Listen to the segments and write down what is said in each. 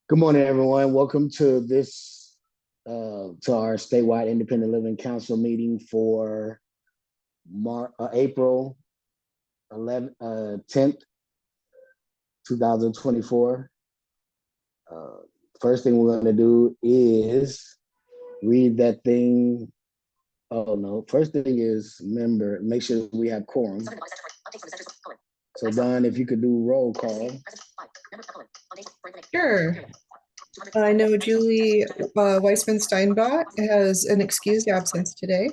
Good morning, everyone. Welcome to to our statewide Independent Living Council meeting for April 10th, 2024. First thing we're going to do is read that thing. Oh, no. First thing is make sure we have quorum. So, Don, if you could do roll call. Sure. I know Julie Weissman Steinbach has an excused absence today.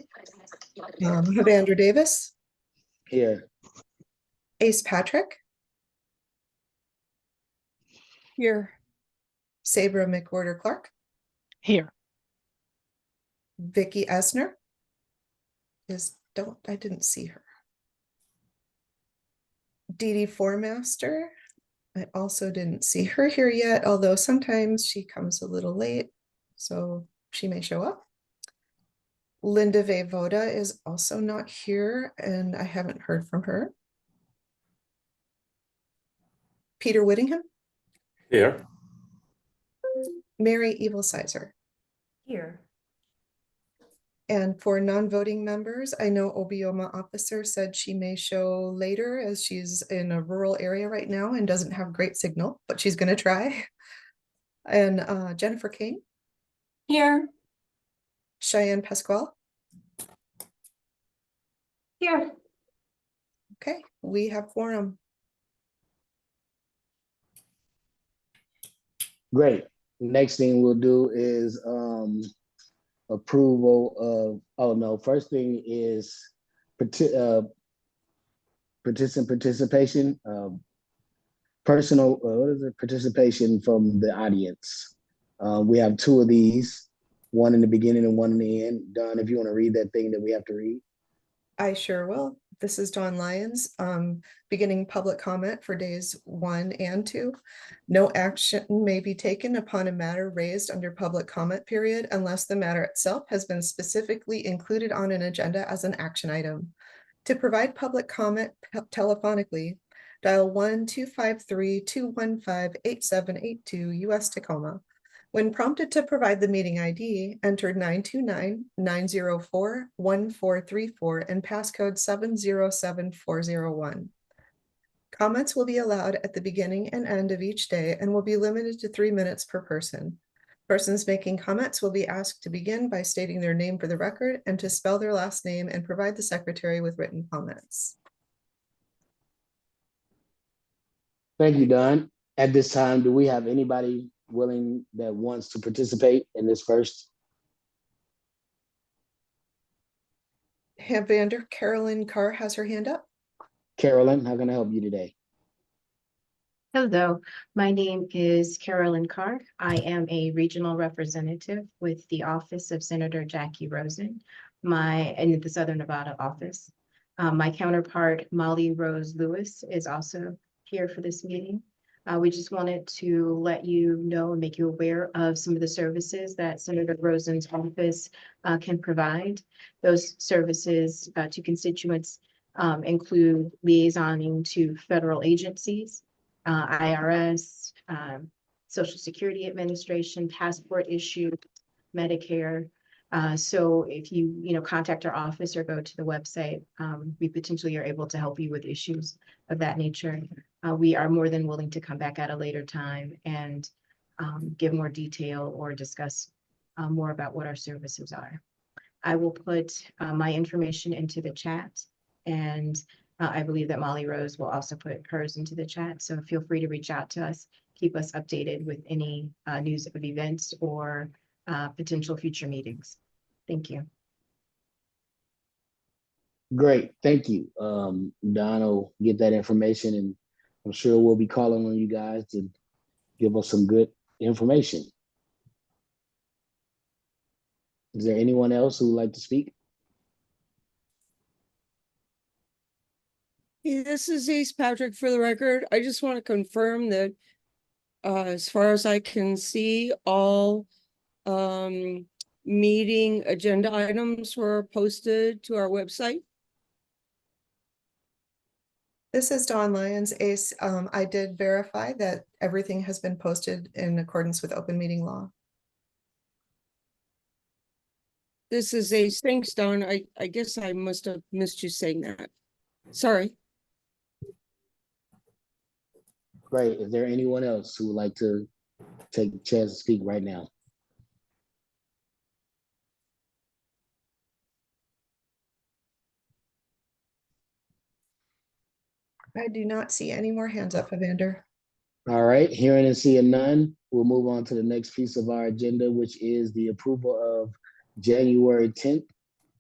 Evander Davis. Here. Ace Patrick. Here. Sabra McWhorter Clark. Here. Vicky Esner. I didn't see her. Dee Dee Formaster. I also didn't see her here yet, although sometimes she comes a little late, so she may show up. Linda Voda is also not here, and I haven't heard from her. Peter Whittingham. Here. Mary Evilsizer. Here. And for non-voting members, I know Obioma Officer said she may show later as she's in a rural area right now and doesn't have great signal, but she's going to try. And Jennifer King. Here. Cheyenne Pasquale. Here. Okay, we have quorum. Great. Next thing we'll do is approval of, first thing is participation, personal, participation from the audience. We have two of these, one in the beginning and one in the end. Don, if you want to read that thing that we have to read. I sure will. This is Dawn Lyons, beginning public comment for days 1 and 2. No action may be taken upon a matter raised under public comment period unless the matter itself has been specifically included on an agenda as an action item. To provide public comment telephonically, dial 1-253-215-8782 US Tacoma. When prompted to provide the meeting ID, enter 929-904-1434 and passcode 707401. Comments will be allowed at the beginning and end of each day and will be limited to 3 minutes per person. Persons making comments will be asked to begin by stating their name for the record and to spell their last name and provide the secretary with written comments. Thank you, Don. At this time, do we have anybody willing that wants to participate in this first? Evander Carolyn Carr has her hand up. Carolyn, how can I help you today? Hello, my name is Carolyn Carr. I am a regional representative with the office of Senator Jackie Rosen, in the Southern Nevada office. My counterpart, Molly Rose Lewis, is also here for this meeting. We just wanted to let you know and make you aware of some of the services that Senator Rosen's office can provide. Those services to constituents include liaisoning to federal agencies, IRS, Social Security Administration, passport issue, Medicare. So if you contact our office or go to the website, we potentially are able to help you with issues of that nature. We are more than willing to come back at a later time and give more detail or discuss more about what our services are. I will put my information into the chat, and I believe that Molly Rose will also put hers into the chat. So feel free to reach out to us, keep us updated with any news of events or potential future meetings. Thank you. Great, thank you. Don will get that information, and I'm sure we'll be calling on you guys to give us some good information. Is there anyone else who would like to speak? This is Ace Patrick for the record. I just want to confirm that as far as I can see, all meeting agenda items were posted to our website. This is Dawn Lyons, Ace. I did verify that everything has been posted in accordance with open meeting law. This is Ace. Thanks, Don. I guess I must have missed you saying that. Sorry. Great. Is there anyone else who would like to take a chance to speak right now? I do not see any more hands up, Evander. All right, hearing and seeing none, we'll move on to the next piece of our agenda, which is the approval of January 10th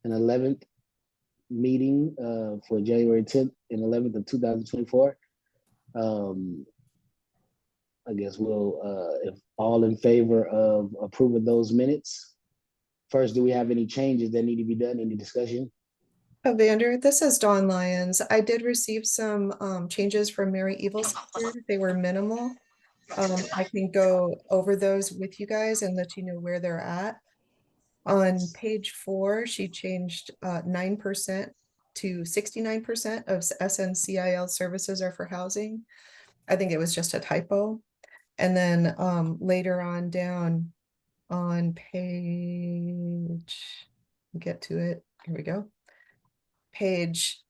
and 11th meeting for January 10th and 11th of 2024. I guess we'll, if all in favor of approving those minutes. First, do we have any changes that need to be done? Any discussion? Evander, this is Dawn Lyons. I did receive some changes from Mary Evil's. They were minimal. I can go over those with you guys and let you know where they're at. On page 4, she changed 9% to 69% of SNCIL services are for housing. I think it was just a typo. And then later on down on page, get to it, here we go. Page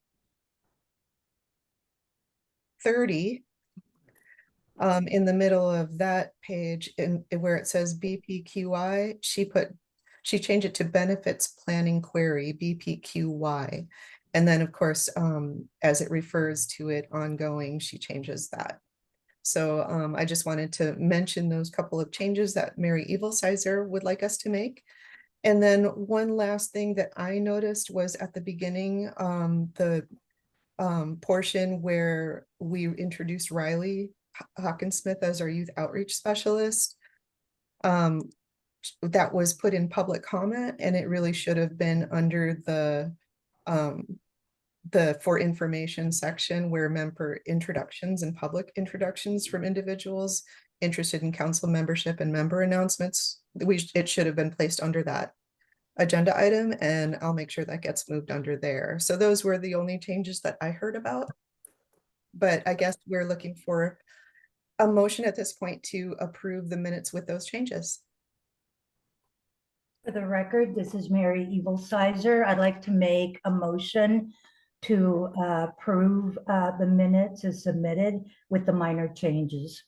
30, in the middle of that page, in where it says BPQI, she changed it to benefits planning query, BPQY. And then of course, as it refers to it ongoing, she changes that. So I just wanted to mention those couple of changes that Mary Evilsizer would like us to make. And then one last thing that I noticed was at the beginning, the portion where we introduced Riley Hawkinsmith as our youth outreach specialist. That was put in public comment, and it really should have been under the for information section where member introductions and public introductions from individuals interested in council membership and member announcements. It should have been placed under that agenda item, and I'll make sure that gets moved under there. So those were the only changes that I heard about. But I guess we're looking for a motion at this point to approve the minutes with those changes. For the record, this is Mary Evilsizer. I'd like to make a motion to approve the minutes as submitted with the minor changes.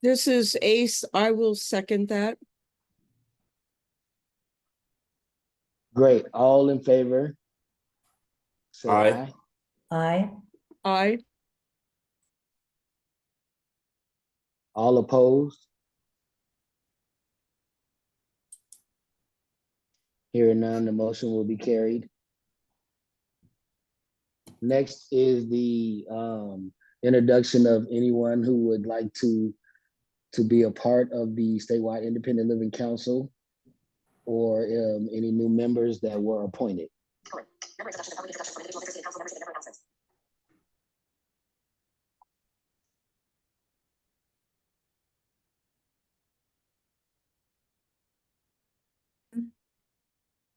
This is Ace. I will second that. Great. All in favor? Say Aye. Aye. Aye. All opposed? Hearing none, the motion will be carried. Next is the introduction of anyone who would like to be a part of the statewide Independent Living Council, or any new members that were appointed.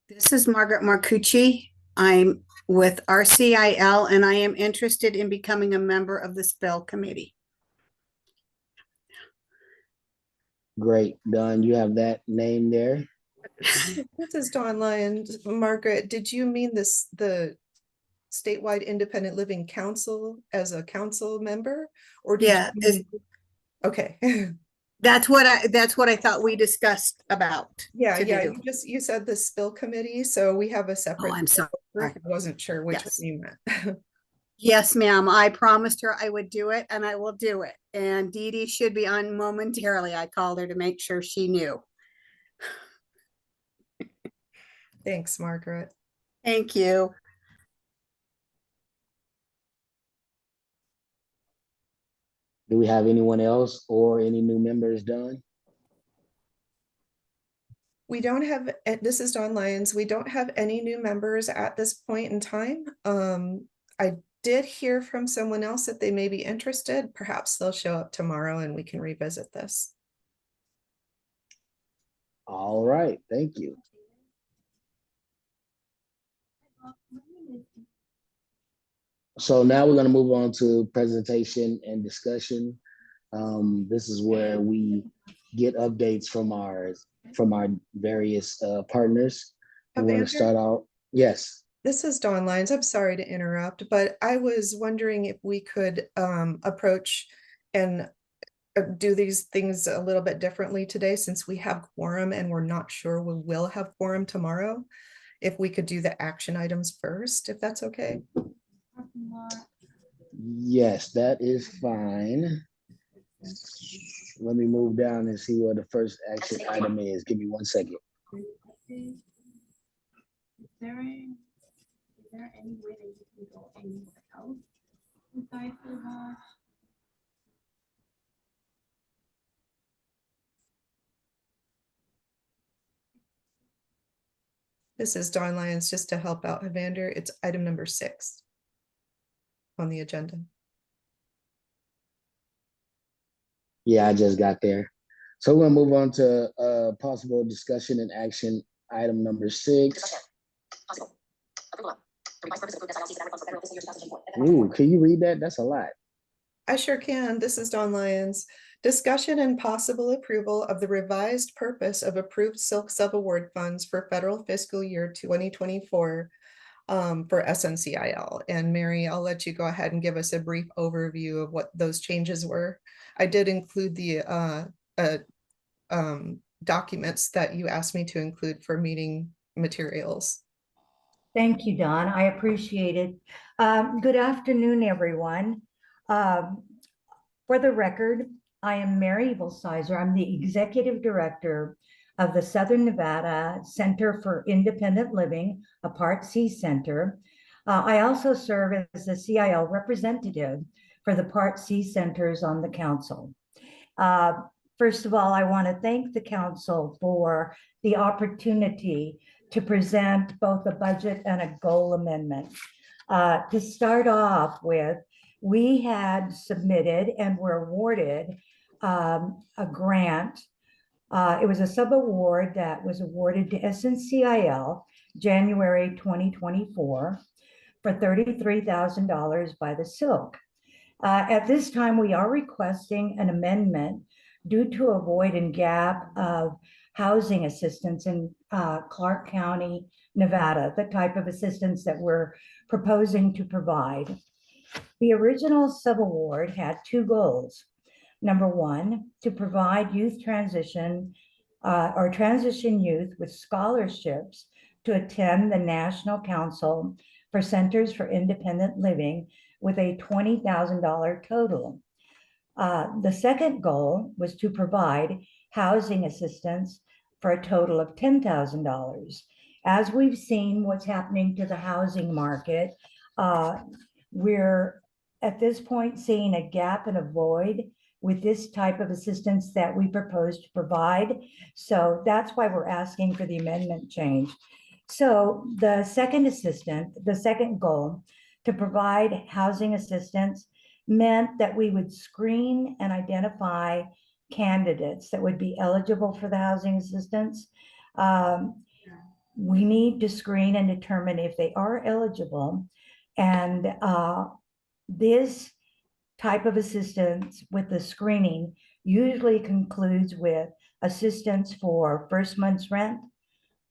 This is Margaret Marcucci. I'm with RCIL and I am interested in becoming a member of the SPEL committee. Great, Don, you have that name there. This is Dawn Lyons. Margaret, did you mean the statewide Independent Living Council as a council member? Or did Yeah, you mean... Okay. that's what I thought we discussed about. Yeah, do. you said the spill committee, so we have a separate I'm sorry. group. I wasn't sure which Yes. one you meant. Yes, ma'am. I promised her I would do it and I will do it. And Dee Dee should be on momentarily. I called her to make sure she knew. Thanks, Margaret. Thank you. Do we have anyone else or any new members, Don? We don't have, this is Dawn Lyons. We don't have any new members at this point in time. I did hear from someone else that they may be interested. Perhaps they'll show up tomorrow and we can revisit this. All right, thank you. So now we're gonna move on to presentation and discussion. This is where we get updates from our various partners. We want to Evander? start out. Yes. This is Dawn Lyons. I'm sorry to interrupt, but I was wondering if we could approach and do these things a little bit differently today since we have quorum and we're not sure we will have quorum tomorrow. If we could do the action items first, if that's okay. Yes, that is fine. Let me move down and see what the first action item is. Give me 1 second. Is there any way that you can go anywhere else besides the lodge? This is Dawn Lyons, just to help out Evander. It's item number 6 on the agenda. Yeah, I just got there. So we're gonna move on to possible discussion and action item number 6. Ooh, can you read that? That's a lot. I sure can. This is Dawn Lyons. Discussion and possible approval of the revised purpose of approved SILC sub-award funds for federal fiscal year 2024 for SNCIL. And Mary, I'll let you go ahead and give us a brief overview of what those changes were. I did include the documents that you asked me to include for meeting materials. Thank you, Don. I appreciate it. Good afternoon, everyone. For the record, I am Mary Sizer. I'm the Executive Director of the Southern Nevada Center for Independent Living, a Part C center. I also serve as the CIL representative for the Part C centers on the council. First of all, I want to thank the council for the opportunity to present both a budget and a goal amendment. To start off with, we had submitted and were awarded a grant. It was a sub-award that was awarded to SNCIL January 2024 for $33,000 by the SILC. At this time, we are requesting an amendment due to a void and gap of housing assistance in Clark County, Nevada, the type of assistance that we're proposing to provide. The original sub-award had 2 goals. Number 1, to provide youth transition or transition youth with scholarships to attend the National Council for Centers for Independent Living with a $20,000 total. The second goal was to provide housing assistance for a total of $10,000. As we've seen what's happening to the housing market, we're at this point seeing a gap and a void with this type of assistance that we propose to provide. So that's why we're asking for the amendment change. So the second goal to provide housing assistance meant that we would screen and identify candidates that would be eligible for the housing assistance. We need to screen and determine if they are eligible. And this type of assistance with the screening usually concludes with assistance for first month's rent,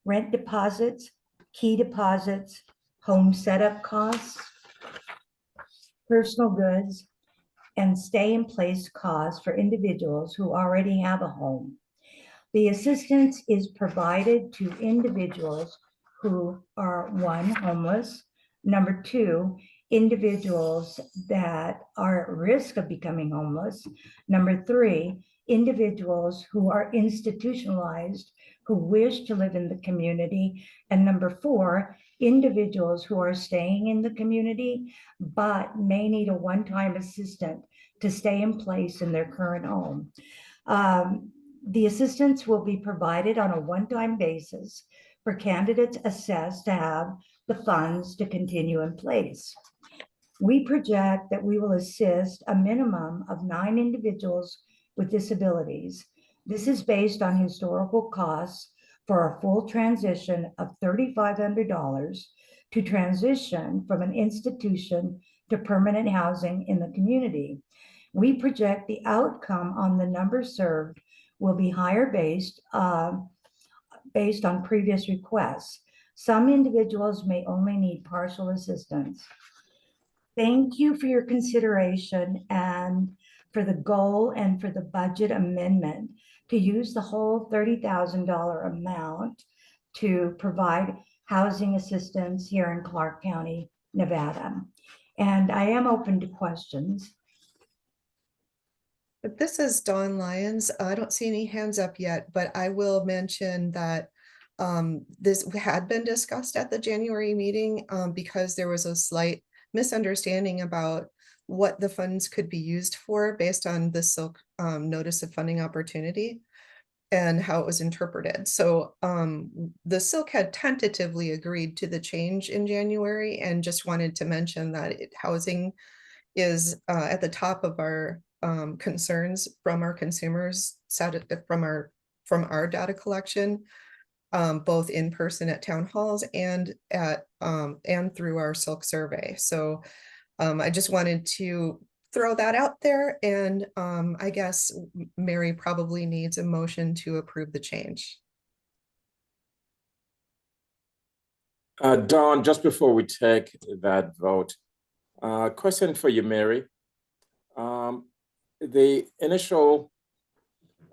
rent deposits, key deposits, home setup costs, personal goods, and stay in place costs for individuals who already have a home. The assistance is provided to individuals who are 1, homeless, number 2, individuals that are at risk of becoming homeless, number 3, individuals who are institutionalized who wish to live in the community, and number 4, individuals who are staying in the community but may need a one-time assistant to stay in place in their current home. The assistance will be provided on a one-time basis for candidates assessed to have the funds to continue in place. We project that we will assist a minimum of 9 individuals with disabilities. This is based on historical costs for a full transition of $3,500 to transition from an institution to permanent housing in the community. We project the outcome on the numbers served will be higher based on previous requests. Some individuals may only need partial assistance. Thank you for your consideration and for the goal and for the budget amendment to use the whole $30,000 amount to provide housing assistance here in Clark County, Nevada. And I am open to questions. But this is Dawn Lyons. I don't see any hands up yet, but I will mention that this had been discussed at the January meeting because there was a slight misunderstanding about what the funds could be used for based on the SILC notice of funding opportunity and how it was interpreted. So the SILC had tentatively agreed to the change in January and just wanted to mention that housing is at the top of our concerns from our consumers, from our data collection, both in person at town halls and through our SILC survey. So I just wanted to throw that out there, and I guess Mary probably needs a motion to approve the change. Dawn, just before we take that vote, question for you, Mary. The initial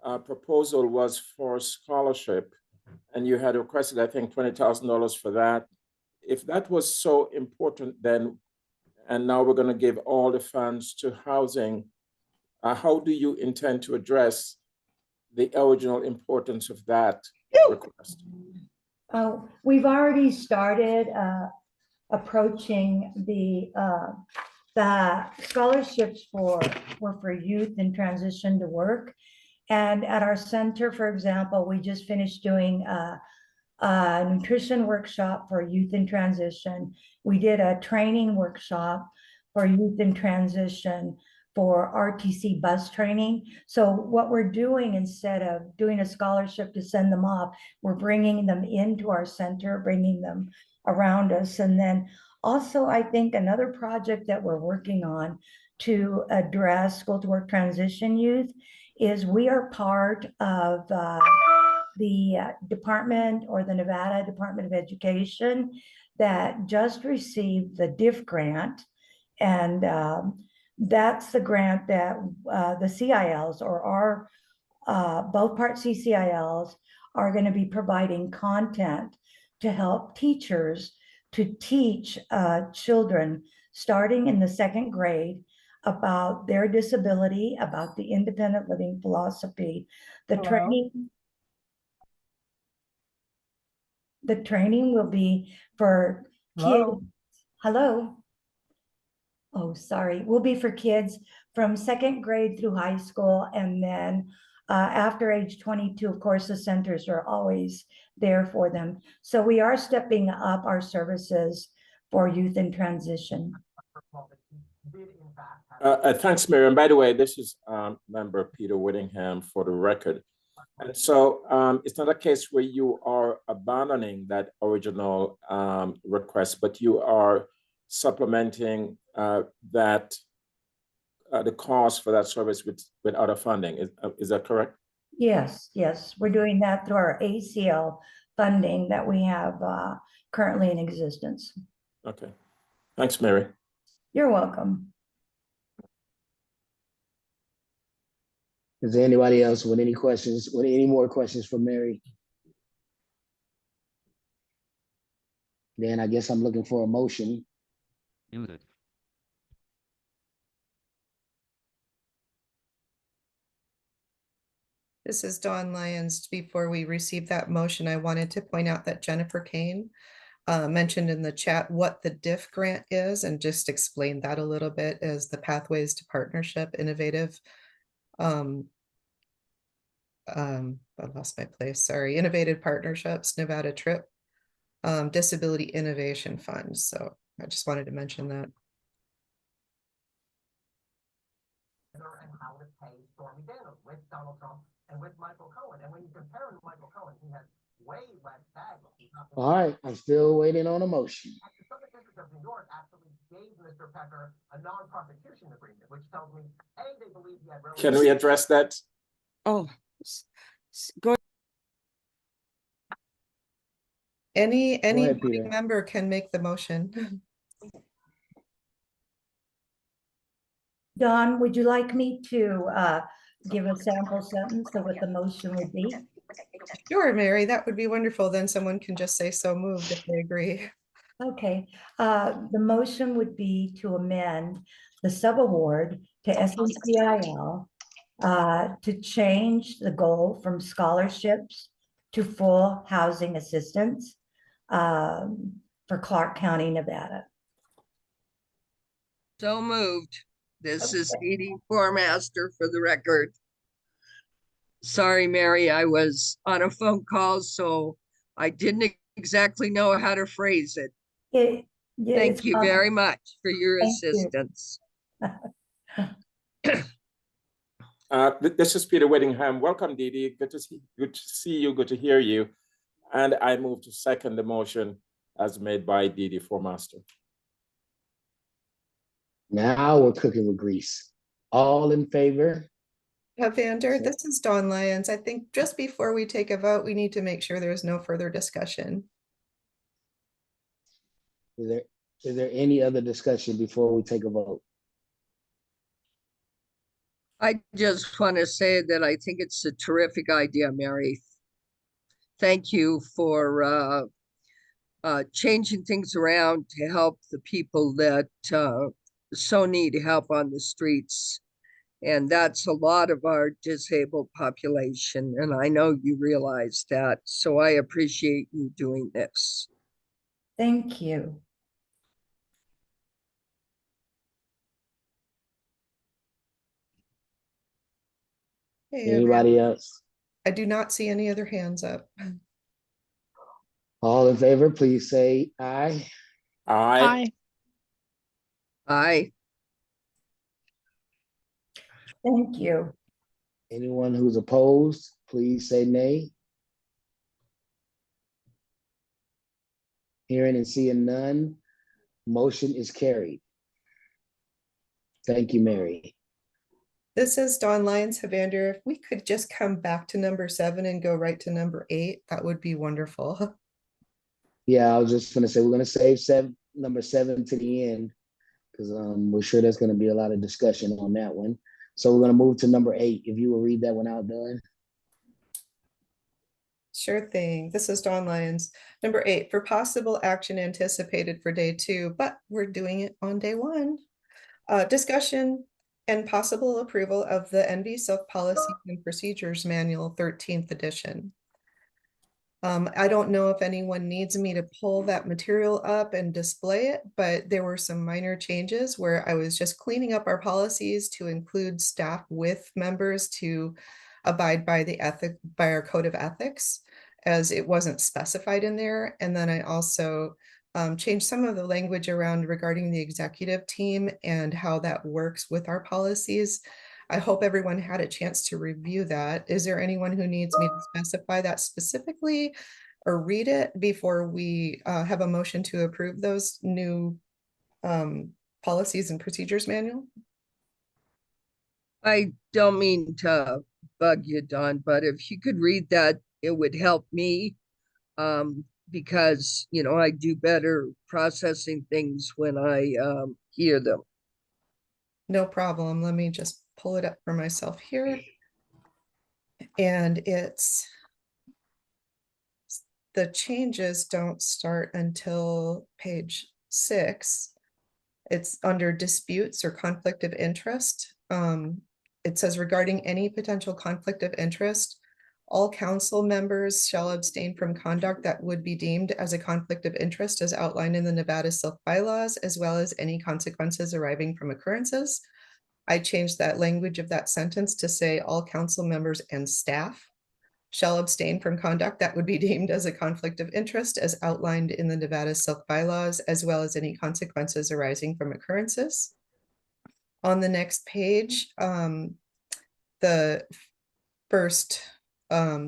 proposal was for scholarship, and you had requested, I think, $20,000 for that. If that was so important, then, and now we're going to give all the funds to housing, how do you intend to address the original importance of that request? Oh, we've already started approaching the scholarships were for youth in transition to work. And at our center, for example, we just finished doing a nutrition workshop for youth in transition. We did a training workshop for youth in transition for RTC bus training. So what we're doing, instead of doing a scholarship to send them off, we're bringing them into our center, bringing them around us. And then also, I think another project that we're working on to address school to work transition youth is we are part of the department, or the Nevada Department of Education, that just received the DIF grant. And that's the grant that the CILs, or our both part CCILs, are going to be providing content to help teachers to teach children starting in the second grade about their disability, about the independent living philosophy. The training will be for kids. Hello. Oh, sorry. Will be for kids from second grade through high school. And then after age 22, of course, the centers are always there for them. So we are stepping up our services for youth in transition. Thanks, Mary. And by the way, this is member Peter Whittingham for the record. And so it's not a case where you are abandoning that original request, but you are supplementing that the cost for that service with other funding. Is that correct? Yes, yes. We're doing that through our ACL funding that we have currently in existence. Okay. Thanks, Mary. You're welcome. Is there anybody else with any questions, with any more questions for Mary? Then I guess I'm looking for a motion. Muted. This is Dawn Lyons. Before we receive that motion, I wanted to point out that Jennifer Kane mentioned in the chat what the DIF grant is, and just explain that a little bit as the Pathways to Partnership Innovative. I lost my place. Sorry, Innovative Partnerships Nevada Trip Disability Innovation Fund. So I just wanted to mention that. And how to pay Stormy Daniels with Donald Trump and with Michael Cohen. And when you compare him to Michael Cohen, he has way less baggage. All right, I'm still waiting on a motion. The Southern District of New York actually gave Mr. Pecker a non-prosecution agreement, which tells me, A, they believe he had. Can we address that? Oh, go. Any ahead, voting Peter. member can make the motion. Don, would you like me to give a sample sentence of what the motion would be? Sure, Mary, that would be wonderful. Then someone can just say so moved if they agree. Okay, the motion would be to amend the subaward to SILC to change the goal from scholarships to full housing assistance for Clark County, Nevada. So moved. This is Edie Formaster for the record. Sorry, Mary, I was on a phone call, so I didn't exactly know how to phrase it. Yeah, Thank you very much for your Thank you. assistance. This is Peter Whittingham. Welcome, Didi. Good to see you. Good to hear you. And I move to second the motion as made by Didi Formaster. Now we're cooking with grease. All in favor? Vander, So- this is Dawn Lyons. I think just before we take a vote, we need to make sure there's no further discussion. Is there any other discussion before we take a vote? I just want to say that I think it's a terrific idea, Mary. Thank you for changing things around to help the people that so need help on the streets. And that's a lot of our disabled population. And I know you realize that. So I appreciate you doing this. Thank you. Hey, Anybody else? I do not see any other hands up. All in favor, please say aye. Aye. Aye. Thank you. Anyone who's opposed, please say nay. Hearing and seeing none, motion is carried. Thank you, Mary. This is Dawn Lyons. Vander, if we could just come back to number 7 and go right to number 8, that would be wonderful. Yeah, I was just gonna say, we're gonna save number 7 to the end because we're sure there's gonna be a lot of discussion on that one. So we're gonna move to number 8. If you will read that one out, Dawn. Sure thing. This is Dawn Lyons. Number 8, for possible action anticipated for day 2, but we're doing it on day 1. Discussion and possible approval of the NV SILC Policy and Procedures Manual 13th edition. I don't know if anyone needs me to pull that material up and display it, but there were some minor changes where I was just cleaning up our policies to include staff with members to abide by by our code of ethics, as it wasn't specified in there. And then I also changed some of the language around regarding the executive team and how that works with our policies. I hope everyone had a chance to review that. Is there anyone who needs me to specify that specifically or read it before we have a motion to approve those new policies and procedures manual? I don't mean to bug you, Dawn, but if you could read that, it would help me. Because, you know, I do better processing things when I hear them. No problem. Let me just pull it up for myself here. And the changes don't start until page 6. It's under disputes or conflict of interest. It says regarding any potential conflict of interest, all council members shall abstain from conduct that would be deemed as a conflict of interest as outlined in the Nevada SILC bylaws, as well as any consequences arising from occurrences. I changed that language of that sentence to say all council members and staff shall abstain from conduct that would be deemed as a conflict of interest as outlined in the Nevada SILC bylaws, as well as any consequences arising from occurrences. On the next page, the first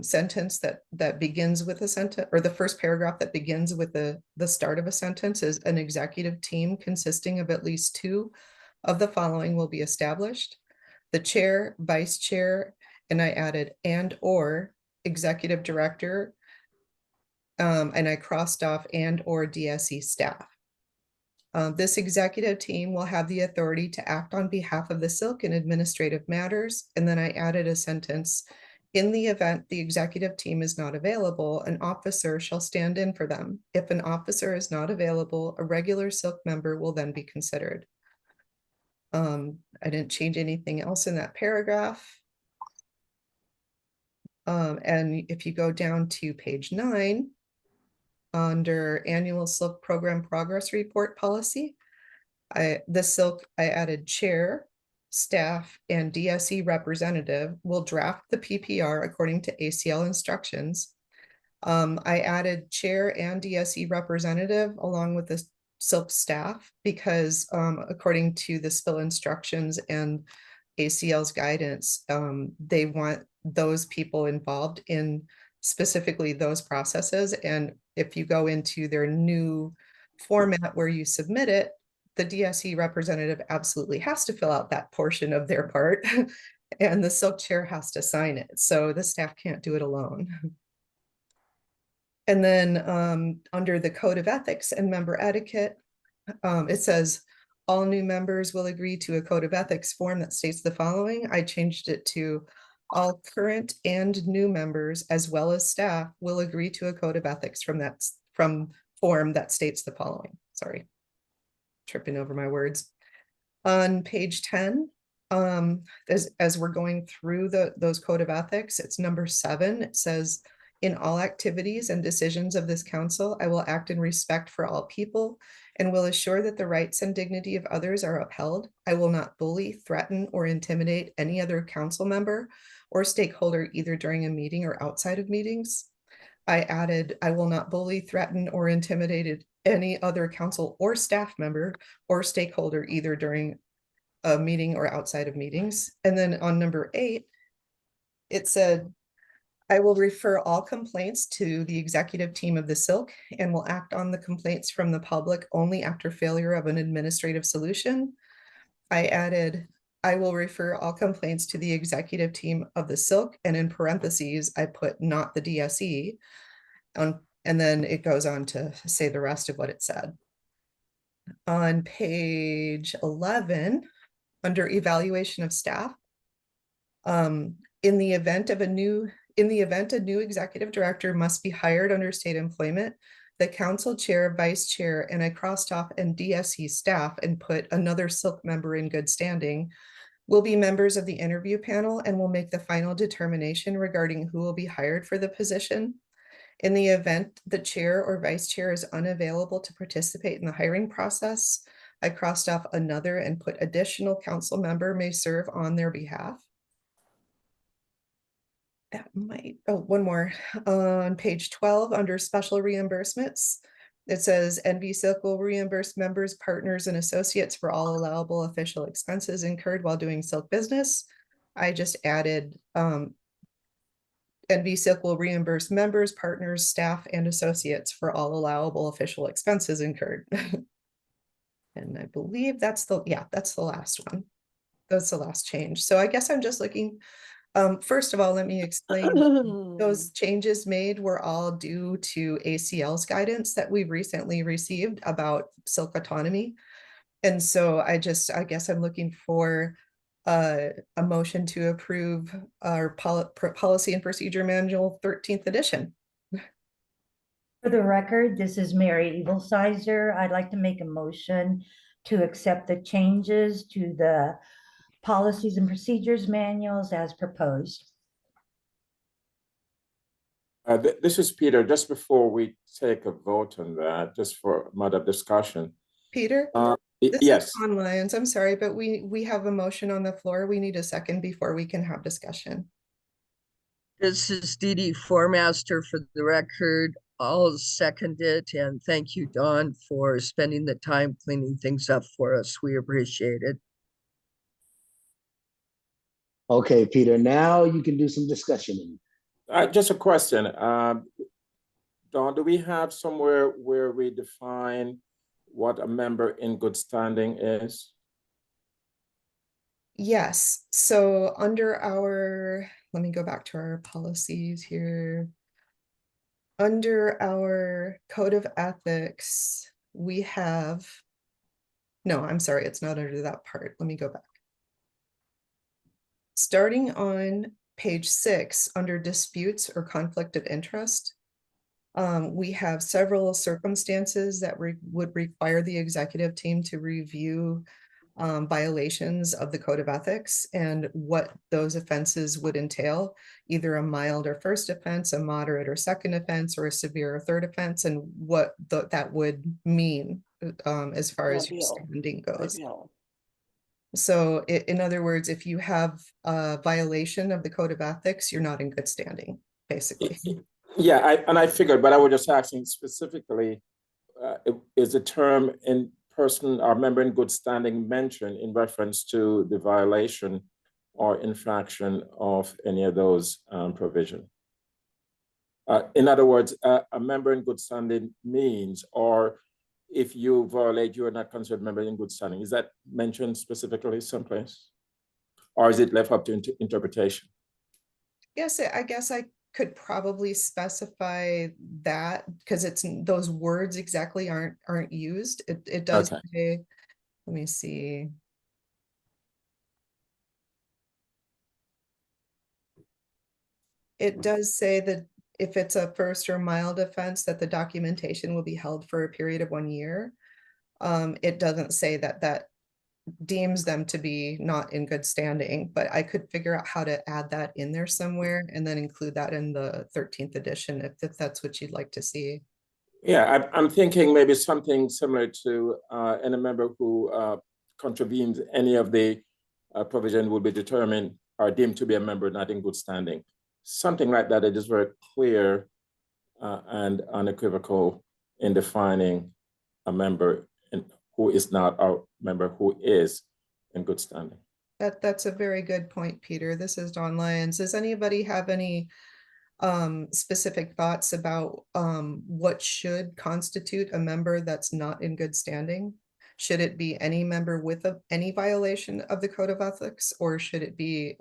sentence that begins with a sentence, or the first paragraph that begins with the start of a sentence, is an executive team consisting of at least 2 of the following will be established: the chair, vice chair, and I added and/or executive director, and I crossed off and/or DSE staff. This executive team will have the authority to act on behalf of the SILC in administrative matters. And then I added a sentence: in the event the executive team is not available, an officer shall stand in for them. If an officer is not available, a regular SILC member will then be considered. I didn't change anything else in that paragraph. And if you go down to page 9, under annual SILC program progress report policy, I added chair, staff, and DSE representative will draft the PPR according to ACL instructions. I added chair and DSE representative along with the SILC staff because according to the spill instructions and ACL's guidance, they want those people involved in specifically those processes. And if you go into their new format where you submit it, the DSE representative absolutely has to fill out that portion of their part and the SILC chair has to sign it. So the staff can't do it alone. And then under the code of ethics and member etiquette, it says all new members will agree to a code of ethics form that states the following. I changed it to all current and new members as well as staff will agree to a code of ethics from form that states the following. Sorry, tripping over my words. On page 10, as we're going through those code of ethics, it's number 7. It says, in all activities and decisions of this council, I will act in respect for all people and will assure that the rights and dignity of others are upheld. I will not bully, threaten, or intimidate any other council member or stakeholder either during a meeting or outside of meetings. I added, I will not bully, threaten, or intimidate any other council or staff member or stakeholder either during a meeting or outside of meetings. And then on number 8, it said, I will refer all complaints to the executive team of the SILC and will act on the complaints from the public only after failure of an administrative solution. I added, I will refer all complaints to the executive team of the SILC, and in parentheses, I put not the DSE. And then it goes on to say the rest of what it said. On page 11, under evaluation of staff, in the event a new executive director must be hired under state employment, the council chair, vice chair, and I crossed off and DSE staff and put another SILC member in good standing, will be members of the interview panel and will make the final determination regarding who will be hired for the position. In the event the chair or vice chair is unavailable to participate in the hiring process, I crossed off another and put additional council member may serve on their behalf. That might, oh, one more. On page 12, under special reimbursements, it says NVSILC will reimburse members, partners, and associates for all allowable official expenses incurred while doing SILC business. I just added NVSILC will reimburse members, partners, staff, and associates for all allowable official expenses incurred. And I believe that's the last one. That's the last change. So I guess I'm just looking, first of all, let me explain. Those changes made were all due to ACL's guidance that we've recently received about SILC autonomy. And so I guess I'm looking for a motion to approve our policy and procedure manual 13th edition. For the record, this is Mary Evilsizer. I'd like to make a motion to accept the changes to the policies and procedures manuals as proposed. This is Peter. Just before we take a vote on that, just for a matter of discussion. Peter? Yes. This is Don Lyons. I'm sorry, but we have a motion on the floor. We need a second before we can have discussion. This is Dee Dee Formaster for the record. I'll second it, and thank you, Dawn, for spending the time cleaning things up for us. We appreciate it. Okay, Peter, now you can do some discussion. Just a question. Dawn, do we have somewhere where we define what a member in good standing is? Yes, so under our, let me go back to our policies here. Under our code of ethics, we have, no, I'm sorry, it's not under that part. Let me go back. Starting on page 6, under disputes or conflict of interest, we have several circumstances that would require the executive team to review violations of the code of ethics and what those offenses would entail, either a mild or first offense, a moderate or second offense, or a severe or third offense, and what that would mean as far as your standing goes. So in other words, if you have a violation of the code of ethics, you're not in good standing, basically. Yeah, I figured, but I was just asking specifically, is the term in person or member in good standing mentioned in reference to the violation or infraction of any of those provisions? In other words, a member in good standing means, or if you violate, you are not considered a member in good standing. Is that mentioned specifically someplace? Or is it left up to interpretation? Yes, I guess I could probably specify that because it's those words exactly aren't used. It does Okay. say, let me see. It does say that if it's a first or mild offense, that the documentation will be held for a period of 1 year. It doesn't say that that deems them to be not in good standing, but I could figure out how to add that in there somewhere and then include that in the 13th edition if that's what you'd like to see. Yeah, I'm thinking maybe something similar to any member who contravenes any of the provision will be determined or deemed to be a member not in good standing. Something like that. It is very clear and unequivocal in defining a member who is not a member who is in good standing. That's a very good point, Peter. This is Dawn Lyons. Does anybody have any specific thoughts about what should constitute a member that's not in good standing? Should it be any member with any violation of the code of ethics, or should it be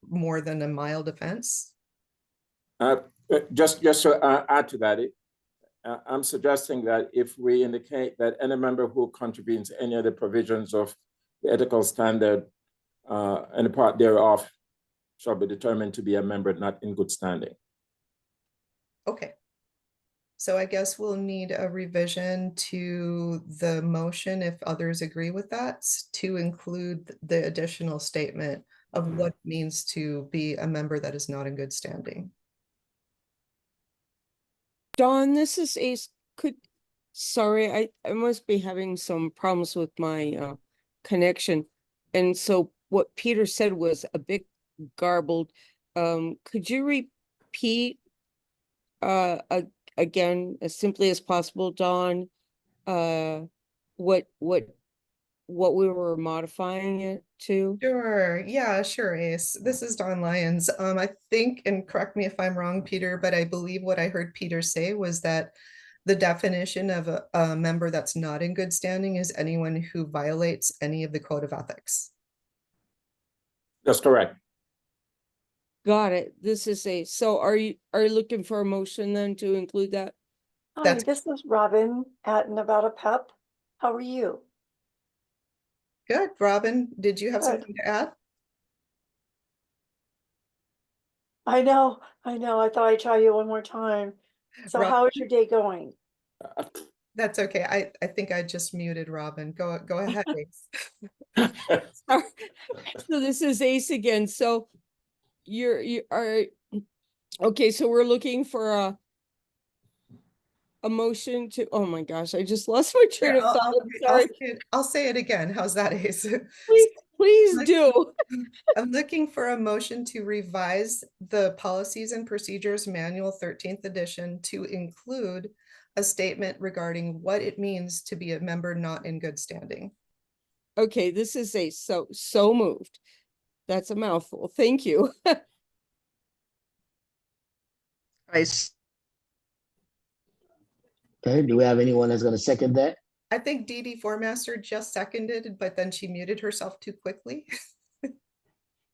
more than a mild offense? Just to add to that, I'm suggesting that if we indicate that any member who contravenes any of the provisions of the ethical standard and a part thereof shall be determined to be a member not in good standing. Okay. So I guess we'll need a revision to the motion if others agree with that, to include the additional statement of what it means to be a member that is not in good standing. Dawn, this is Ace. Sorry, I must be having some problems with my connection. And so what Peter said was a bit garbled. Could you repeat again, as simply as possible, Dawn, what we were modifying it to? Sure. Yeah, sure, Ace. This is Dawn Lyons. I think, and correct me if I'm wrong, Peter, but I believe what I heard Peter say was that the definition of a member that's not in good standing is anyone who violates any of the code of ethics. That's correct. Got it. This is so are you looking for a motion then to include that? Hi, this is Robin at Nevada PEP. How are you? Good. Robin, did you have Good. something to add? I know. I thought I'd try you one more time. So Robin? how is your day going? That's okay. I think I just muted Robin. Go ahead, Ace. Sorry. So this is Ace again. So you are okay. So we're looking for a motion to, oh my gosh, I just lost my train of thought. Sorry. I'll say it again. How's that, Ace? Please do. I'm looking for a motion to revise the Policies and Procedures Manual 13th edition to include a statement regarding what it means to be a member not in good standing. Okay, this is so moved. That's a mouthful. Thank you. Okay, do we have anyone that's going to second that? I think Dee Dee Formaster just seconded, but then she muted herself too quickly.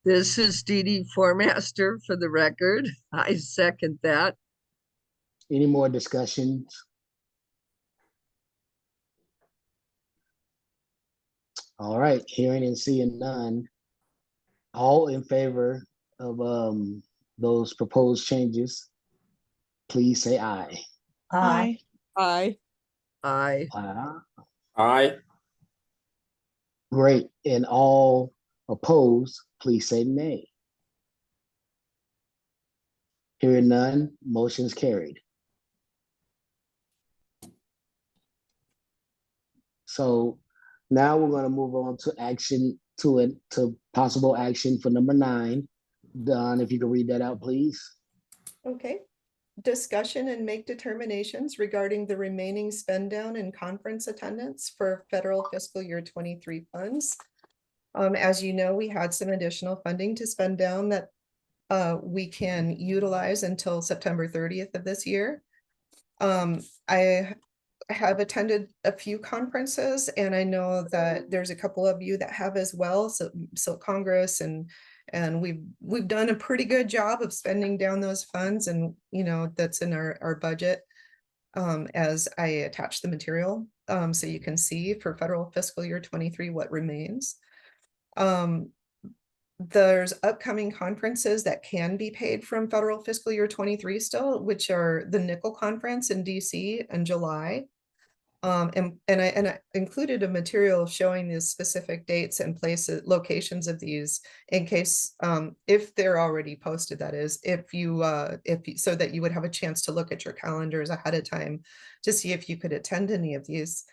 This is Dee Dee Formaster for the record. I second that. Any more discussions? All right, hearing and seeing none. All in favor of those proposed changes, please say aye. Aye. Aye. Aye. Aye. Great. And all opposed, please say nay. Hearing none, motion's carried. So now we're going to move on to action to possible action for number 9. Don, if you could read that out, please. Okay. Discussion and make determinations regarding the remaining spend down and conference attendance for federal fiscal year 23 funds. As you know, we had some additional funding to spend down that we can utilize until September 30th of this year. I have attended a few conferences, and I know that there's a couple of you that have as well. So SILC Congress, and we've done a pretty good job of spending down those funds, and you know that's in our budget. As I attach the material, so you can see for federal fiscal year 23 what remains. There's upcoming conferences that can be paid from federal fiscal year 23 still, which are the Nickel Conference in DC in July. And I included a material showing the specific dates and places, locations of these in case, if they're already posted, that is, so that you would have a chance to look at your calendars ahead of time to see if you could attend any of these.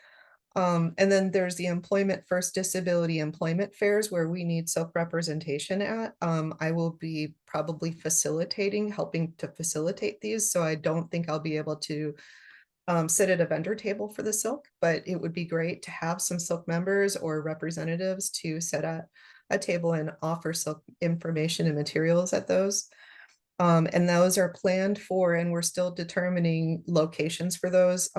And then there's the Employment First Disability Employment Fairs where we need self-representation at. I will be probably helping to facilitate these. So I don't think I'll be able to sit at a vendor table for the SILC, but it would be great to have some SILC members or representatives to sit at a table and offer SILC information and materials at those. And those are planned for, and we're still determining locations for those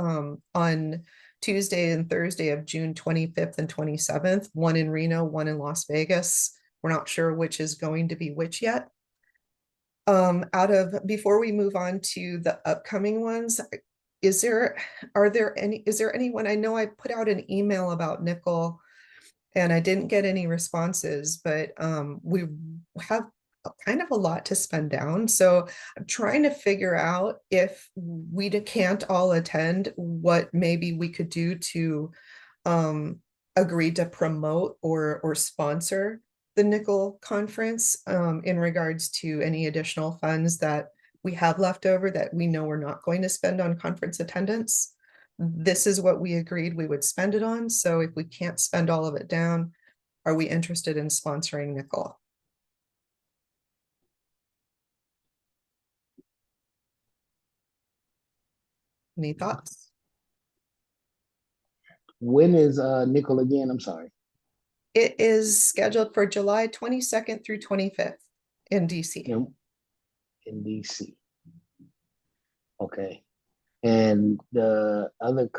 on Tuesday and Thursday of June 25th and 27th, one in Reno, one in Las Vegas. We're not sure which is going to be which yet. Before we move on to the upcoming ones, is there anyone? I know I put out an email about Nickel and I didn't get any responses, but we have kind of a lot to spend down. So I'm trying to figure out if we can't all attend, what maybe we could do to agree to promote or sponsor the Nickel Conference in regards to any additional funds that we have left over that we know we're not going to spend on conference attendance. This is what we agreed we would spend it on. So if we can't spend all of it down, are we interested in sponsoring Nickel? Any thoughts? When is Nickel again? I'm sorry. It is scheduled for July 22nd through 25th in DC. In DC. Okay. And the other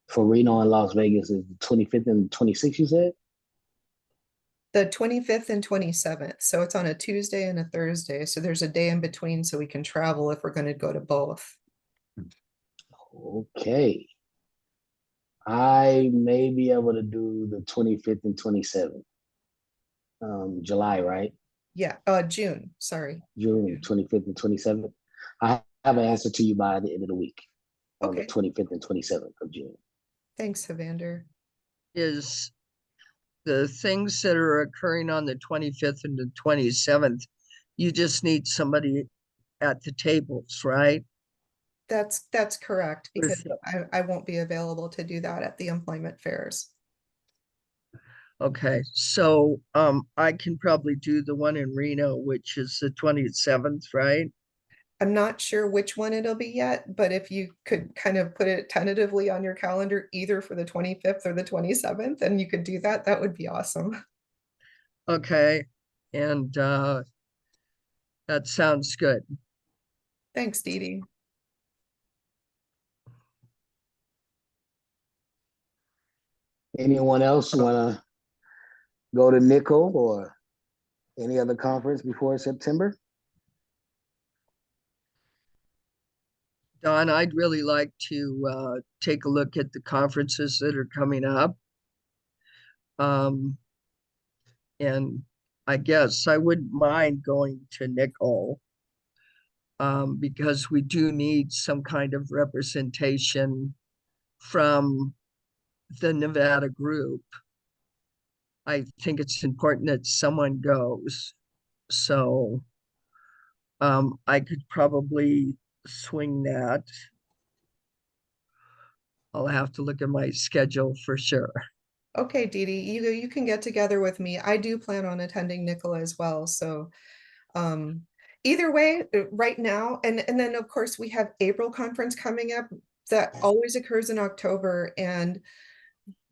for Reno and Las Vegas is the 25th and 26th, you said? The 25th and 27th. So it's on a Tuesday and a Thursday. So there's a day in between so we can travel if we're going to go to both. Okay. I may be able to do the 25th and 27th. July, right? Yeah, June, sorry. June 25th and 27th. I have an answer to you by the end of the week on Okay. the 25th and 27th of June. Thanks, Evander. Is the things that are occurring on the 25th and the 27th, you just need somebody at the tables, right? That's correct, because I won't be available to do that at the employment fairs. Okay, so I can probably do the one in Reno, which is the 27th, right? I'm not sure which one it'll be yet, but if you could kind of put it tentatively on your calendar, either for the 25th or the 27th, and you could do that, that would be awesome. Okay, and that sounds good. Thanks, Dee Dee. Anyone else want to go to nickel or any other conference before September? Don, I'd really like to take a look at the conferences that are coming up. And I guess I wouldn't mind going to nickel because we do need some kind of representation from the Nevada group. I think it's important that someone goes. So I could probably swing that. I'll have to look at my schedule for sure. Okay, Dee Dee, you can get together with me. I do plan on attending Nicola as well. So either way, right now, and then of course we have April conference coming up that always occurs in October. And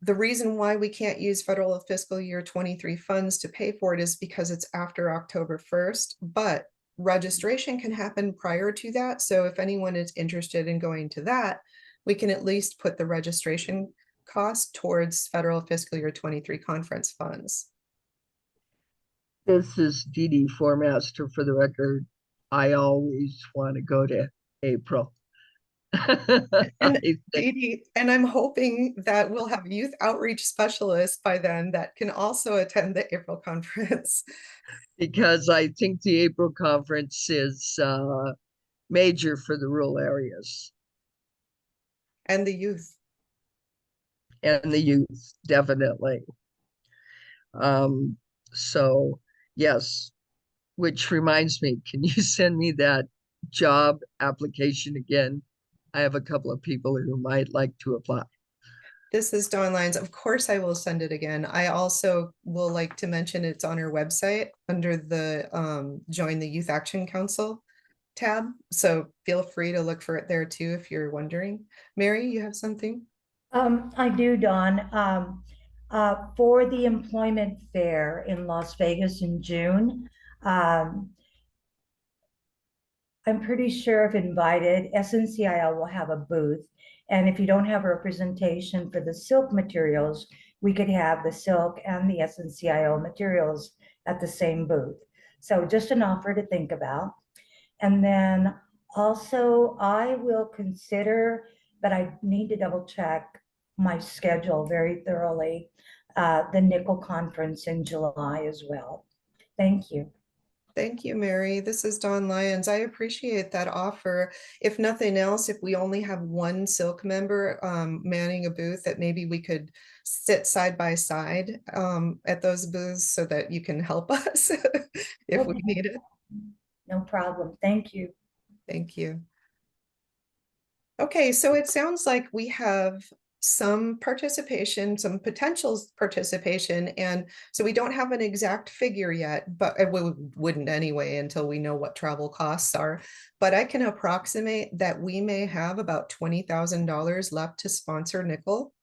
the reason why we can't use federal fiscal year 23 funds to pay for it is because it's after October 1st, but registration can happen prior to that. So if anyone is interested in going to that, we can at least put the registration cost towards federal fiscal year 23 conference funds. This is Dee Dee Formaster for the record. I always want to go to April. And Dee Dee, and I'm hoping that we'll have youth outreach specialists by then that can also attend the April conference. Because I think the April conference is major for the rural areas. And the youth. And the youth, definitely. So yes, which reminds me, can you send me that job application again? I have a couple of people who might like to apply. This is Dawn Lyons. Of course, I will send it again. I also will like to mention it's on our website under the Join the Youth Action Council tab. So feel free to look for it there too if you're wondering. Mary, you have something? I do, Dawn. For the employment fair in Las Vegas in June, I'm pretty sure if invited, SNCIL will have a booth. And if you don't have a representation for the SILC materials, we could have the SILC and the SNCIL materials at the same booth. So just an offer to think about. And then also I will consider, but I need to double check my schedule very thoroughly, the Nickel conference in July as well. Thank you. Thank you, Mary. This is Dawn Lyons. I appreciate that offer. If nothing else, if we only have one SILC member manning a booth, that maybe we could sit side by side at those booths so that you can help us if we need it. No problem. Thank you. Thank you. Okay, so it sounds like we have some participation, some potential participation. And so we don't have an exact figure yet, but we wouldn't anyway until we know what travel costs are. But I can approximate that we may have about $20,000 left to sponsor Nickel.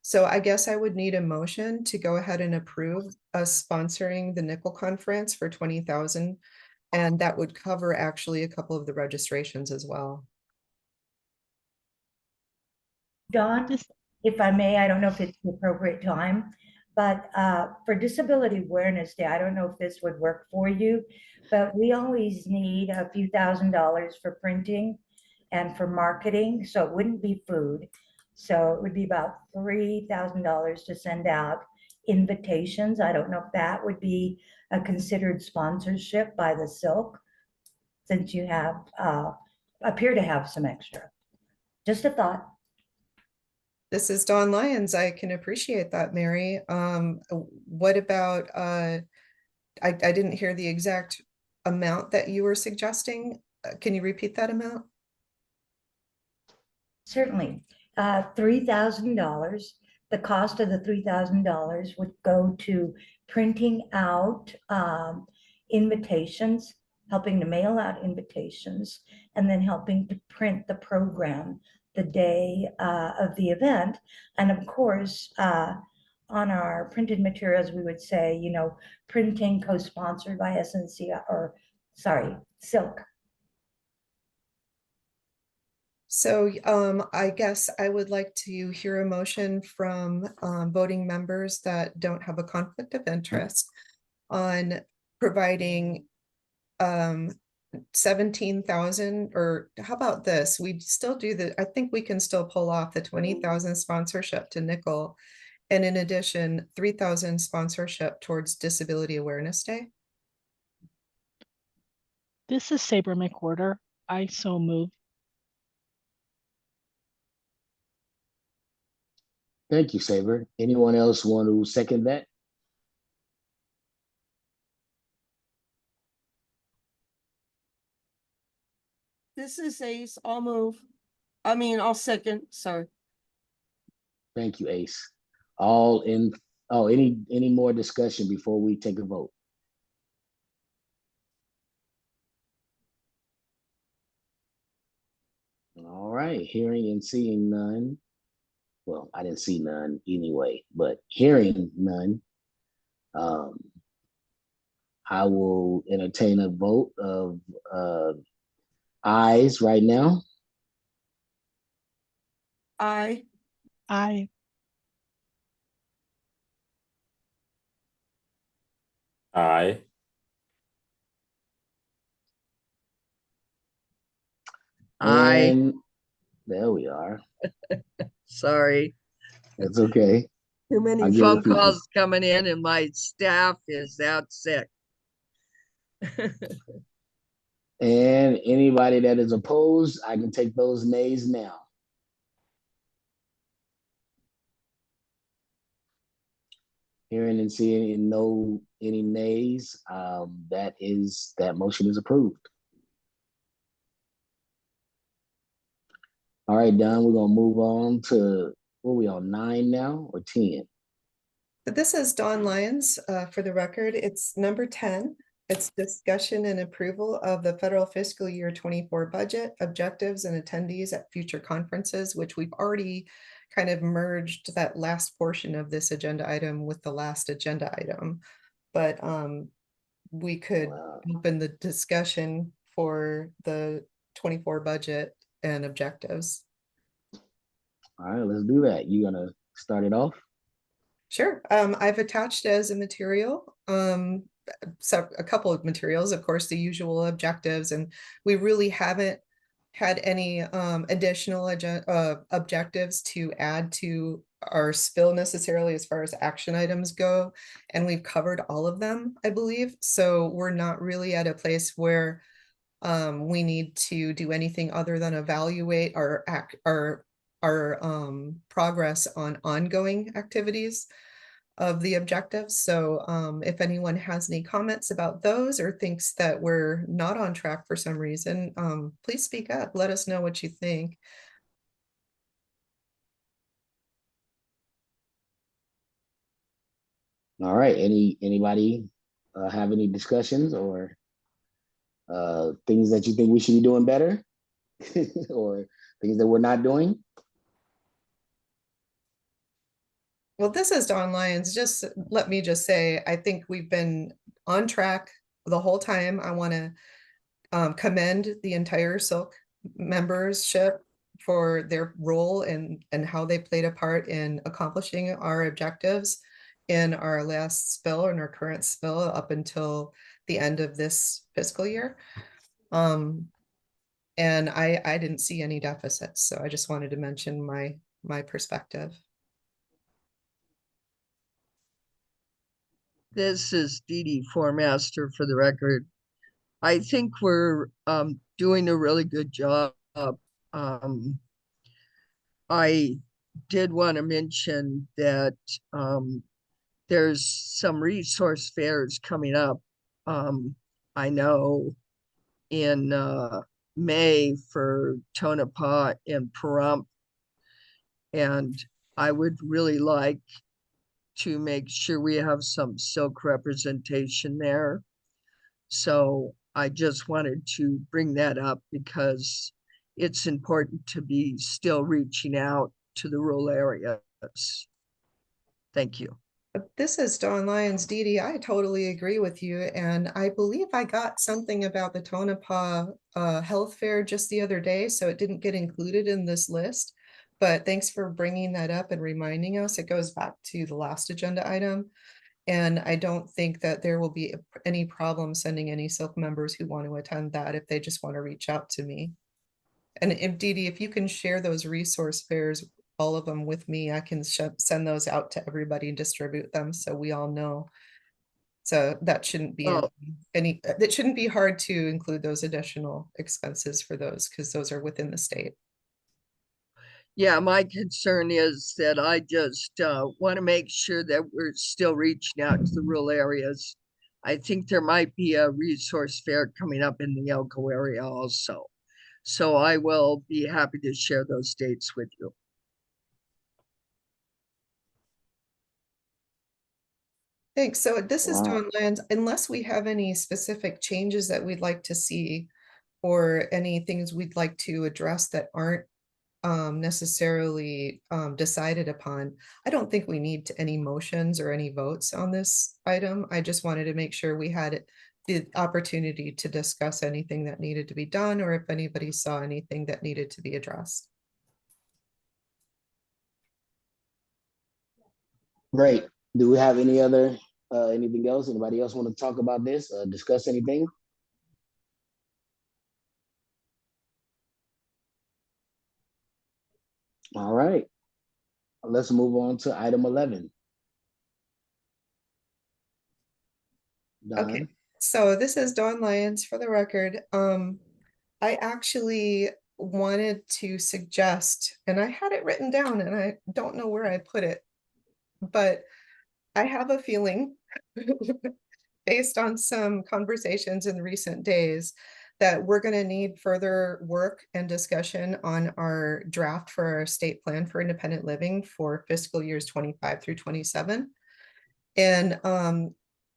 So I guess I would need a motion to go ahead and approve us sponsoring the Nickel conference for $20,000. And that would cover actually a couple of the registrations as well. Dawn, if I may, I don't know if it's the appropriate time, but for Disability Awareness Day, I don't know if this would work for you, but we always need a few $1,000s for printing and for marketing, so it wouldn't be food. So it would be about $3,000 to send out invitations. I don't know if that would be a considered sponsorship by the SILC, since you have appear to have some extra. Just a thought. This is Dawn Lyons. I can appreciate that, Mary. What about, I didn't hear the exact amount that you were suggesting. Can you repeat that amount? Certainly. $3,000. The cost of the $3,000 would go to printing out invitations, helping to mail out invitations, and then helping to print the program the day of the event. And of course, on our printed materials, we would say, you know, printing co-sponsored by SILC. 3,000 So I guess I would like to hear a motion from voting members that don't have a conflict of interest on providing 17,000, or how about this? We still do the, I think we can still pull off the 20,000 sponsorship to Nickel. And in addition, 3,000 sponsorship towards Disability Awareness Day. This is Saber McWhorter. I so move. Thank you, Saber. Anyone else want to second that? This is Ace. I'll move. I'll second. Sorry. Thank you, Ace. All in, oh, any more discussion before we take a vote? All right, hearing and seeing none. Well, I didn't see none anyway, but hearing none, I will entertain a vote of ayes right now. Aye. Aye. Aye. Aye, And there we are. sorry. That's okay. Too many I'll give phone it people. calls coming in and my staff is out sick. And anybody that is opposed, I can take those nays now. Hearing and seeing any nays, that motion is approved. All right, Don, we're gonna move on to, what are we on, 9 now or 10? This is Dawn Lyons, for the record. It's number 10. It's discussion and approval of the federal fiscal year 24 budget, objectives and attendees at future conferences, which we've already kind of merged that last portion of this agenda item with the last agenda item. But we could open the discussion for the 24 budget and objectives. All right, let's do that. You gonna start it off? Sure. I've attached as a material, so a couple of materials, of course, the usual objectives, and we really haven't had any additional objectives to add to our spill necessarily as far as action items go. And we've covered all of them, I believe. So we're not really at a place where we need to do anything other than evaluate our progress on ongoing activities of the objectives. So if anyone has any comments about those or thinks that we're not on track for some reason, please speak up. Let us know what you think. All right, anybody have any discussions or things that you think we should be doing better or things that we're not doing? Well, this is Dawn Lyons. Just let me just say, I think we've been on track the whole time. I want to commend the entire SILC membership for their role and how they played a part in accomplishing our objectives in our last spill and our current spill up until the end of this fiscal year. And I didn't see any deficits, so I just wanted to mention my perspective. This is Dee Dee Formaster for the record. I think we're doing a really good job. I did want to mention that there's some resource fairs coming up. I know in May for Tonopah and Pahrump, and I would really like to make sure we have some SILC representation there. So I just wanted to bring that up because it's important to be still reaching out to the rural areas. Thank you. This is Dawn Lyons, Dee Dee. I totally agree with you. And I believe I got something about the Tonopah Health Fair just the other day, so it didn't get included in this list. But thanks for bringing that up and reminding us. It goes back to the last agenda item. And I don't think that there will be any problem sending any SILC members who want to attend that if they just want to reach out to me. And if Dee Dee, if you can share those resource fairs, all of them with me, I can send those out to everybody and distribute them so we all know. So that shouldn't be Oh. that shouldn't be hard to include those additional expenses for those because those are within the state. Yeah, my concern is that I just want to make sure that we're still reaching out to the rural areas. I think there might be a resource fair coming up in the Elko area also. So I will be happy to share those dates with you. Thanks. So this is Wow. Dawn Lyons. Unless we have any specific changes that we'd like to see or any things we'd like to address that aren't necessarily decided upon, I don't think we need any motions or any votes on this item. I just wanted to make sure we had the opportunity to discuss anything that needed to be done or if anybody saw anything that needed to be addressed. Great. Do we have any other, anything else? Anybody else want to talk about this, discuss anything? All right. Let's move on to item 11. Okay, Don? so this is Dawn Lyons for the record. I actually wanted to suggest, and I had it written down and I don't know where I put it, but I have a feeling based on some conversations in recent days that we're going to need further work and discussion on our draft for our state plan for independent living for fiscal years 25 through 27. And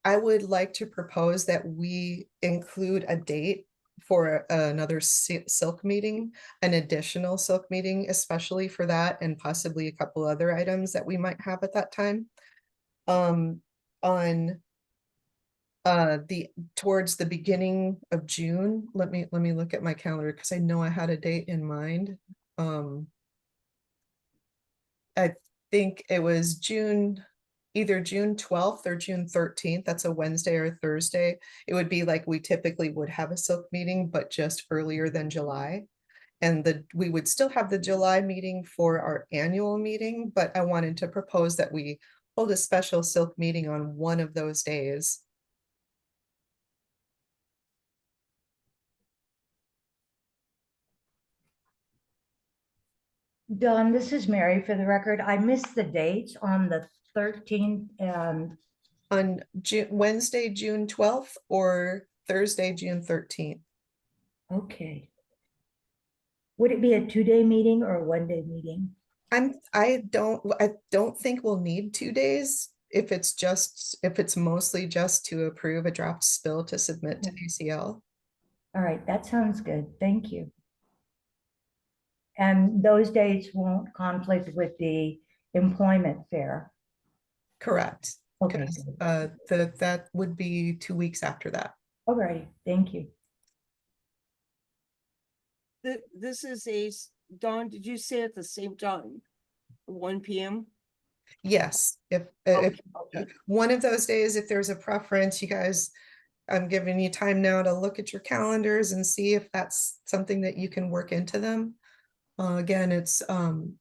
I would like to propose that we include a date for another SILC meeting, an additional SILC meeting, especially for that and possibly a couple other items that we might have at that time. On towards the beginning of June. Let me look at my calendar because I know I had a date in mind. I think it was either June 12th or June 13th. That's a Wednesday or Thursday. It would be like we typically would have a SILC meeting, but just earlier than July. And we would still have the July meeting for our annual meeting, but I wanted to propose that we hold a special SILC meeting on one of those days. Dawn, this is Mary for the record. I missed the dates on the 13th and On Wednesday, June 12th or Thursday, June 13th. okay. Would it be a 2-day meeting or a 1-day meeting? I don't think we'll need 2 days if it's mostly just to approve a draft spill to submit to ACL. All right, that sounds good. Thank you. And those dates won't conflict with the employment fair. Correct. Okay. That would be 2 weeks after that. All right, thank you. This is Dawn, did you say at the same time? 1 p.m.? Yes, if one of those days, if there's a preference, you guys, I'm giving you time now to look at your calendars and see if that's something that you can work into them. Again, it's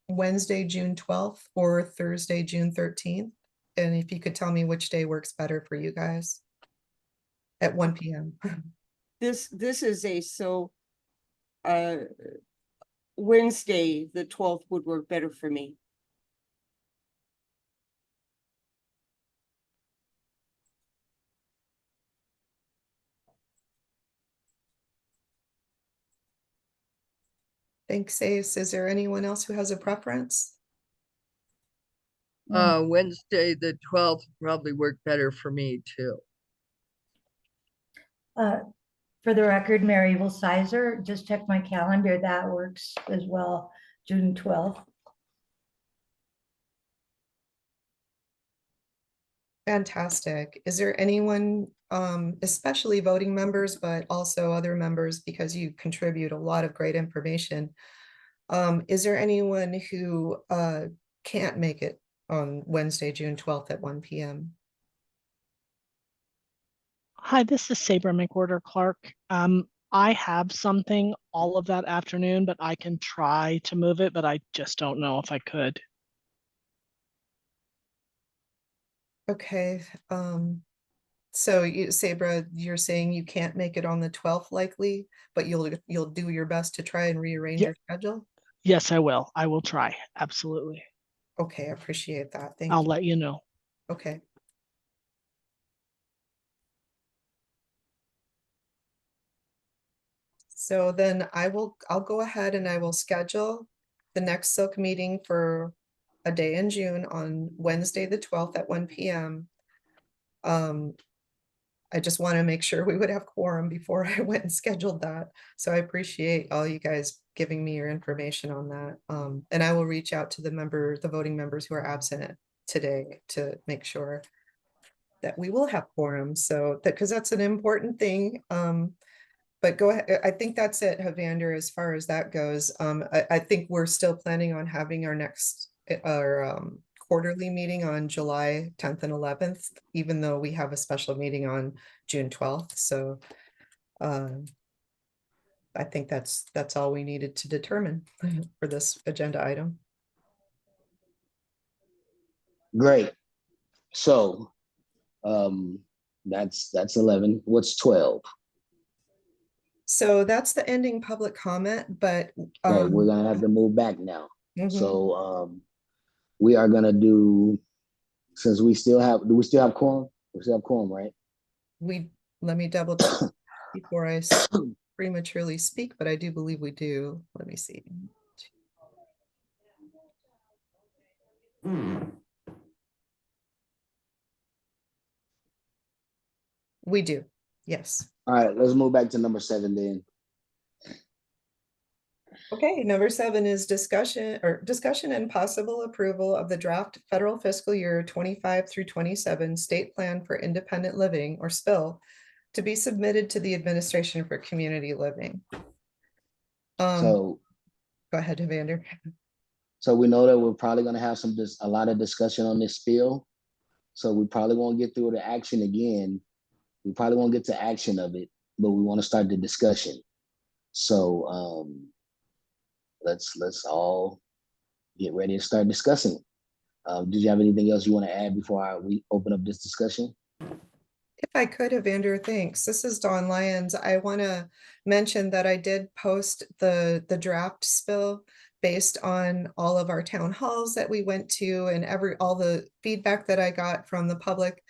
Wednesday, June 12th or Thursday, June 13th. And if you could tell me which day works better for you guys at 1 p.m. This is Wednesday, the 12th would work better for me. Thanks, Ace. Is there anyone else who has a preference? Wednesday, the 12th probably work better for me too. For the record, Mary Sizer, just check my calendar. That works as well, June 12th. Fantastic. Is there anyone, especially voting members, but also other members, because you contribute a lot of great information? Is there anyone who can't make it on Wednesday, June 12th at 1 p.m.? Hi, this is Saber McWhorter Clark. I have something all of that afternoon, but I can try to move it, but I just don't know if I could. Okay, so you, Sabra, you're saying you can't make it on the 12th likely, but you'll do your best to try and rearrange Yeah. your schedule? Yes, I will. I will try. Absolutely. Okay, I appreciate that. Thank I'll you. let you know. Okay. So then I'll go ahead and I will schedule the next SILC meeting for a day in June on Wednesday, the 12th at 1 p.m. I just want to make sure we would have quorum before I went and scheduled that. So I appreciate all you guys giving me your information on that. And I will reach out to the voting members who are absent today to make sure that we will have quorum. So that, because that's an important thing. But go ahead. I think that's it, Havander, as far as that goes. I think we're still planning on having our next, our quarterly meeting on July 10th and 11th, even though we have a special meeting on June 12th. So I think that's all we needed to determine for this agenda item. Great. So that's 11. What's 12? So that's the ending public comment, but Okay, we're gonna have to move back now. mhm. So we are gonna do, since do we still have quorum? We still have quorum, right? Let me double check before I prematurely speak, but I do believe we do. Let me see. We do, yes. All right, let's move back to number 7 then. Okay, number 7 is discussion and possible approval of the draft federal fiscal year 25 through 27 state plan for independent living, or SPIL, to be submitted to the Administration for Community Living. So go ahead, Evander. So we know that we're probably gonna have a lot of discussion on this spill. So we probably won't get through the action again. We probably won't get to action of it, but we want to start the discussion. So let's all get ready to start discussing. Did you have anything else you want to add before we open up this discussion? If I could, Evander, thanks. This is Dawn Lyons. I want to mention that I did post the draft spill based on all of our town halls that we went to and all the feedback that I got from the public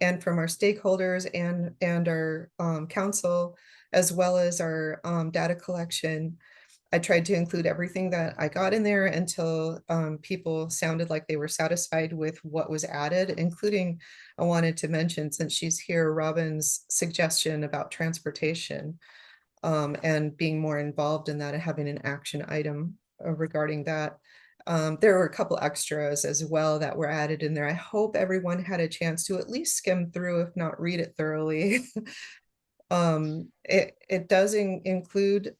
and from our stakeholders and our council, as well as our data collection. I tried to include everything that I got in there until people sounded like they were satisfied with what was added, including, I wanted to mention, since she's here, Robin's suggestion about transportation and being more involved in that and having an action item regarding that. There were a couple extras as well that were added in there. I hope everyone had a chance to at least skim through, if not read it thoroughly. It does include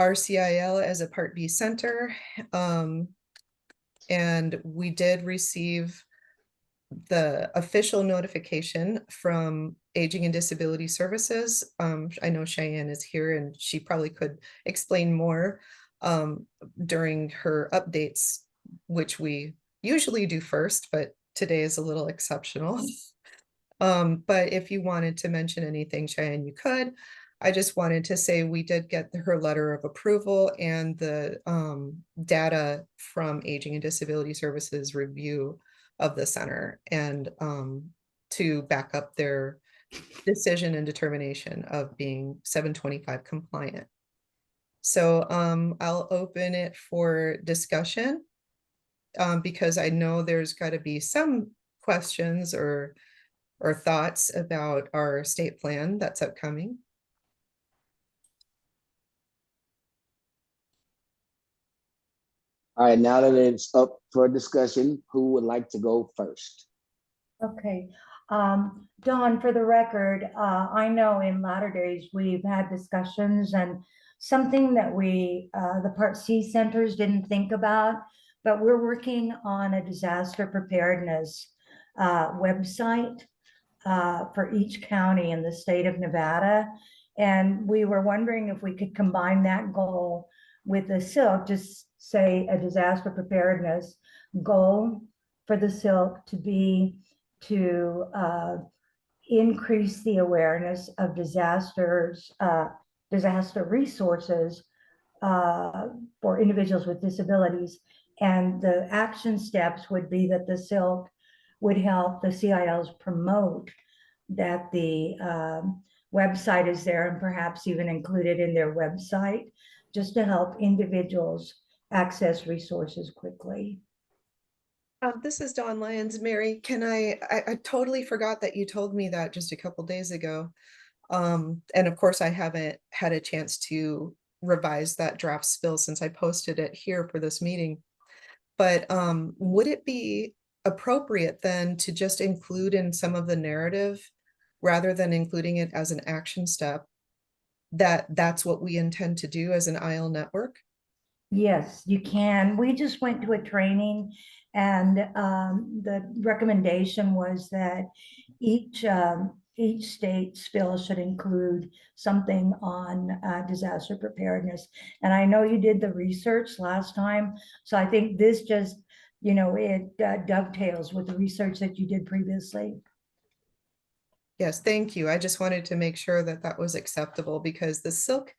RCIL as a Part B center. And we did receive the official notification from Aging and Disability Services. I know Cheyenne is here and she probably could explain more during her updates, which we usually do first, but today is a little exceptional. But if you wanted to mention anything, Cheyenne, you could. I just wanted to say we did get her letter of approval and the data from Aging and Disability Services review of the center, and to back up their decision and determination of being 725 compliant. So I'll open it for discussion because I know there's got to be some questions or thoughts about our state plan that's upcoming. All right, now that it's up for discussion, who would like to go first? Okay. Dawn, for the record, I know in latter days we've had discussions and something that the Part C centers didn't think about, but we're working on a disaster preparedness website for each county in the state of Nevada. And we were wondering if we could combine that goal with the SILC, just say a disaster preparedness goal for the SILC to be to increase the awareness of disasters, disaster resources for individuals with disabilities. And the action steps would be that the SILC would help the CILs promote that the website is there and perhaps even include it in their website, just to help individuals access resources quickly. This is Dawn Lyons. Mary, I totally forgot that you told me that just a couple days ago. And of course, I haven't had a chance to revise that draft spill since I posted it here for this meeting. But would it be appropriate then to just include in some of the narrative, rather than including it as an action step, that's what we intend to do as an IL network? Yes, you can. We just went to a training and the recommendation was that each state spill should include something on disaster preparedness. And I know you did the research last time, so I think this just, it dovetails with the research that you did previously. Yes, thank you. I just wanted to make sure that that was acceptable, because the SILC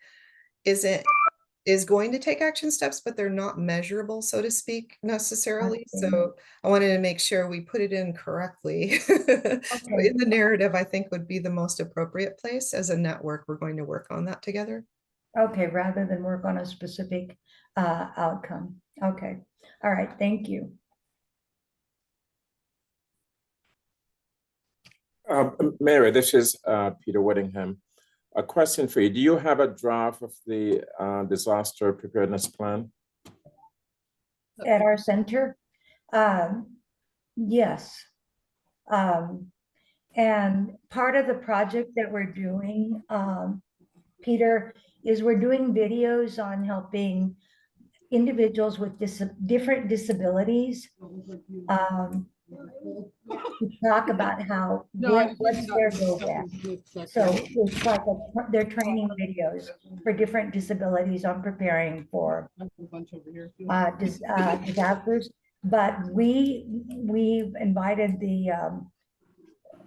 is going to take action steps, but they're not measurable, so to speak, necessarily. So I wanted to make sure we put it in correctly. Okay. In the narrative, I think would be the most appropriate place. As a network, we're going to work on that together. Okay, rather than work on a specific outcome. Okay. All right. Thank you. Mary, this is Peter Whittingham. A question for you. Do you have a draft of the disaster preparedness plan? At our center? Yes. And part of the project that we're doing, Peter, is we're doing videos on helping individuals with different disabilities to talk about how what's their go back. So it's like they're training videos for different disabilities on preparing for disasters. But we've invited the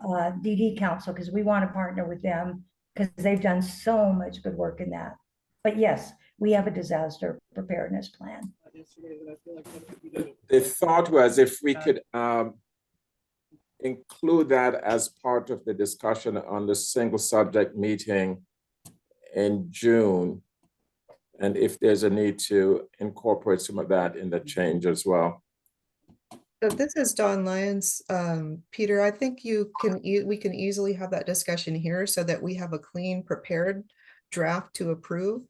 DD Council because we want to partner with them because they've done so much good work in that. But yes, we have a disaster preparedness plan. The thought was if we could include that as part of the discussion on the single subject meeting in June, and if there's a need to incorporate some of that in the change as well. So this is Dawn Lyons. Peter, I think we can easily have that discussion here so that we have a clean, prepared draft to approve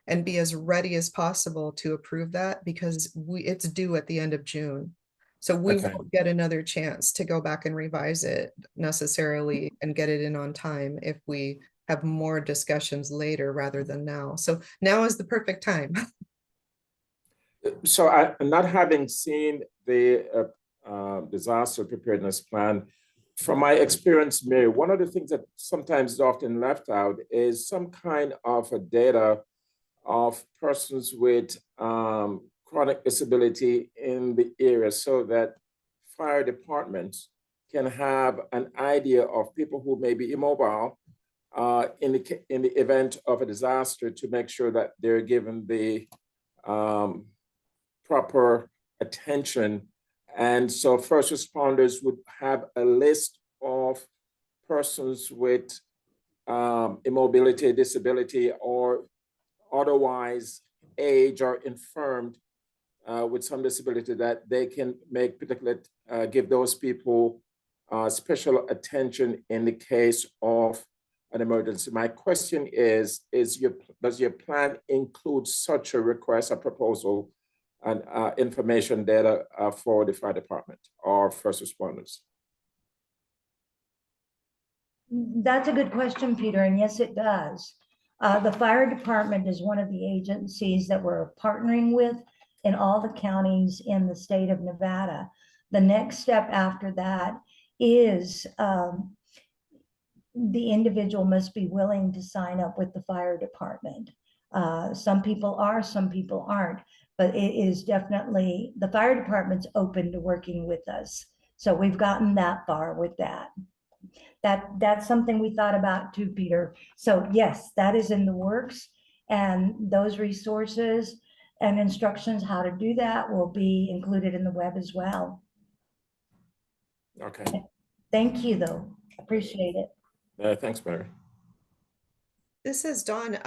and be as ready as possible to approve that, because it's due at the end of June. So we won't get another chance to go back and revise it necessarily and get it in on time if we have more discussions later rather than now. So now is the perfect time. So I'm not having seen the disaster preparedness plan. From my experience, Mary, one of the things that sometimes is often left out is some kind of a data of persons with chronic disability in the area, so that fire departments can have an idea of people who may be immobile in the event of a disaster, to make sure that they're given the proper attention. And so first responders would have a list of persons with immobility, disability, or otherwise age or infirmed with some disability, that they can make give those people special attention in the case of an emergency. My question is does your plan include such a request, a proposal, and information data for the fire department or first responders? That's a good question, Peter, and yes, it does. The fire department is one of the agencies that we're partnering with in all the counties in the state of Nevada. The next step after that is the individual must be willing to sign up with the fire department. Some people are, some people aren't, but it is definitely, the fire department's open to working with us. So we've gotten that far with that. That's something we thought about too, Peter. So yes, that is in the works, and those resources and instructions how to do that will be included in the web as well. Okay. Thank you, though. Appreciate it. Thanks, Mary. This is Dawn.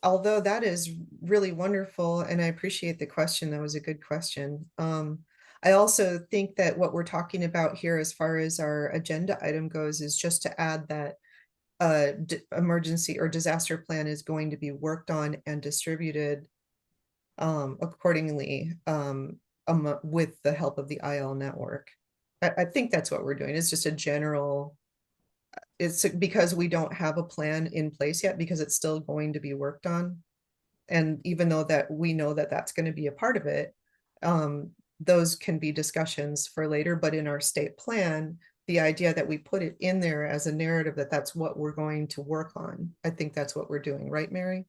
Although that is really wonderful, and I appreciate the question. That was a good question. I also think that what we're talking about here as far as our agenda item goes is just to add that emergency or disaster plan is going to be worked on and distributed accordingly with the help of the IL network. I think that's what we're doing. It's just a general, it's because we don't have a plan in place yet because it's still going to be worked on. And even though that we know that that's going to be a part of it, those can be discussions for later, but in our state plan, the idea that we put it in there as a narrative that that's what we're going to work on. I think that's what we're doing, right, Mary?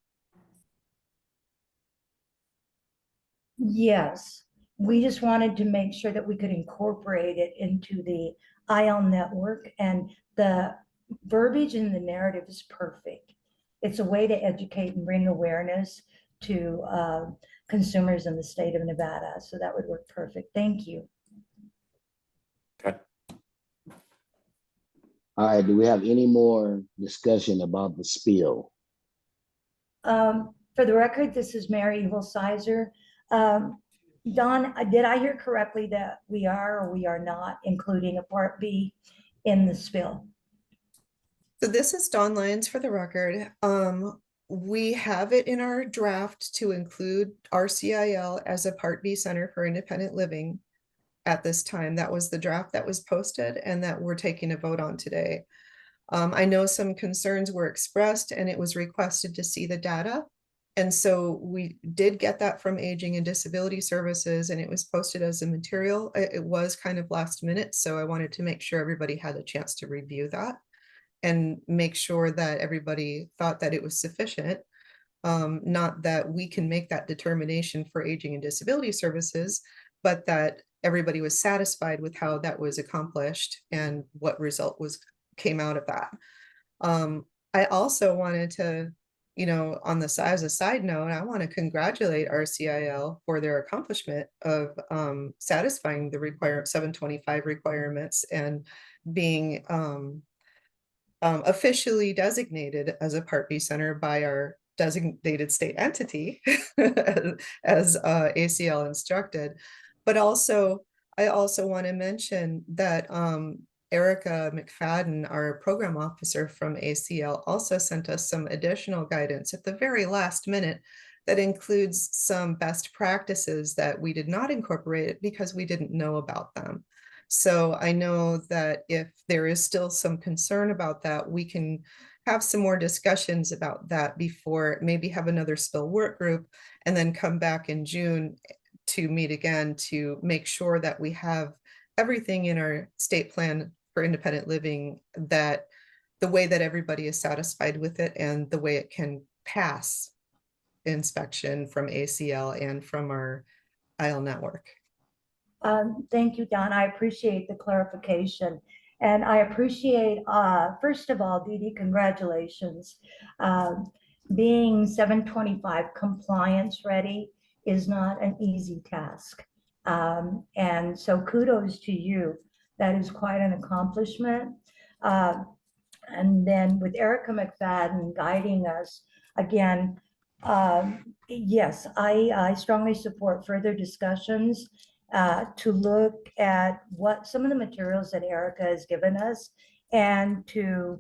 Yes, we just wanted to make sure that we could incorporate it into the IL network, and the verbiage in the narrative is perfect. It's a way to educate and bring awareness to consumers in the state of Nevada. So that would work perfect. Thank you. Okay. All right, do we have any more discussion about the spill? For the record, this is Mary Sizer. Don, did I hear correctly that we are or we are not including a Part B in the spill? So this is Dawn Lyons for the record. We have it in our draft to include RCIL as a Part B Center for Independent Living at this time. That was the draft that was posted and that we're taking a vote on today. I know some concerns were expressed and it was requested to see the data. And so we did get that from Aging and Disability Services, and it was posted as a material. It was kind of last minute, so I wanted to make sure everybody had a chance to review that and make sure that everybody thought that it was sufficient. Not that we can make that determination for Aging and Disability Services, but that everybody was satisfied with how that was accomplished and what result came out of that. I also wanted to, on the side, as a side note, I want to congratulate RCIL for their accomplishment of satisfying the 725 requirements and being officially designated as a Part B center by our designated state entity as ACL instructed. But also, I also want to mention that Erica McFadden, our program officer from ACL, also sent us some additional guidance at the very last minute that includes some best practices that we did not incorporate because we didn't know about them. So I know that if there is still some concern about that, we can have some more discussions about that before, maybe have another spill work group and then come back in June to meet again to make sure that we have everything in our state plan for independent living, that the way that everybody is satisfied with it and the way it can pass inspection from ACL and from our IL network. Thank you, Don. I appreciate the clarification. And I appreciate, first of all, Dee Dee, congratulations. Being 725 compliance ready is not an easy task. And so kudos to you. That is quite an accomplishment. And then with Erica McFadden guiding us, again, yes, I strongly support further discussions to look at what some of the materials that Erica has given us, and to,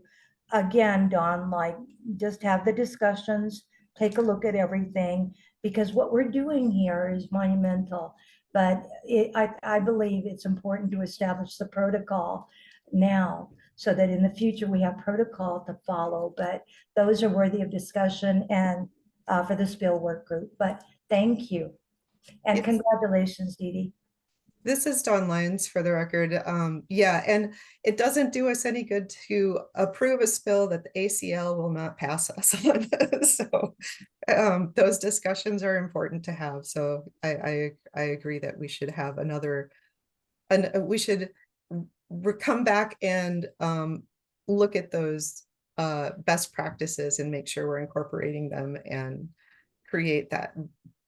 again, Dawn, like, just have the discussions, take a look at everything, because what we're doing here is monumental. But I believe it's important to establish the protocol now so that in the future we have protocol to follow. But those are worthy of discussion and for the spill work group. But thank you. And Yes. congratulations, Dee Dee. This is Dawn Lyons for the record. Yeah, and it doesn't do us any good to approve a spill that the ACL will not pass us on. So those discussions are important to have. So I agree that we should have another, and we should come back and look at those best practices and make sure we're incorporating them and create that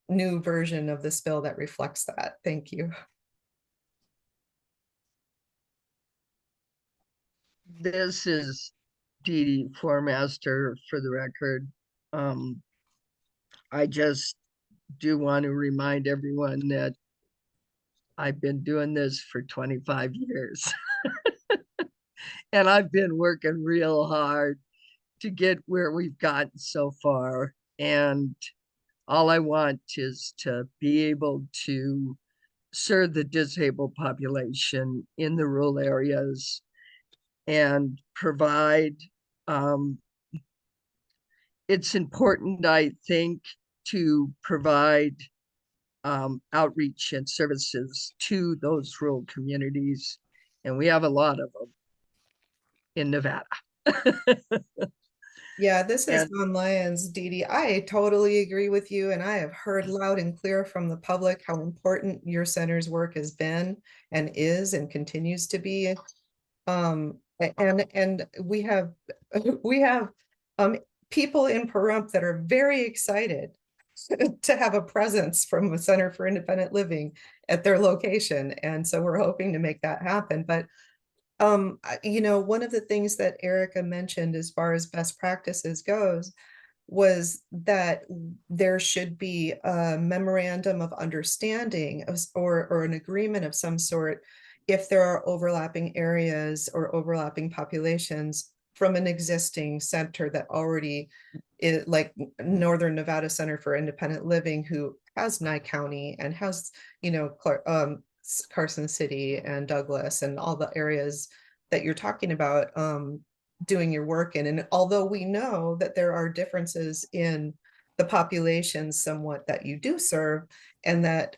new version of the spill that reflects that. Thank you. This is Dee Dee Formaster for the record. I just do want to remind everyone that I've been doing this for 25 years. And I've been working real hard to get where we've gotten so far. And all I want is to be able to serve the disabled population in the rural areas and provide, it's important, I think, to provide outreach and services to those rural communities. And we have a lot of them in Nevada. Yeah, this is And Dawn Lyons, Dee Dee. I totally agree with you, and I have heard loud and clear from the public how important your center's work has been and is and continues to be. And we have people in Pahrump that are very excited to have a presence from the Center for Independent Living at their location, and so we're hoping to make that happen. But you know, one of the things that Erica mentioned as far as best practices goes was that there should be a memorandum of understanding or an agreement of some sort if there are overlapping areas or overlapping populations from an existing center that already is, like Northern Nevada Center for Independent Living, who has Nye County and has, you know, Carson City and Douglas and all the areas that you're talking about doing your work in. And although we know that there are differences in the populations somewhat that you do serve, and that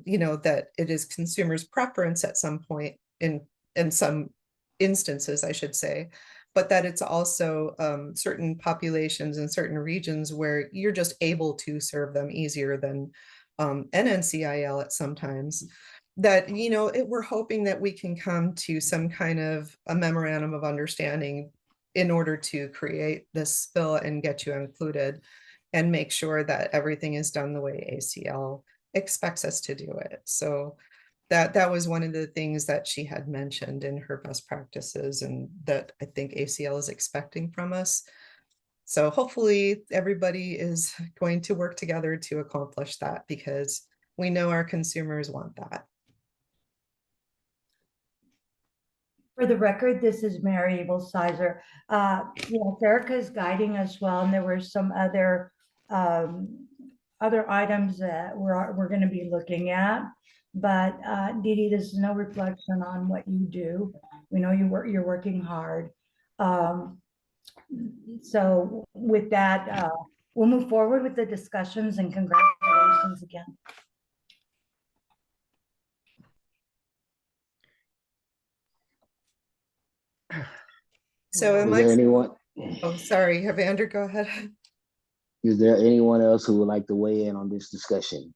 you know, that it is consumers' preference at some point in some instances, I should say, but that it's also certain populations in certain regions where you're just able to serve them easier than NNCIL at sometimes. That, you know, we're hoping that we can come to some kind of a memorandum of understanding in order to create this bill and get you included and make sure that everything is done the way ACL expects us to do it. So that was one of the things that she had mentioned in her best practices, and that I think ACL is expecting from us. So hopefully everybody is going to work together to accomplish that, because we know our consumers want that. For the record, this is Mary Evilsizer. Erica is guiding us well, and there were some other items that we're going to be looking at. But Dee Dee, this is no reflection on what you do. We know you're working hard. So with that, we'll move forward with the discussions, and congratulations again. So Is there anyone? Oh, sorry, Evander, go ahead. Is there anyone else who would like to weigh in on this discussion?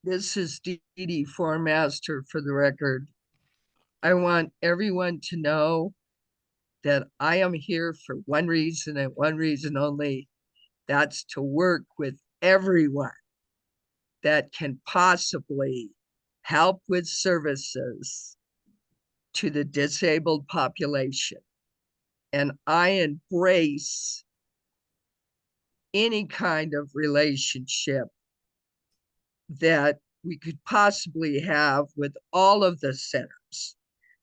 this is Dee Dee Formaster for the record. I want everyone to know that I am here for one reason and one reason only. That's to work with everyone that can possibly help with services to the disabled population. And I embrace any kind of relationship that we could possibly have with all of the centers,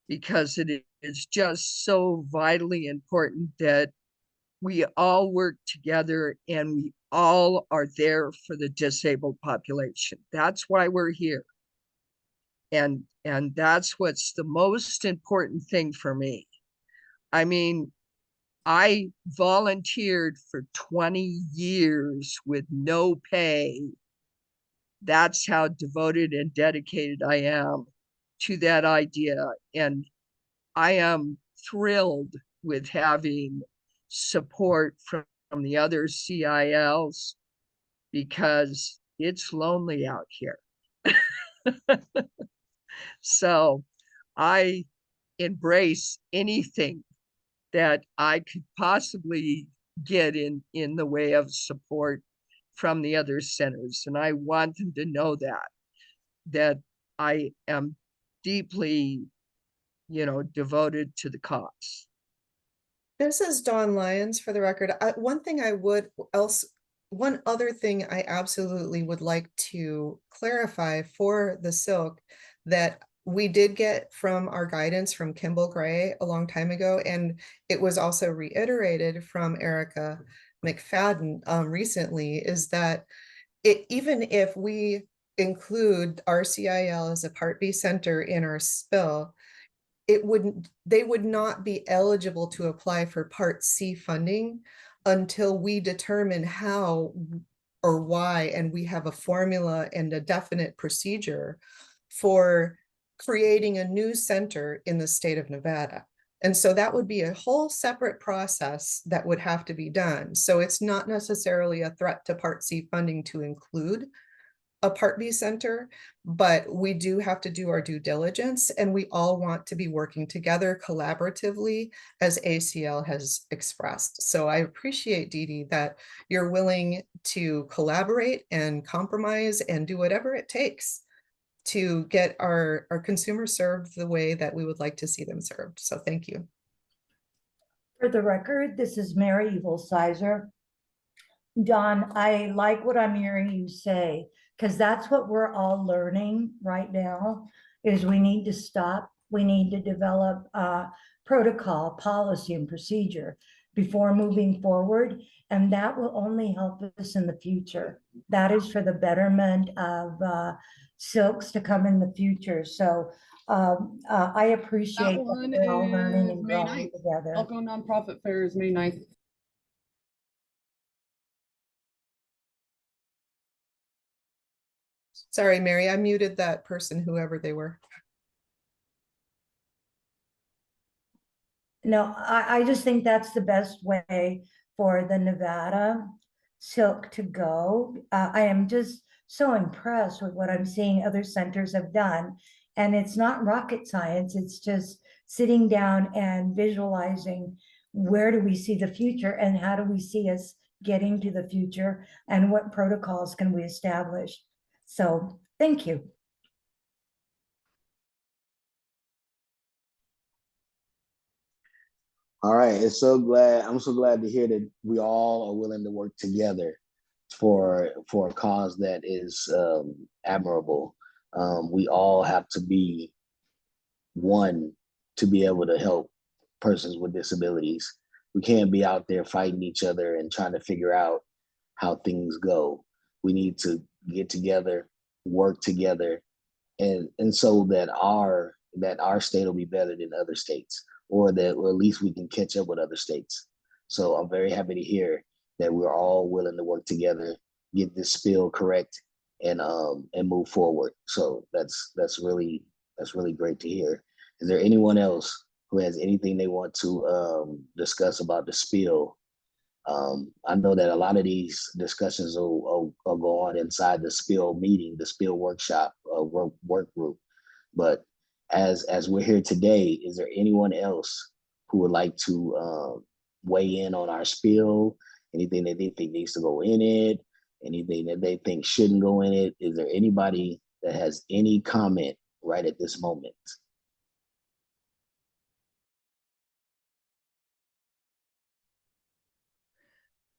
because it is just so vitally important that we all work together and we all are there for the disabled population. That's why we're here. And that's what's the most important thing for me. I mean, I volunteered for 20 years with no pay. That's how devoted and dedicated I am to that idea. And I am thrilled with having support from the other CILs because it's lonely out here. So I embrace anything that I could possibly get in the way of support from the other centers. And I want them to know that I am deeply, devoted to the cause. This is Dawn Lyons for the record. One other thing I absolutely would like to clarify for the SILC that we did get from our guidance from Kimball Gray a long time ago, and it was also reiterated from Erica McFadden recently, is that even if we include RCIL as a Part B center in our spill, they would not be eligible to apply for Part C funding until we determine how or why, and we have a formula and a definite procedure for creating a new center in the state of Nevada. And so that would be a whole separate process that would have to be done. So it's not necessarily a threat to Part C funding to include a Part B center, but we do have to do our due diligence, and we all want to be working together collaboratively as ACL has expressed. So I appreciate, Dee Dee, that you're willing to collaborate and compromise and do whatever it takes to get our consumers served the way that we would like to see them served. So thank you. For the record, this is Mary Sizer. Don, I like what I'm hearing you say, because that's what we're all learning right now, is we need to stop. We need to develop protocol, policy, and procedure before moving forward. And that will only help us in the future. That is for the betterment of SILCs to come in the future. So I appreciate that we're all learning and growing together. Elko Nonprofit Fair is May 9th. Sorry, Mary, I muted that person, whoever they were. No, I just think that's the best way for the Nevada SILC to go. I am just so impressed with what I'm seeing other centers have done. And it's not rocket science, it's just sitting down and visualizing where do we see the future and how do we see us getting to the future and what protocols can we establish. So thank you. All right, I'm so glad to hear that we all are willing to work together for a cause that is admirable. We all have to be one to be able to help persons with disabilities. We can't be out there fighting each other and trying to figure out how things go. We need to get together, work together, and so that our state will be better than other states, or at least we can catch up with other states. So I'm very happy to hear that we're all willing to work together, get this spill correct, and move forward. So that's really great to hear. Is there anyone else who has anything they want to discuss about the spill? I know that a lot of these discussions will go on inside the spill meeting, the spill workshop, work group. But as we're here today, is there anyone else who would like to weigh in on our spill? Anything that they think needs to go in it? Anything that they think shouldn't go in it? Is there anybody that has any comment right at this moment?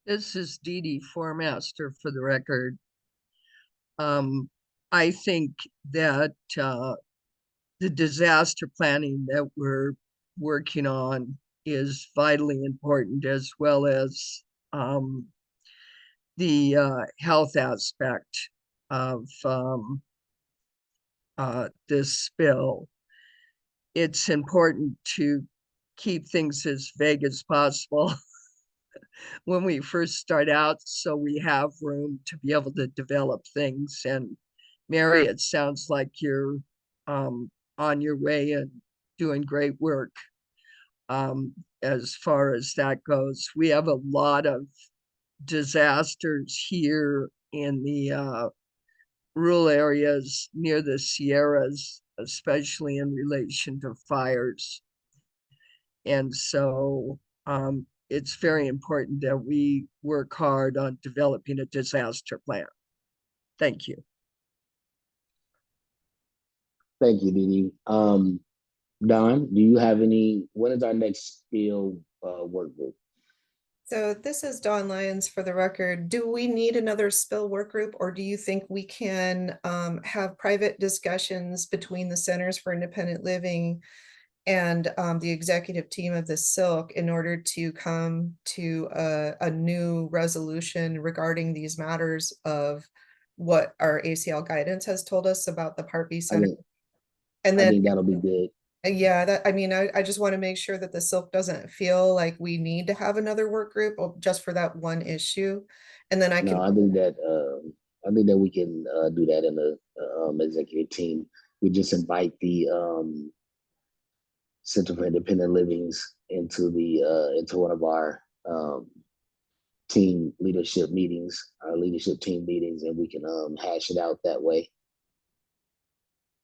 This is Dee Dee, Formaster, for the record. I think that the disaster planning that we're working on is vitally important, as well as the health aspect of this bill, it's important to keep things as vague as possible when we first start out, so we have room to be able to develop things. And Mary, it sounds like you're on your way and doing great work as far as that goes. We have a lot of disasters here in the rural areas near the Sierras, especially in relation to fires. And so it's very important that we work hard on developing a disaster plan. Thank you. Thank you, Dee Dee. Don, do you have any, when is our next spill work group? So this is Dawn Lyons for the record. Do we need another spill work group, or do you think we can have private discussions between the Centers for Independent Living and the executive team of the SILC in order to come to a new resolution regarding these matters of what our ACL guidance has told us about the Part B center? And I then, think that'll be good. yeah, that, I mean, I just want to make sure that the SILC doesn't feel like we need to have another work group just for that one issue. And then I No, can, I think that we can do that in the executive team. We just invite the Center for Independent Livings into one of our team leadership meetings, our leadership team meetings, and we can hash it out that way.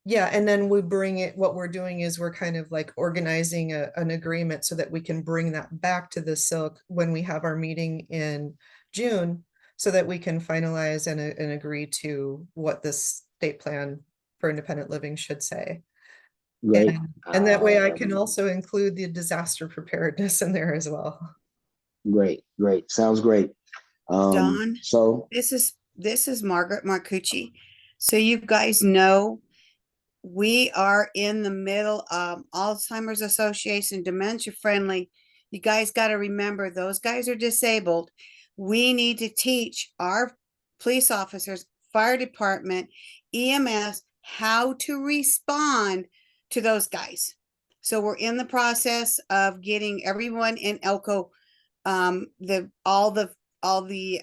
yeah, and then we bring it, what we're doing is we're kind of like organizing an agreement so that we can bring that back to the SILC when we have our meeting in June, so that we can finalize and agree to what this state plan for independent living should say. Great. And that way I can also include the disaster preparedness in there as well. Great. Sounds great. Dawn, So this is Margaret Marcucci. So you guys know, we are in the middle of Alzheimer's Association, dementia friendly. You guys got to remember, those guys are disabled. We need to teach our police officers, fire department, EMS, how to respond to those guys. So we're in the process of getting everyone in Elko, all the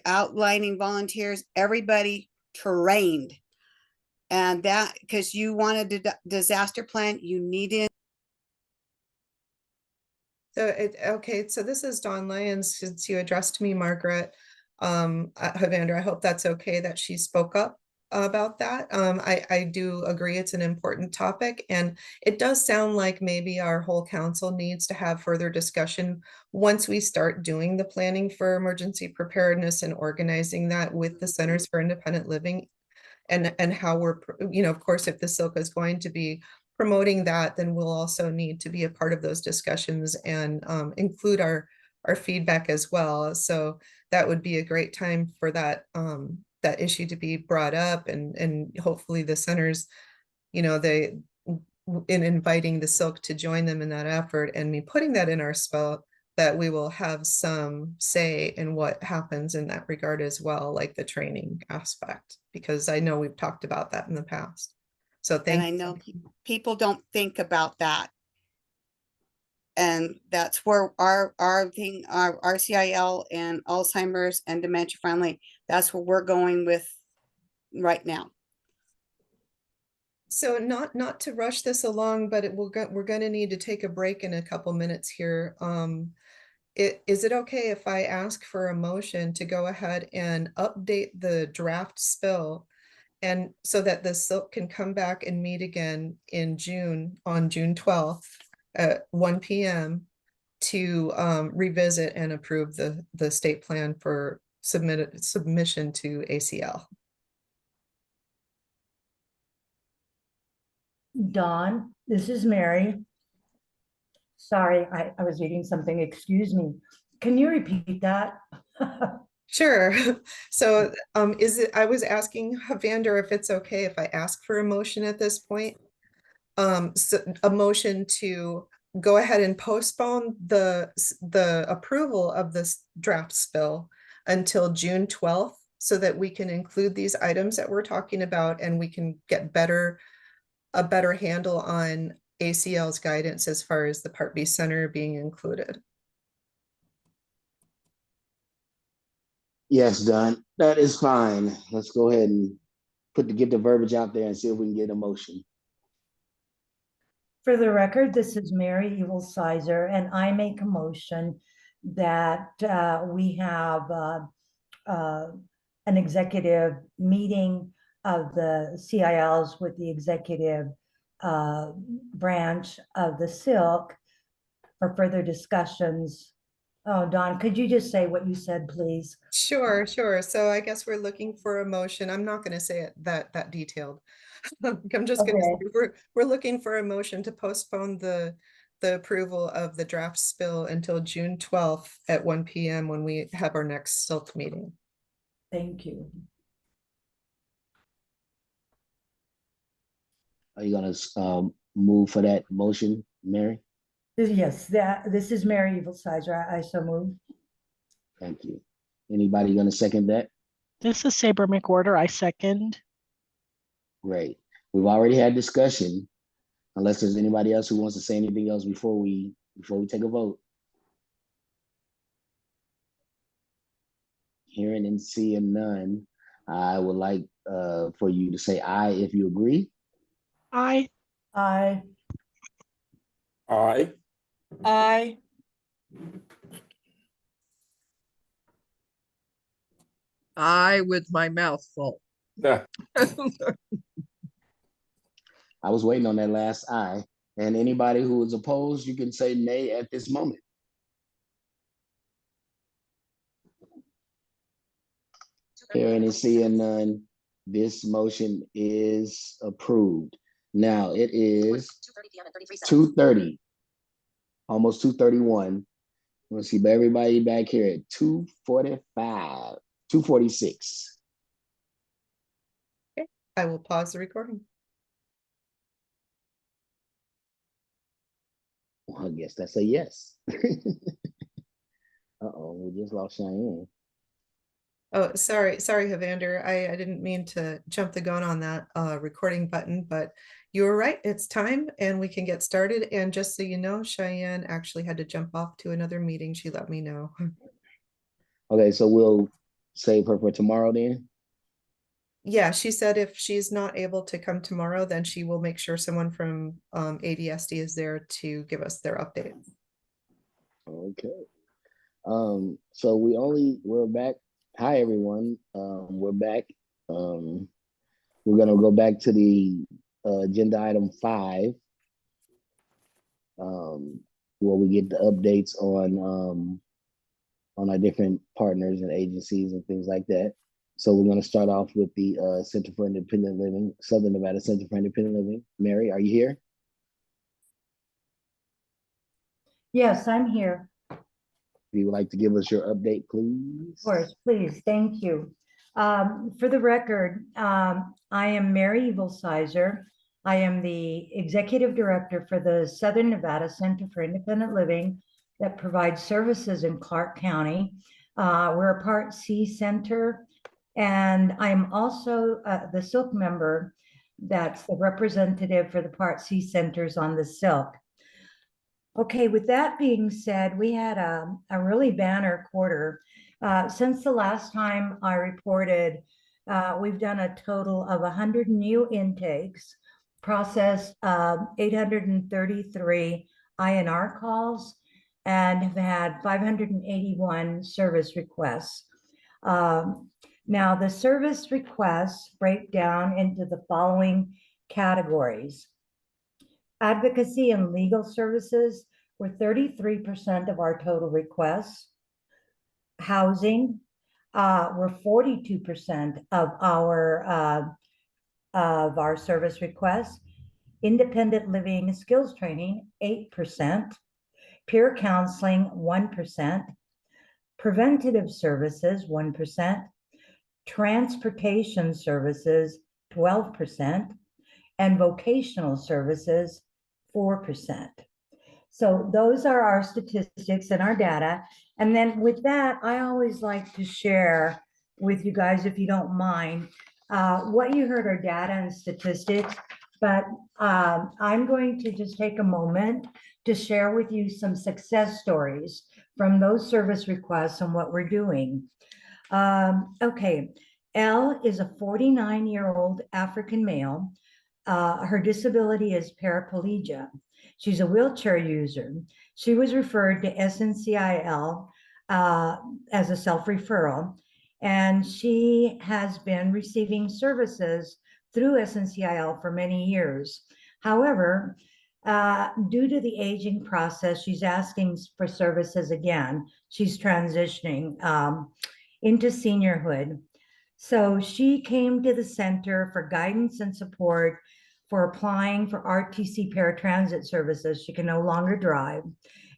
outlining volunteers, everybody trained. And that, because you want a disaster plan, you need it. So okay, so this is Dawn Lyons, since you addressed me, Margaret. Evander, I hope that's okay that she spoke up about that. I do agree it's an important topic, and it does sound like maybe our whole council needs to have further discussion once we start doing the planning for emergency preparedness and organizing that with the Centers for Independent Living, and how we're, of course, if the SILC is going to be promoting that, then we'll also need to be a part of those discussions and include our feedback as well. So that would be a great time for that that issue to be brought up, and hopefully the centers, they, in inviting the SILC to join them in that effort, and me putting that in our spell, that we will have some say in what happens in that regard as well, like the training aspect, because I know we've talked about that in the past. So And I know people don't think about that. And that's where our RCIL and Alzheimer's and dementia friendly, that's where we're going with right now. So not to rush this along, but we're going to need to take a break in a couple minutes here. Is it okay if I ask for a motion to go ahead and update the draft spill, and so that the SILC can come back and meet again in June, on June 12th at 1 p.m. to revisit and approve the state plan for submission to ACL? Dawn, this is Mary. Sorry, I was reading something, excuse me. Can you repeat that? Sure. So I was asking Evander if it's okay if I ask for a motion at this point. So a motion to go ahead and postpone the approval of this draft spill until June 12th, so that we can include these items that we're talking about, and we can get better a better handle on ACL's guidance as far as the Part B center being included. Yes, Don, that is fine. Let's go ahead and get the verbiage out there and see if we can get a motion. For the record, this is Mary Evil Sizer, and I make a motion that we have an executive meeting of the CILs with the executive branch of the SILC for further discussions. Oh, Dawn, could you just say what you said, please? Sure. So I guess we're looking for a motion. I'm not going to say it that detailed. I'm just going to say we're looking for a motion to postpone the approval of the draft spill until June 12th at 1 p.m. when we have our next SILC meeting. Thank you. Are you gonna move for that motion, Mary? Yes, this is Mary Evil Sizer. I so move. Thank you. Anybody gonna second that? This is Saber McWhorter. I second. Great. We've already had discussion. Unless there's anybody else who wants to say anything else before we take a vote. Hearing and seeing none, I would like for you to say aye if you agree. Aye. Aye. Aye. Aye. I with my mouth full. Yeah. I was waiting on that last aye. And anybody who is opposed, you can say nay at this moment. Hearing and seeing none, this motion is approved. Now it is 2:30, almost 2:31. We'll see everybody back here at 2:45, 2:46. Okay, I will pause the recording. Well, I guess that's a yes. Uh-oh, we just lost Cheyenne. Oh, sorry, Evander. I didn't mean to jump the gun on that recording button, but you were right. It's time and we can get started. And just so you know, Cheyenne actually had to jump off to another meeting. She let me know. Okay, so we'll save her for tomorrow then? Yeah, she said if she's not able to come tomorrow, then she will make sure someone from ADSD is there to give us their update. Okay. So we're back. Hi everyone. We're back. We're gonna go back to the agenda item 5. Where we get the updates on our different partners and agencies and things like that. So we're gonna start off with the Center for Independent Living, Southern Nevada Center for Independent Living. Mary, are you here? Yes, I'm here. If you would like to give us your update, please. Of course, please. Thank you. For the record, I am Mary Evil Sizer. I am the Executive Director for the Southern Nevada Center for Independent Living that provides services in Clark County. We're a Part C center, and I'm also the SILC member that's the representative for the Part C centers on the SILC. Okay, with that being said, we had a really banner quarter. Since the last time I reported, we've done a total of 100 new intakes, processed 833 INR calls, and have had 581 service requests. Now, the service requests break down into the following categories. Advocacy and legal services were 33% of our total requests. Housing were 42% of our service requests. Independent living skills training, 8%. Peer counseling, 1%. Preventative services, 1%. Transportation services, 12%. And vocational services, 4%. So those are our statistics and our data. And then with that, I always like to share with you guys, if you don't mind, what you heard are data and statistics. but I'm going to just take a moment to share with you some success stories from those service requests and what we're doing. Okay, Elle is a 49-year-old African male. Her disability is paraplegia. She's a wheelchair user. She was referred to SNCIL as a self-referral, and she has been receiving services through SNCIL for many years. However, due to the aging process, she's asking for services again. She's transitioning into seniorhood. So she came to the center for guidance and support for applying for RTC paratransit services. She can no longer drive.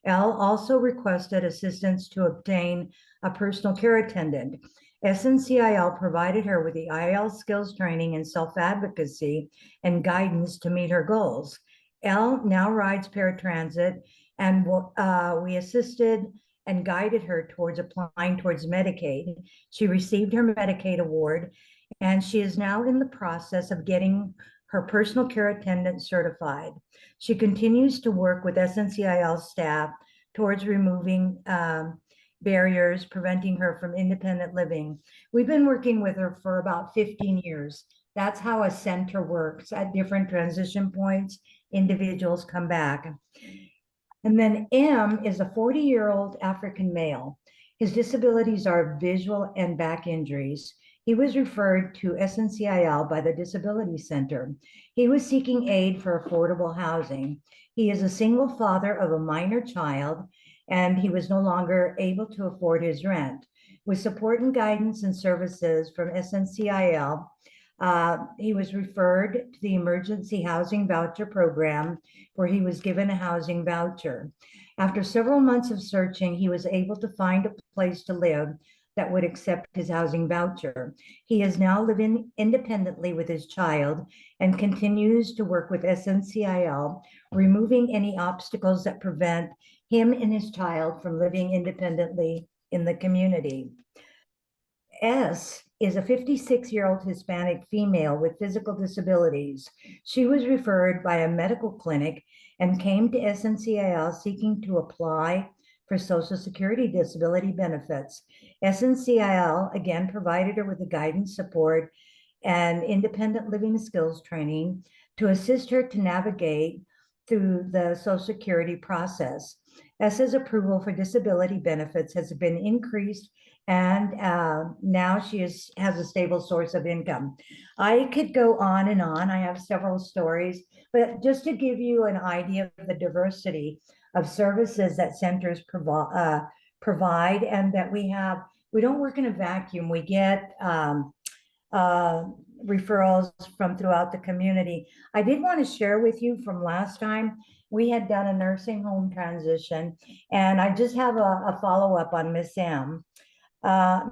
Elle also requested assistance to obtain a personal care attendant. SNCIL provided her with the IL skills training and self-advocacy and guidance to meet her goals. Elle now rides paratransit, and we assisted and guided her towards applying towards Medicaid. She received her Medicaid award, and she is now in the process of getting her personal care attendant certified. She continues to work with SNCIL staff towards removing barriers, preventing her from independent living. We've been working with her for about 15 years. That's how a center works. At different transition points, individuals come back. And then M is a 40-year-old African male. His disabilities are visual and back injuries. He was referred to SNCIL by the Disability Center. He was seeking aid for affordable housing. He is a single father of a minor child, and he was no longer able to afford his rent. With support and guidance and services from SNCIL, he was referred to the Emergency Housing Voucher Program, where he was given a housing voucher. After several months of searching, he was able to find a place to live that would accept his housing voucher. He is now living independently with his child and continues to work with SNCIL, removing any obstacles that prevent him and his child from living independently in the community. S is a 56-year-old Hispanic female with physical disabilities. She was referred by a medical clinic and came to SNCIL seeking to apply for Social Security disability benefits. SNCIL again provided her with the guidance, support, and independent living skills training to assist her to navigate through the Social Security process. S's approval for disability benefits has been increased, and now she has a stable source of income. I could go on and on. I have several stories, but just to give you an idea of the diversity of services that centers provide, and that we don't work in a vacuum. We get referrals from throughout the community. I did want to share with you from last time, we had done a nursing home transition, and I just have a follow-up on Miss M.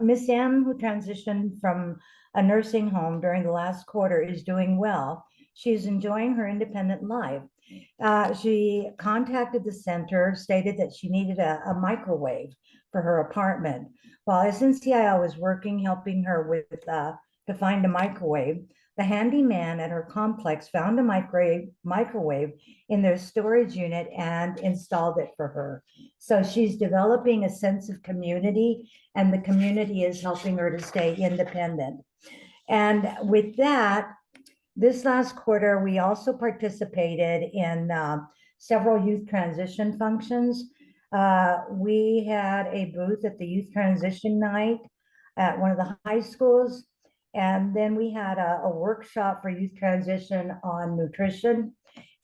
Miss M, who transitioned from a nursing home during the last quarter, is doing well. She's enjoying her independent life. She contacted the center, stated that she needed a microwave for her apartment. While SNCIL was working, helping her with to find a microwave, the handyman at her complex found a microwave in their storage unit and installed it for her. So she's developing a sense of community, and the community is helping her to stay independent. And with that, this last quarter, we also participated in several youth transition functions. We had a booth at the youth transition night at one of the high schools. And then we had a workshop for youth transition on nutrition.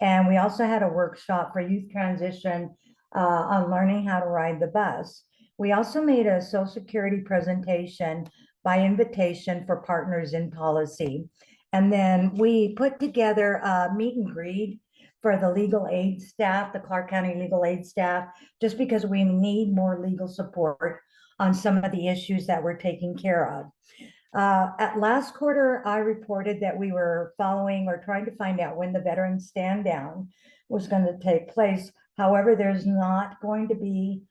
And we also had a workshop for youth transition on learning how to ride the bus. We also made a Social Security presentation by invitation for partners in policy. And then we put together a meet and greet for the legal aid staff, the Clark County legal aid staff, just because we need more legal support on some of the issues that we're taking care of. At last quarter, I reported that we were following or trying to find out when the Veterans Stand Down was going to take place. However, there's not going to be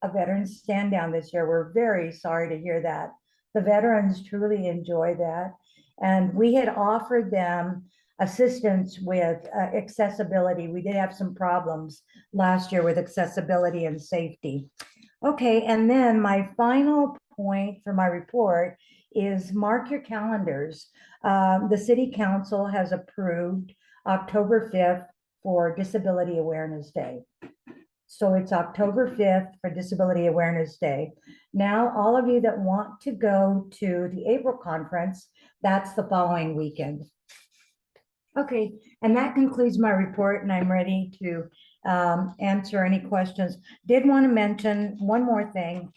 a Veterans Stand Down this year. We're very sorry to hear that. The veterans truly enjoy that. And we had offered them assistance with accessibility. We did have some problems last year with accessibility and safety. Okay, and then my final point for my report is mark your calendars. The City Council has approved October 5th for Disability Awareness Day. So it's October 5th for Disability Awareness Day. Now, all of you that want to go to the April conference, that's the following weekend. Okay, and that concludes my report, and I'm ready to answer any questions. Did want to mention one more thing.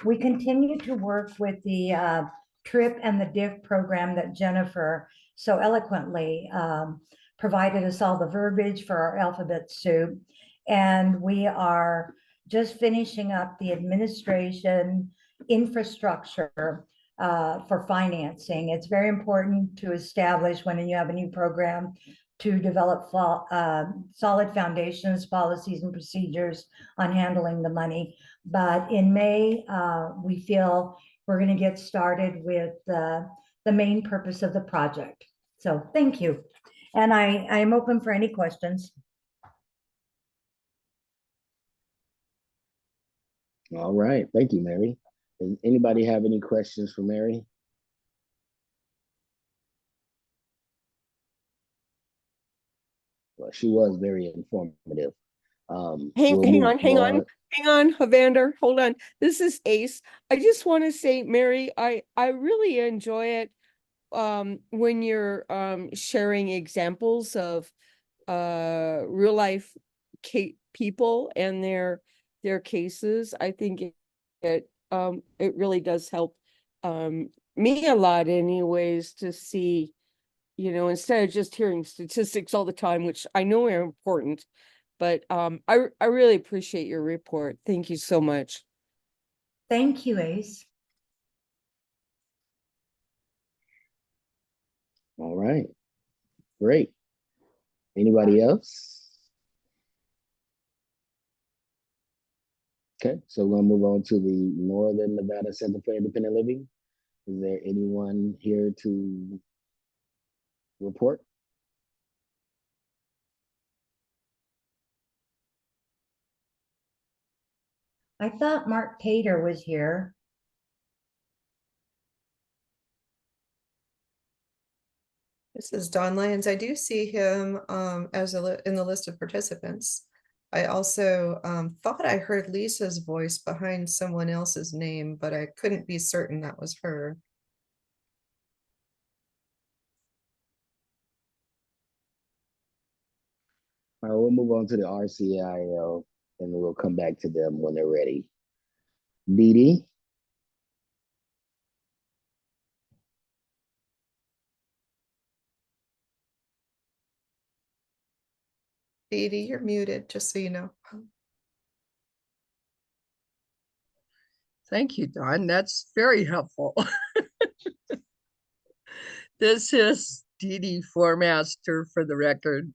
We continue to work with the TRIP and the DIF program that Jennifer so eloquently provided us all the verbiage for our alphabet soup. And we are just finishing up the administration infrastructure for financing. It's very important to establish when you have a new program to develop solid foundations, policies, and procedures on handling the money. But in May, we feel we're going to get started with the main purpose of the project. So thank you. And I am open for any questions. All right. Thank you, Mary. Does anybody have any questions for Mary? Well, she was very informative. Hang We'll move on, Evander, hold on. This is Ace. I just want to say, Mary, I really enjoy it when you're sharing examples of real life people and their cases. I think it really does help me a lot anyways to see, you know, instead of just hearing statistics all the time, which I know are important, but I really appreciate your report. Thank you so much. Thank you, Ace. All right. Great. Anybody else? Okay, so we're gonna move on to the Northern Nevada Center for Independent Living. Is there anyone here to report? I thought Mark Pater was here. This is Don Lyons. I do see him as in the list of participants. I also thought I heard Lisa's voice behind someone else's name, but I couldn't be certain that was her. All right, we'll move on to the RCIL and we'll come back to them when they're ready. Dee Dee? Dee Dee, you're muted, just so you know. Thank you, Don. That's very helpful. This is Dee Dee Formaster for the record.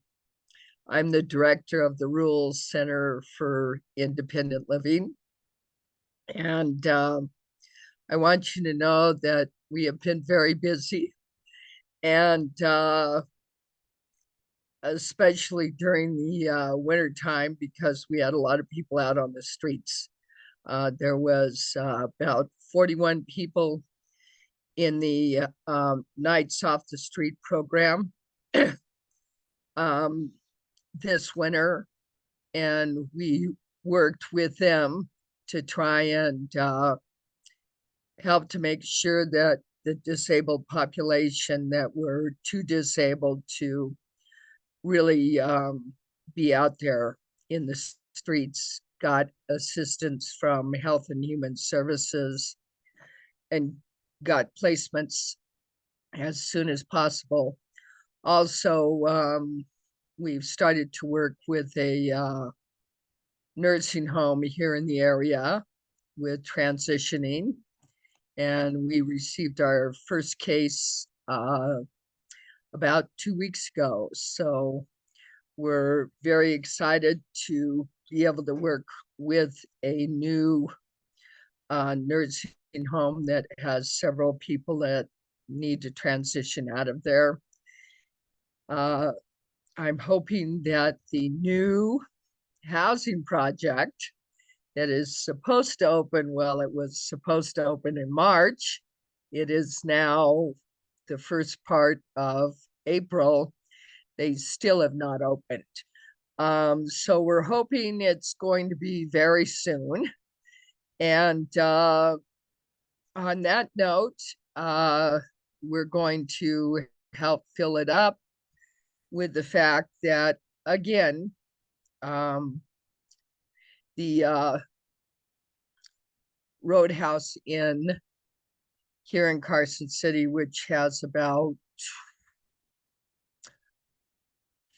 I'm the director of the Rules Center for Independent Living. And I want you to know that we have been very busy, and especially during the winter time, because we had a lot of people out on the streets. There was about 41 people in the Nights Off the Street program this winter, and we worked with them to try and help to make sure that the disabled population that were too disabled to really be out there in the streets got assistance from Health and Human Services and got placements as soon as possible. Also, we've started to work with a nursing home here in the area with transitioning, and we received our first case about 2 weeks ago. So we're very excited to be able to work with a new nursing home that has several people that need to transition out of there. I'm hoping that the new housing project that is supposed to open, well, it was supposed to open in March. It is now the first part of April. They still have not opened. So we're hoping it's going to be very soon. And on that note, we're going to help fill it up with the fact that, again, the Roadhouse Inn here in Carson City, which has about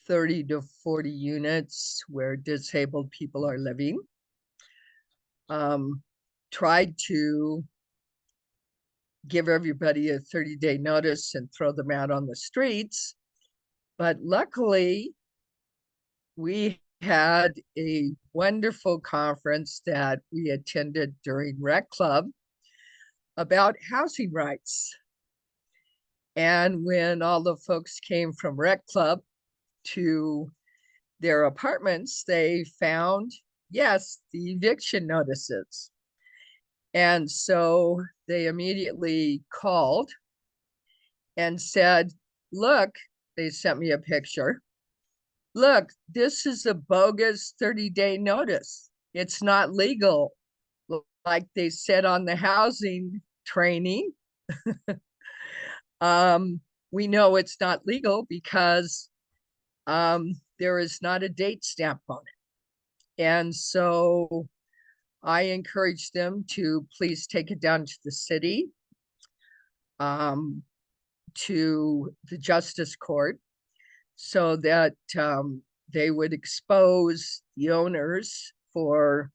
30 to 40 units where disabled people are living, tried to give everybody a 30-day notice and throw them out on the streets. But luckily, we had a wonderful conference that we attended during Rec Club about housing rights. And when all the folks came from Rec Club to their apartments, they found, yes, the eviction notices. And so they immediately called and said, look, they sent me a picture. Look, this is a bogus 30-day notice. It's not legal. Like they said on the housing training. We know it's not legal because there is not a date stamp on it. And so I encourage them to please take it down to the city, to the Justice Court, so that they would expose the owners for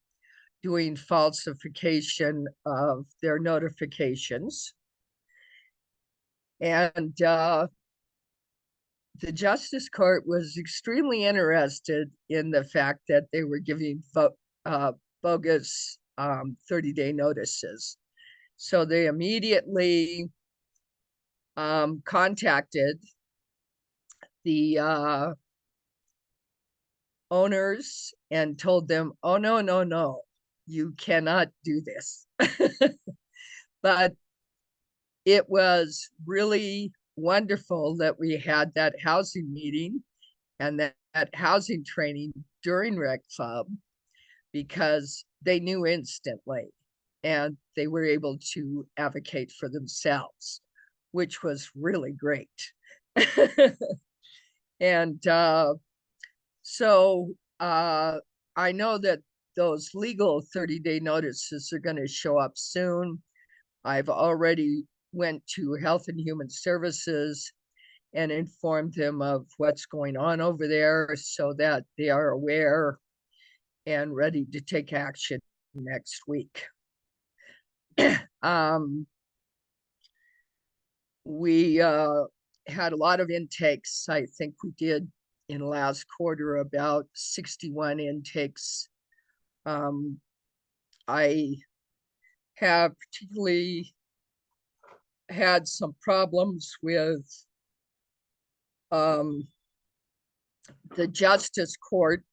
doing falsification of their notifications. And the Justice Court was extremely interested in the fact that they were giving bogus 30-day notices. So they immediately contacted the owners and told them, oh, no, you cannot do this. But it was really wonderful that we had that housing meeting and that housing training during Rec Club, because they knew instantly and they were able to advocate for themselves, which was really great. And so I know that those legal 30-day notices are going to show up soon. I've already went to Health and Human Services and informed them of what's going on over there so that they are aware and ready to take action next week. We had a lot of intakes. I think we did in the last quarter about 61 intakes. I have particularly had some problems with the Justice Court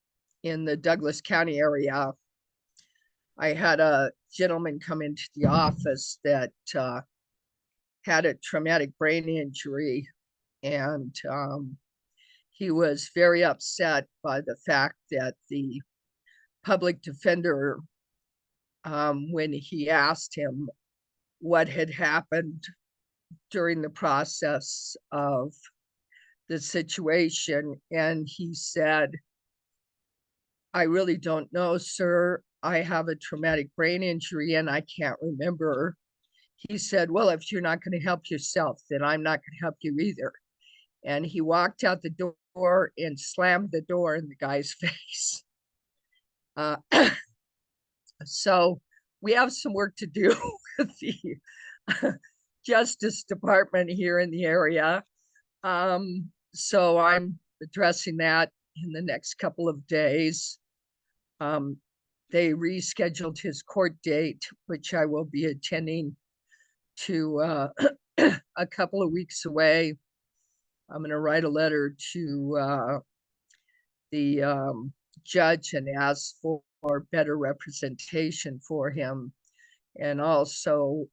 in the Douglas County area. I had a gentleman come into the office that had a traumatic brain injury, and he was very upset by the fact that the public defender, when he asked him what had happened during the process of the situation, and he said, I really don't know, sir. I have a traumatic brain injury and I can't remember. He said, well, if you're not going to help yourself, then I'm not going to help you either. And he walked out the door and slammed the door in the guy's face. So we have some work to do with the Justice Department here in the area. So I'm addressing that in the next couple of days. They rescheduled his court date, which I will be attending, to a couple of weeks away. I'm going to write a letter to the judge and ask for better representation for him, and also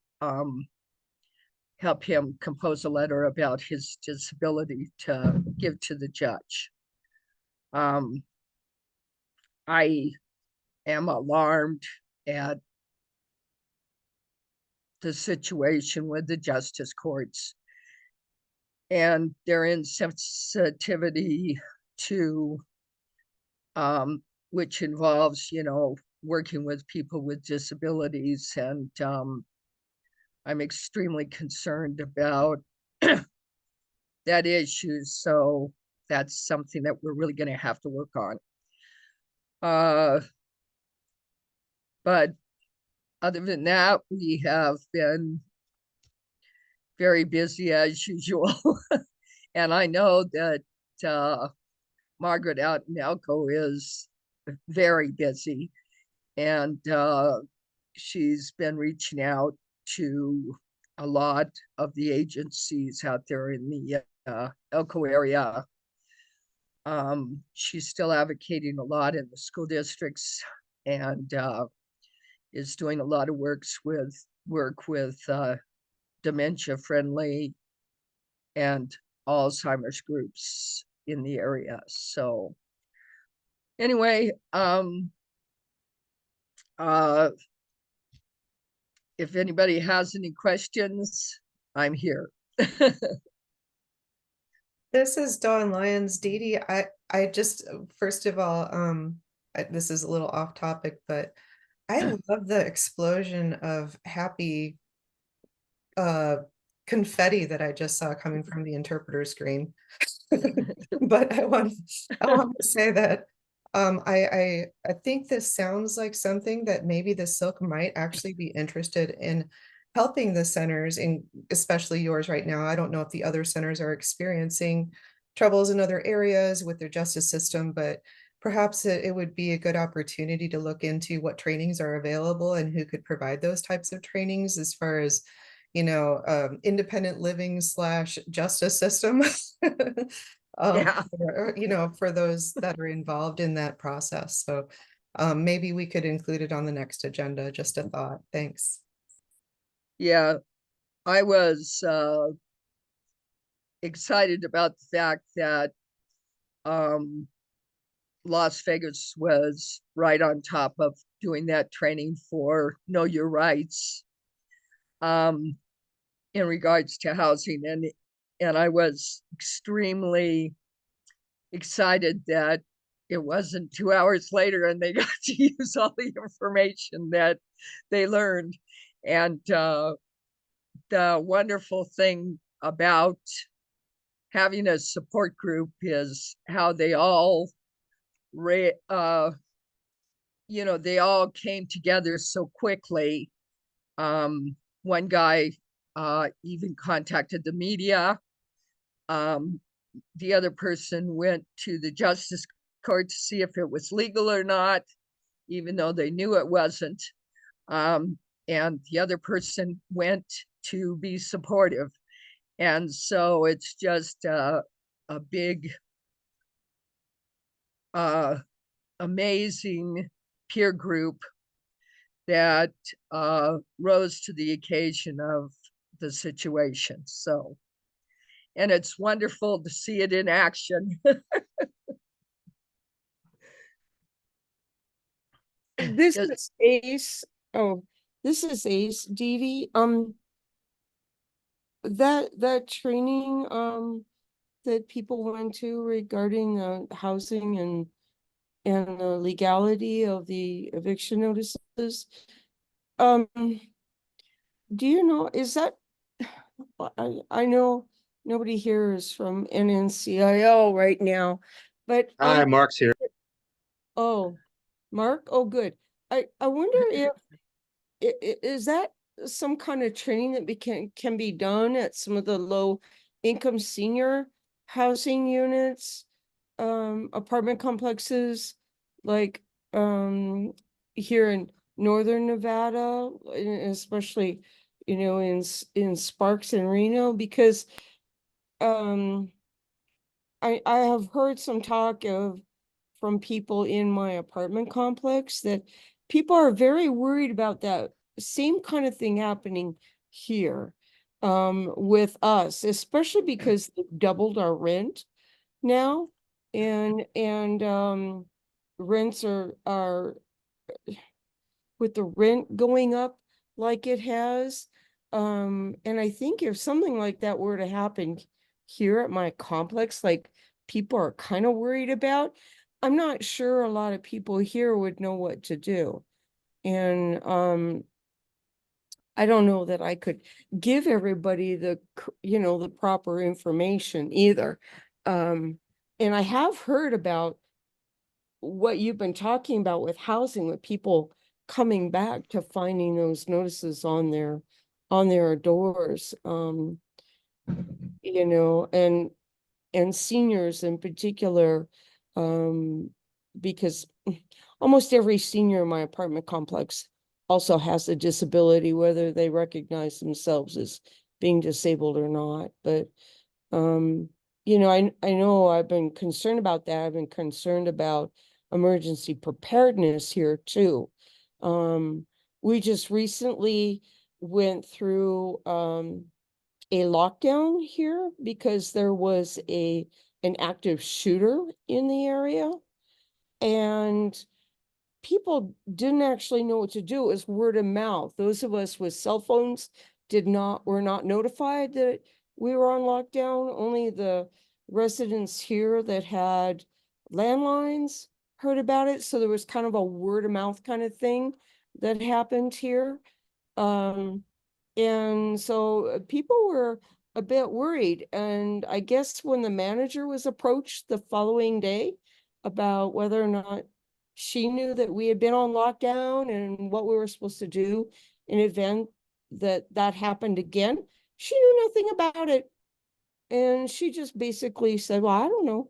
help him compose a letter about his disability to give to the judge. I am alarmed at the situation with the justice courts and their insensitivity to which involves, working with people with disabilities. And I'm extremely concerned about that issue. So that's something that we're really going to have to work on. But other than that, we have been very busy as usual. And I know that Margaret out in Elko is very busy, and she's been reaching out to a lot of the agencies out there in the Elko area. She's still advocating a lot in the school districts, and is doing a lot of work with dementia friendly and Alzheimer's groups in the area. So anyway, if anybody has any questions, I'm here. This is Dawn Lyons. Dee Dee, I just, first of all, this is a little off topic, but I love the explosion of happy confetti that I just saw coming from the interpreter screen. But I want to say that I think this sounds like something that maybe the SILC might actually be interested in helping the centers, in especially yours right now. I don't know if the other centers are experiencing troubles in other areas with their justice system, but perhaps it would be a good opportunity to look into what trainings are available and who could provide those types of trainings as far as, independent living / justice system. Yeah. For those that are involved in that process. So maybe we could include it on the next agenda. Just a thought. Thanks. Yeah, I was excited about the fact that Las Vegas was right on top of doing that training for Know Your Rights in regards to housing. And I was extremely excited that it wasn't 2 hours later and they got to use all the information that they learned. And the wonderful thing about having a support group is how they all they all came together so quickly. One guy even contacted the media. The other person went to the justice court to see if it was legal or not, even though they knew it wasn't. And the other person went to be supportive. And so it's just a big, amazing peer group that rose to the occasion of the situation. So, and it's wonderful to see it in action. This is Ace. Oh, this is Ace, Dee Dee. That training that people went to regarding housing and the legality of the eviction notices. Do you know, is that, I know nobody here is from NNCIL right now, but Hi, Mark's here. oh, Mark, oh good. I wonder if is that some kind of training that can be done at some of the low income senior housing units, apartment complexes, like here in northern Nevada, especially in Sparks and Reno, because I have heard some talk from people in my apartment complex that people are very worried about that same kind of thing happening here with us, especially because they've doubled our rent now, and rents are with the rent going up like it has. And I think if something like that were to happen here at my complex, like people are kind of worried about, I'm not sure a lot of people here would know what to do. And I don't know that I could give everybody the proper information either. And I have heard about what you've been talking about with housing, with people coming back to finding those notices on their doors. And seniors in particular, because almost every senior in my apartment complex also has a disability, whether they recognize themselves as being disabled or not. But I know I've been concerned about that. I've been concerned about emergency preparedness here too. We just recently went through a lockdown here because there was an active shooter in the area, and people didn't actually know what to do. It was word of mouth. Those of us with cell phones were not notified that we were on lockdown. Only the residents here that had landlines heard about it. So there was kind of a word of mouth kind of thing that happened here. And so people were a bit worried. And I guess when the manager was approached the following day about whether or not she knew that we had been on lockdown and what we were supposed to do in event that happened again, she knew nothing about it. And she just basically said, well, I don't know.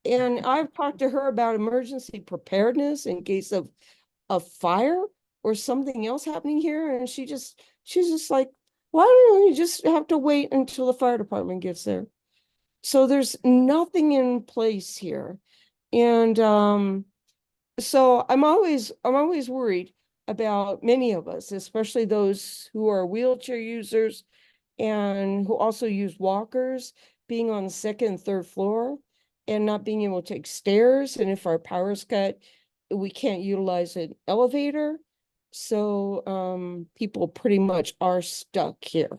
And I've talked to her about emergency preparedness in case of a fire or something else happening here. And she's just like, well, I don't know, you just have to wait until the fire department gets there. So there's nothing in place here. And so I'm always worried about many of us, especially those who are wheelchair users and who also use walkers, being on the second and third floor and not being able to take stairs. And if our power's cut, we can't utilize an elevator. So people pretty much are stuck here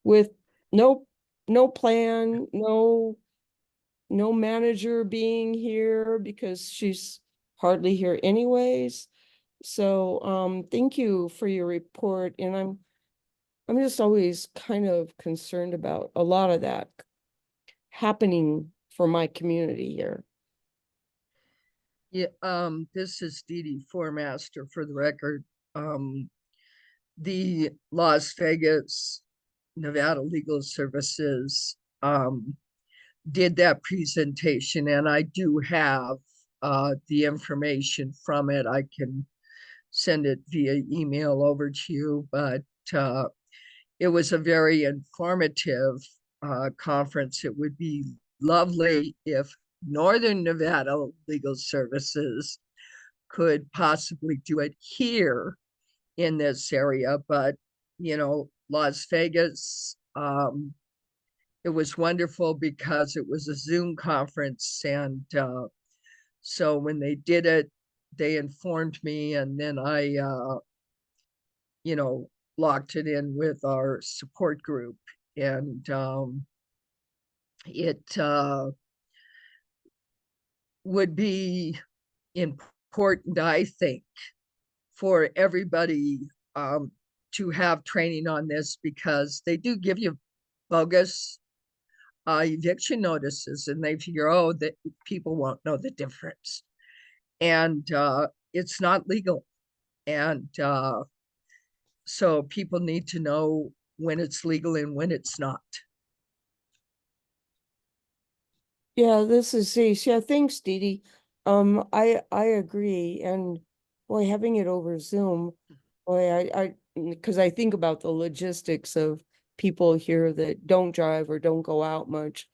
with no plan, no manager being here because she's hardly here anyways. So thank you for your report. And I'm just always kind of concerned about a lot of that happening for my community here. Yeah, this is Dee Dee Formaster for the record. The Las Vegas, Nevada Legal Services did that presentation, and I do have the information from it. I can send it via email over to you, but it was a very informative conference. It would be lovely if Northern Nevada Legal Services could possibly do it here in this area, but Las Vegas, it was wonderful because it was a Zoom conference, and so when they did it, they informed me, and then I locked it in with our support group, and it would be important, I think, for everybody to have training on this, because they do give you bogus eviction notices, and they figure, oh, that people won't know the difference, and it's not legal. And so people need to know when it's legal and when it's not. Yeah, this is Ace. Yeah, thanks, Dee Dee. I agree. And boy, having it over Zoom, boy, because I think about the logistics of people here that don't drive or don't go out much.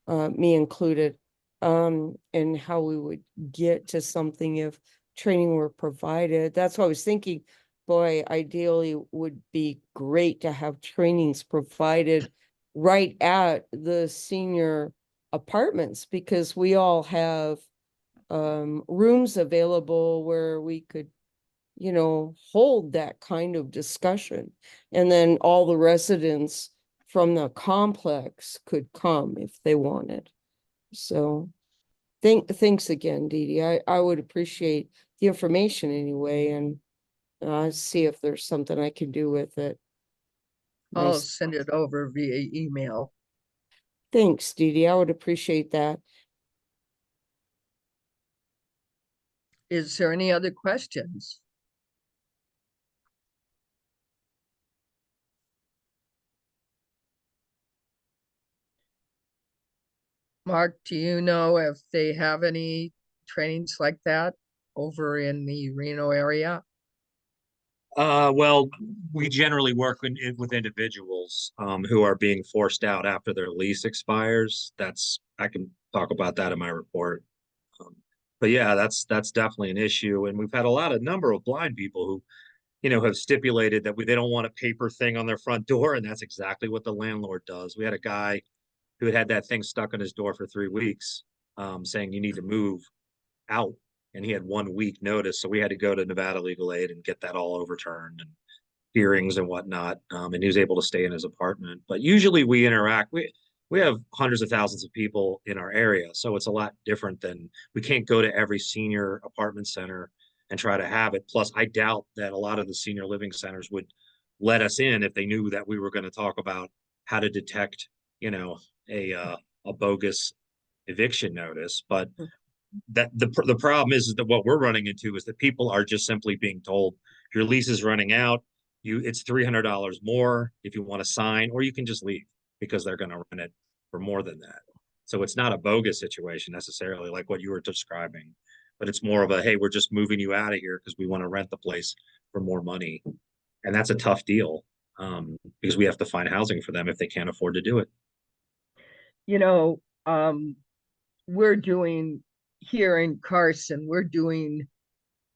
me included, and how we would get to something if training were provided. That's what I was thinking. Boy, ideally would be great to have trainings provided right at the senior apartments, because we all have rooms available where we could, hold that kind of discussion. And then all the residents from the complex could come if they wanted. So thanks again, Dee Dee. I would appreciate the information anyway, and see if there's something I can do with it. I'll Nice. send it over via email. Thanks, Dee Dee. I would appreciate that. Is there any other questions? Mark, do you know if they have any trainings like that over in the Reno area? Well, we generally work with individuals who are being forced out after their lease expires. I can talk about that in my report. But yeah, that's definitely an issue. And we've had a number of blind people who, have stipulated that they don't want a paper thing on their front door, and that's exactly what the landlord does. We had a guy who had that thing stuck on his door for 3 weeks, saying you need to move out, and he had 1 week notice, so we had to go to Nevada Legal Aid and get that all overturned and hearings and whatnot. And he was able to stay in his apartment. But usually we interact. We have hundreds of thousands of people in our area, so it's a lot different than we can't go to every senior apartment center and try to have it. Plus, I doubt that a lot of the senior living centers would let us in if they knew that we were going to talk about how to detect, a bogus eviction notice. But that the problem is that what we're running into is that people are just simply being told your lease is running out. It's $300 more if you want to sign, or you can just leave because they're going to rent it for more than that. So it's not a bogus situation necessarily like what you were describing, but it's more of a, hey, we're just moving you out of here because we want to rent the place for more money. And that's a tough deal, because we have to find housing for them if they can't afford to do it. We're doing here in Carson, we're doing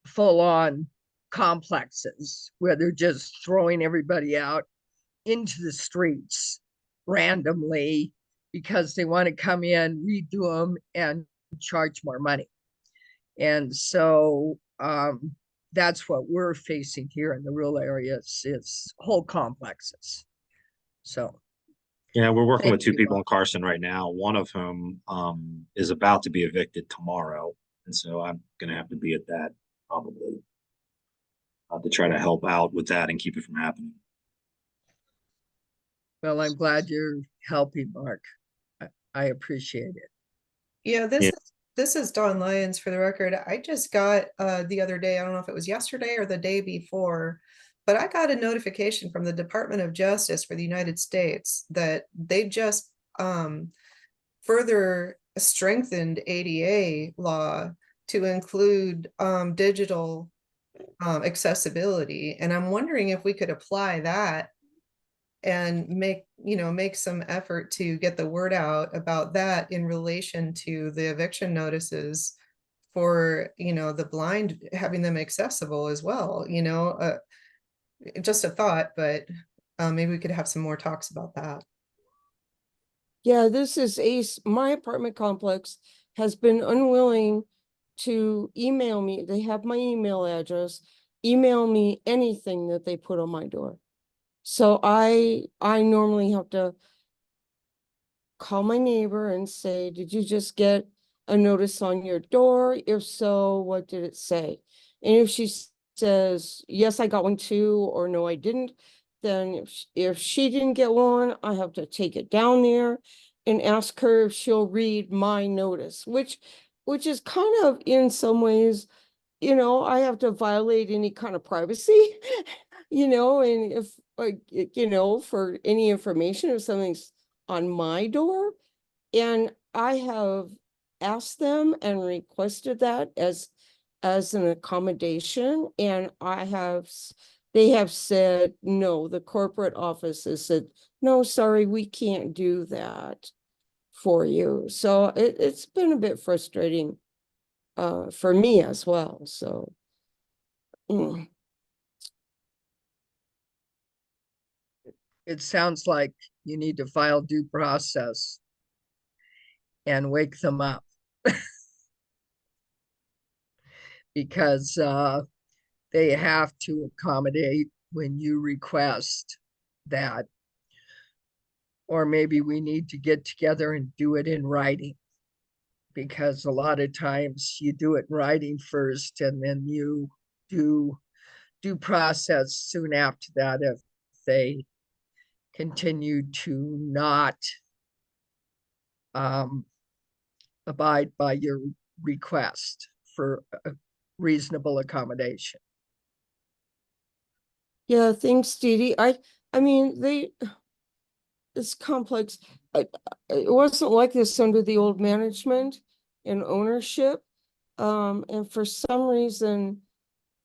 full on complexes where they're just throwing everybody out into the streets randomly because they want to come in, redo them, and charge more money. And so that's what we're facing here in the rural areas, is whole complexes. So yeah, we're working with 2 people in Carson right now, one of whom is about to be evicted tomorrow. And so I'm going to have to be at that probably to try to help out with that and keep it from happening. Well, I'm glad you're helping, Mark. I appreciate it. Yeah, this is Dawn Lyons for the record. I just got the other day, I don't know if it was yesterday or the day before, but I got a notification from the Department of Justice for the United States that they just further strengthened ADA law to include digital accessibility. And I'm wondering if we could apply that and make some effort to get the word out about that in relation to the eviction notices for, the blind, having them accessible as well, just a thought, but maybe we could have some more talks about that. Yeah, this is Ace. My apartment complex has been unwilling to email me. They have my email address, email me anything that they put on my door. So I normally have to call my neighbor and say, did you just get a notice on your door? If so, what did it say? And if she says, yes, I got one too, or no, I didn't, then if she didn't get one, I have to take it down there and ask her if she'll read my notice, which is kind of, in some ways, I have to violate any kind of privacy, and if, for any information, if something's on my door. And I have asked them and requested that as an accommodation, and they have said, no, the corporate office has said, no, sorry, we can't do that for you. So it's been a bit frustrating for me as well. So It sounds like you need to file due process and wake them up. Because they have to accommodate when you request that. Or maybe we need to get together and do it in writing. Because a lot of times you do it in writing first and then you do due process soon after that if they continue to not abide by your request for a reasonable accommodation. yeah, thanks, Dee Dee. I mean, it's complex. It wasn't like this under the old management and ownership. And for some reason,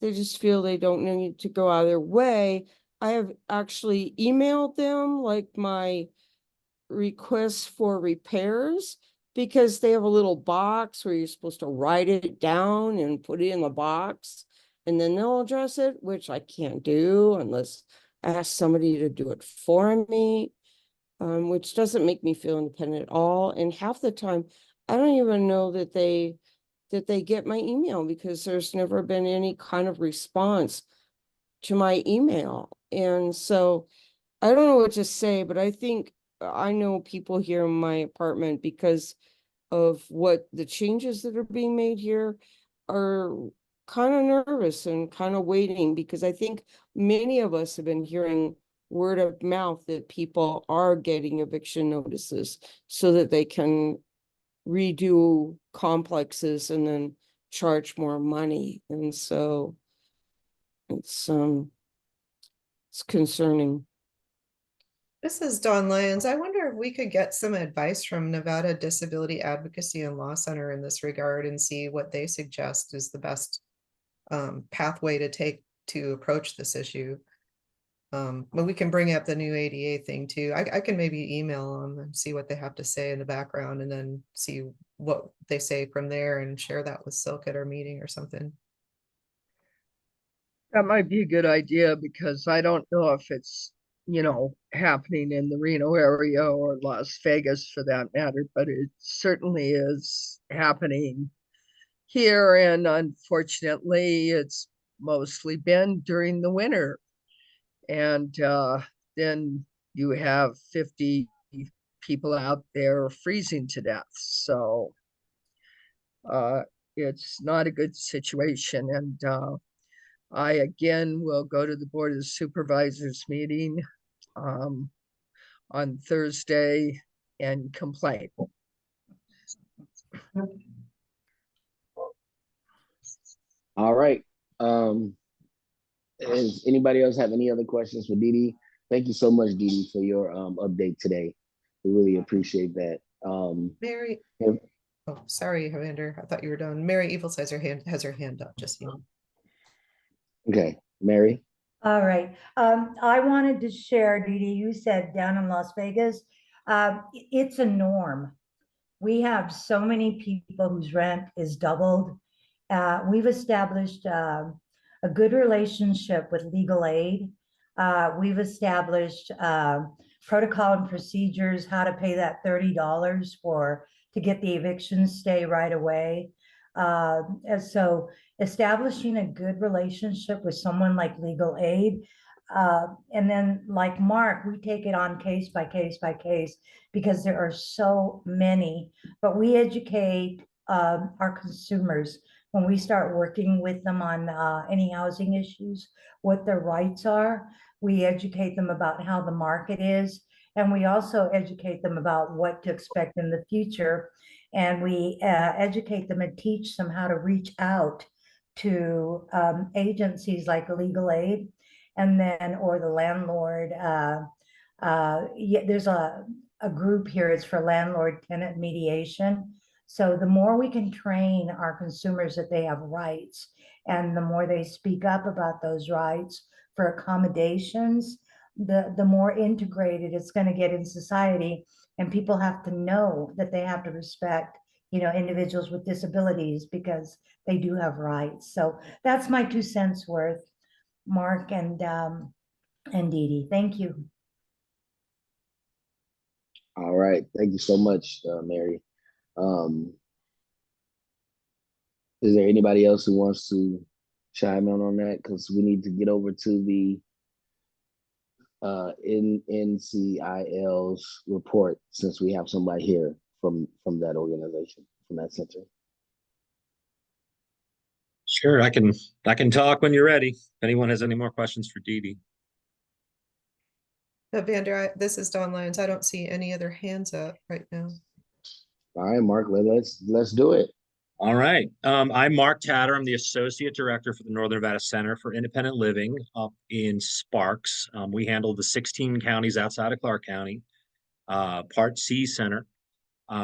they just feel they don't need to go out of their way. I have actually emailed them like my requests for repairs because they have a little box where you're supposed to write it down and put it in the box and then they'll address it, which I can't do unless I ask somebody to do it for me, which doesn't make me feel independent at all. And half the time, I don't even know that they get my email because there's never been any kind of response to my email. And so I don't know what to say, but I think I know people here in my apartment because of what the changes that are being made here are kind of nervous and kind of waiting because I think many of us have been hearing word of mouth that people are getting eviction notices so that they can redo complexes and then charge more money. And so it's concerning. This is Dawn Lyons. I wonder if we could get some advice from Nevada Disability Advocacy and Law Center in this regard and see what they suggest is the best pathway to take to approach this issue. But we can bring up the new ADA thing too. I can maybe email them and see what they have to say in the background and then see what they say from there and share that with SILC at our meeting or something. That might be a good idea because I don't know if it's, happening in the Reno area or Las Vegas for that matter, but it certainly is happening here. And unfortunately, it's mostly been during the winter. And then you have 50 people out there freezing to death. So it's not a good situation. And I again will go to the Board of Supervisors meeting on Thursday and complain. All right. Does anybody else have any other questions for Dee Dee? Thank you so much, Dee Dee, for your update today. We really appreciate that. Mary, oh, sorry, Evander. I thought you were done. Mary Evil has her hand up, just Okay, Mary. All right. I wanted to share, Dee Dee, you said down in Las Vegas, it's a norm. We have so many people whose rent is doubled. We've established a good relationship with legal aid. We've established protocol and procedures, how to pay that $30 to get the eviction stay right away. And so establishing a good relationship with someone like legal aid, and then like Mark, we take it on case by case by case because there are so many, but we educate our consumers when we start working with them on any housing issues, what their rights are. We educate them about how the market is, and we also educate them about what to expect in the future. And we educate them and teach them how to reach out to agencies like legal aid, and then or the landlord. Yeah, there's a group here. It's for landlord tenant mediation. So the more we can train our consumers that they have rights, and the more they speak up about those rights for accommodations, the more integrated it's going to get in society. And people have to know that they have to respect, individuals with disabilities because they do have rights. So that's my 2 cents worth, Mark and Dee Dee. Thank you. All right. Thank you so much, Mary. Is there anybody else who wants to chime in on that? Because we need to get over to the NCIL's report, since we have somebody here from that organization, from that center. Sure, I can talk when you're ready. If anyone has any more questions for Dee Dee. Vander, this is Dawn Lyons. I don't see any other hands up right now. All right, Mark, let's do it. All right. I'm Mark Tatter. I'm the Associate Director for the Northern Nevada Center for Independent Living up in Sparks. We handle the 16 counties outside of Clark County, Part C Center.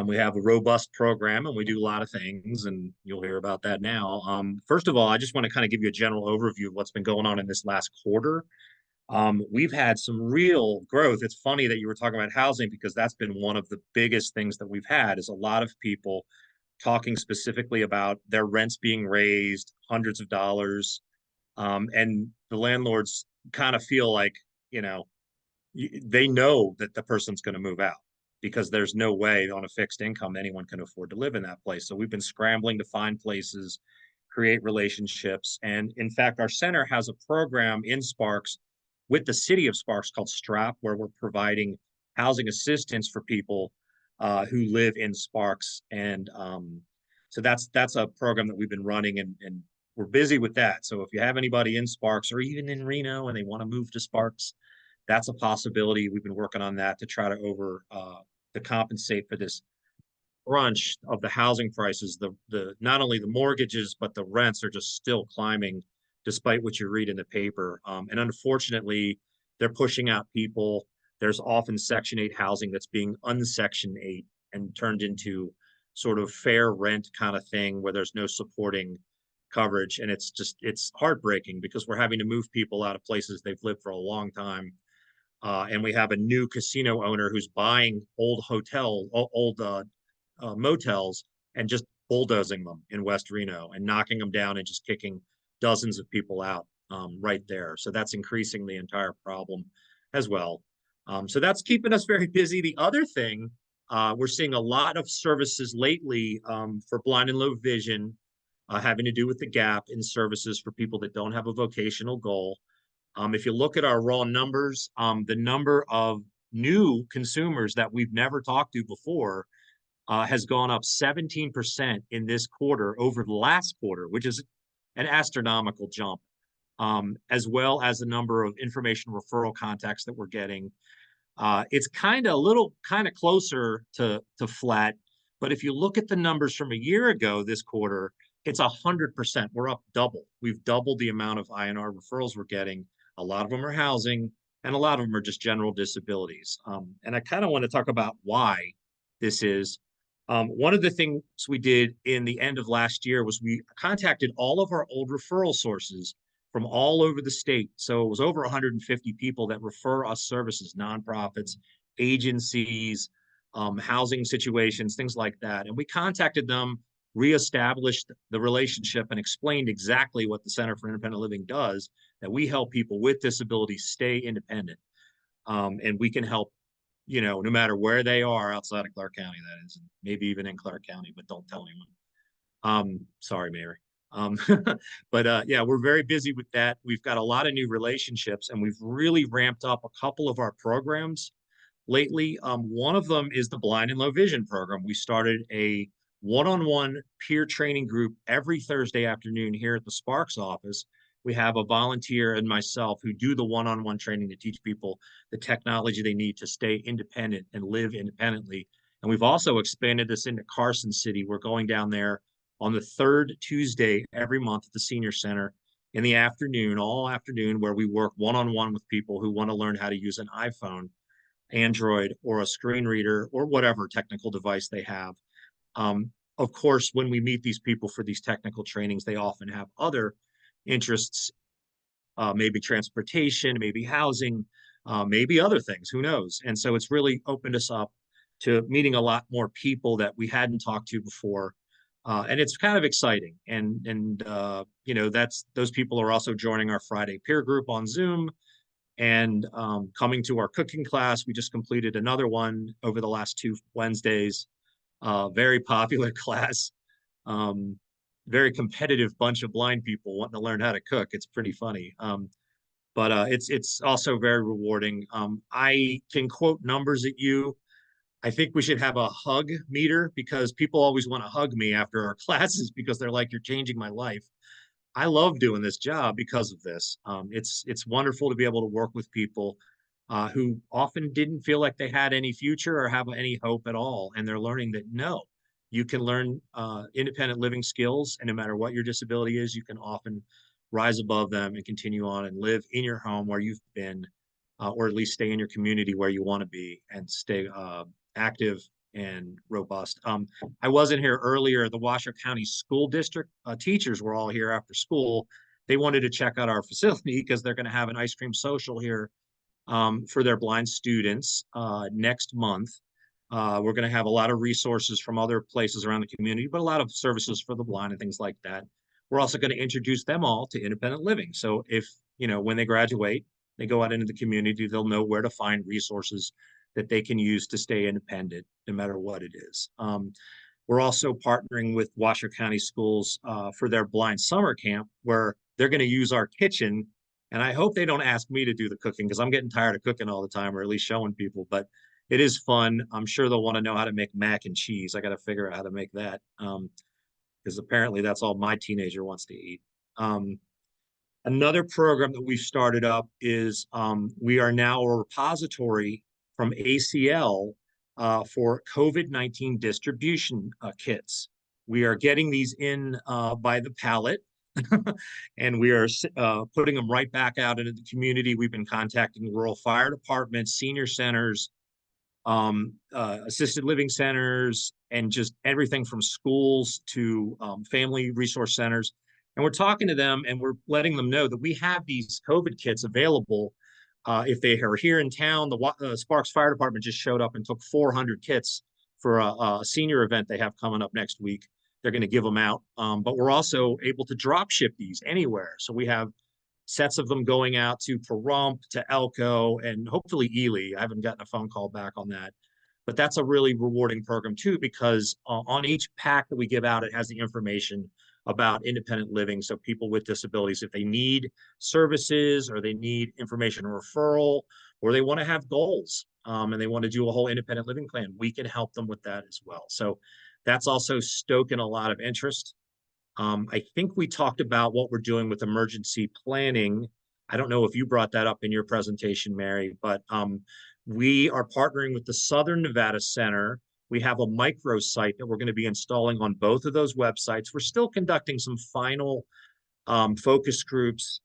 We have a robust program and we do a lot of things, and you'll hear about that now. First of all, I just want to kind of give you a general overview of what's been going on in this last quarter. We've had some real growth. It's funny that you were talking about housing, because that's been one of the biggest things that we've had, is a lot of people talking specifically about their rents being raised hundreds of dollars. And the landlords kind of feel like, they know that the person's going to move out, because there's no way on a fixed income anyone can afford to live in that place. So we've been scrambling to find places, create relationships. And in fact, our center has a program in Sparks with the city of Sparks called STRAP, where we're providing housing assistance for people who live in Sparks. And so that's a program that we've been running, and we're busy with that. So if you have anybody in Sparks or even in Reno and they want to move to Sparks, that's a possibility. We've been working on that to try to compensate for this crunch of the housing prices. The not only the mortgages, but the rents are just still climbing, despite what you read in the paper. And unfortunately, they're pushing out people. There's often Section 8 housing that's being unsection 8 and turned into sort of fair rent kind of thing, where there's no supporting coverage. And it's heartbreaking, because we're having to move people out of places they've lived for a long time. And we have a new casino owner who's buying old motels and just bulldozing them in West Reno and knocking them down and just kicking dozens of people out right there. So that's increasing the entire problem as well. So that's keeping us very busy. The other thing, we're seeing a lot of services lately for blind and low vision, having to do with the gap in services for people that don't have a vocational goal. If you look at our raw numbers, the number of new consumers that we've never talked to before has gone up 17% in this quarter over the last quarter, which is an astronomical jump, as well as the number of information referral contacts that we're getting. It's kind of closer to flat, but if you look at the numbers from a year ago, this quarter, it's 100%. We're up double. We've doubled the amount of INR referrals we're getting. A lot of them are housing, and a lot of them are just general disabilities. And I kind of want to talk about why this is. One of the things we did in the end of last year was we contacted all of our old referral sources from all over the state. So it was over 150 people that refer us services, nonprofits, agencies, housing situations, things like that. And we contacted them, reestablished the relationship, and explained exactly what the Center for Independent Living does, that we help people with disabilities stay independent. And we can help, no matter where they are outside of Clark County, that is, maybe even in Clark County, but don't tell anyone. Sorry, Mary. But yeah, we're very busy with that. We've got a lot of new relationships, and we've really ramped up a couple of our programs lately. One of them is the blind and low vision program. We started a one-on-one peer training group every Thursday afternoon here at the Sparks office. We have a volunteer and myself who do the one-on-one training to teach people the technology they need to stay independent and live independently. And we've also expanded this into Carson City. We're going down there on the third Tuesday every month at the Senior Center in the afternoon, all afternoon, where we work one-on-one with people who want to learn how to use an iPhone, Android, or a screen reader, or whatever technical device they have. Of course, when we meet these people for these technical trainings, they often have other interests, maybe transportation, maybe housing, maybe other things, who knows? And so it's really opened us up to meeting a lot more people that we hadn't talked to before. And it's kind of exciting. And you know, those people are also joining our Friday peer group on Zoom and coming to our cooking class. We just completed another one over the last 2 Wednesdays. Very popular class. Very competitive bunch of blind people wanting to learn how to cook. It's pretty funny. But it's also very rewarding. I can quote numbers at you. I think we should have a hug meter because people always want to hug me after our classes because they're like, you're changing my life. I love doing this job because of this. It's wonderful to be able to work with people who often didn't feel like they had any future or have any hope at all. And they're learning that no, you can learn independent living skills, and no matter what your disability is, you can often rise above them and continue on and live in your home where you've been, or at least stay in your community where you want to be and stay active and robust. I wasn't here earlier. The Washoe County School District teachers were all here after school. They wanted to check out our facility because they're going to have an ice cream social here for their blind students next month. We're going to have a lot of resources from other places around the community, but a lot of services for the blind and things like that. We're also going to introduce them all to independent living. So if, you know, when they graduate, they go out into the community, they'll know where to find resources that they can use to stay independent, no matter what it is. We're also partnering with Washoe County Schools for their blind summer camp, where they're going to use our kitchen. And I hope they don't ask me to do the cooking because I'm getting tired of cooking all the time, or at least showing people, but it is fun. I'm sure they'll want to know how to make mac and cheese. I got to figure out how to make that because apparently that's all my teenager wants to eat. Another program that we've started up is we are now a repository from ACL for COVID-19 distribution kits. We are getting these in by the pallet and we are putting them right back out into the community. We've been contacting rural fire departments, senior centers, assisted living centers, and just everything from schools to family resource centers. And we're talking to them and we're letting them know that we have these COVID kits available. If they are here in town, the Sparks Fire Department just showed up and took 400 kits for a senior event they have coming up next week. They're going to give them out. But we're also able to drop ship these anywhere. So we have sets of them going out to Pahrump, to Elko, and hopefully Ely. I haven't gotten a phone call back on that. But that's a really rewarding program too, because on each pack that we give out, it has the information about independent living. So people with disabilities, if they need services or they need information referral, or they want to have goals and they want to do a whole independent living plan, we can help them with that as well. So that's also stoking a lot of interest. I think we talked about what we're doing with emergency planning. I don't know if you brought that up in your presentation, Mary, but we are partnering with the Southern Nevada Center. We have a microsite that we're going to be installing on both of those websites. We're still conducting some final focus groups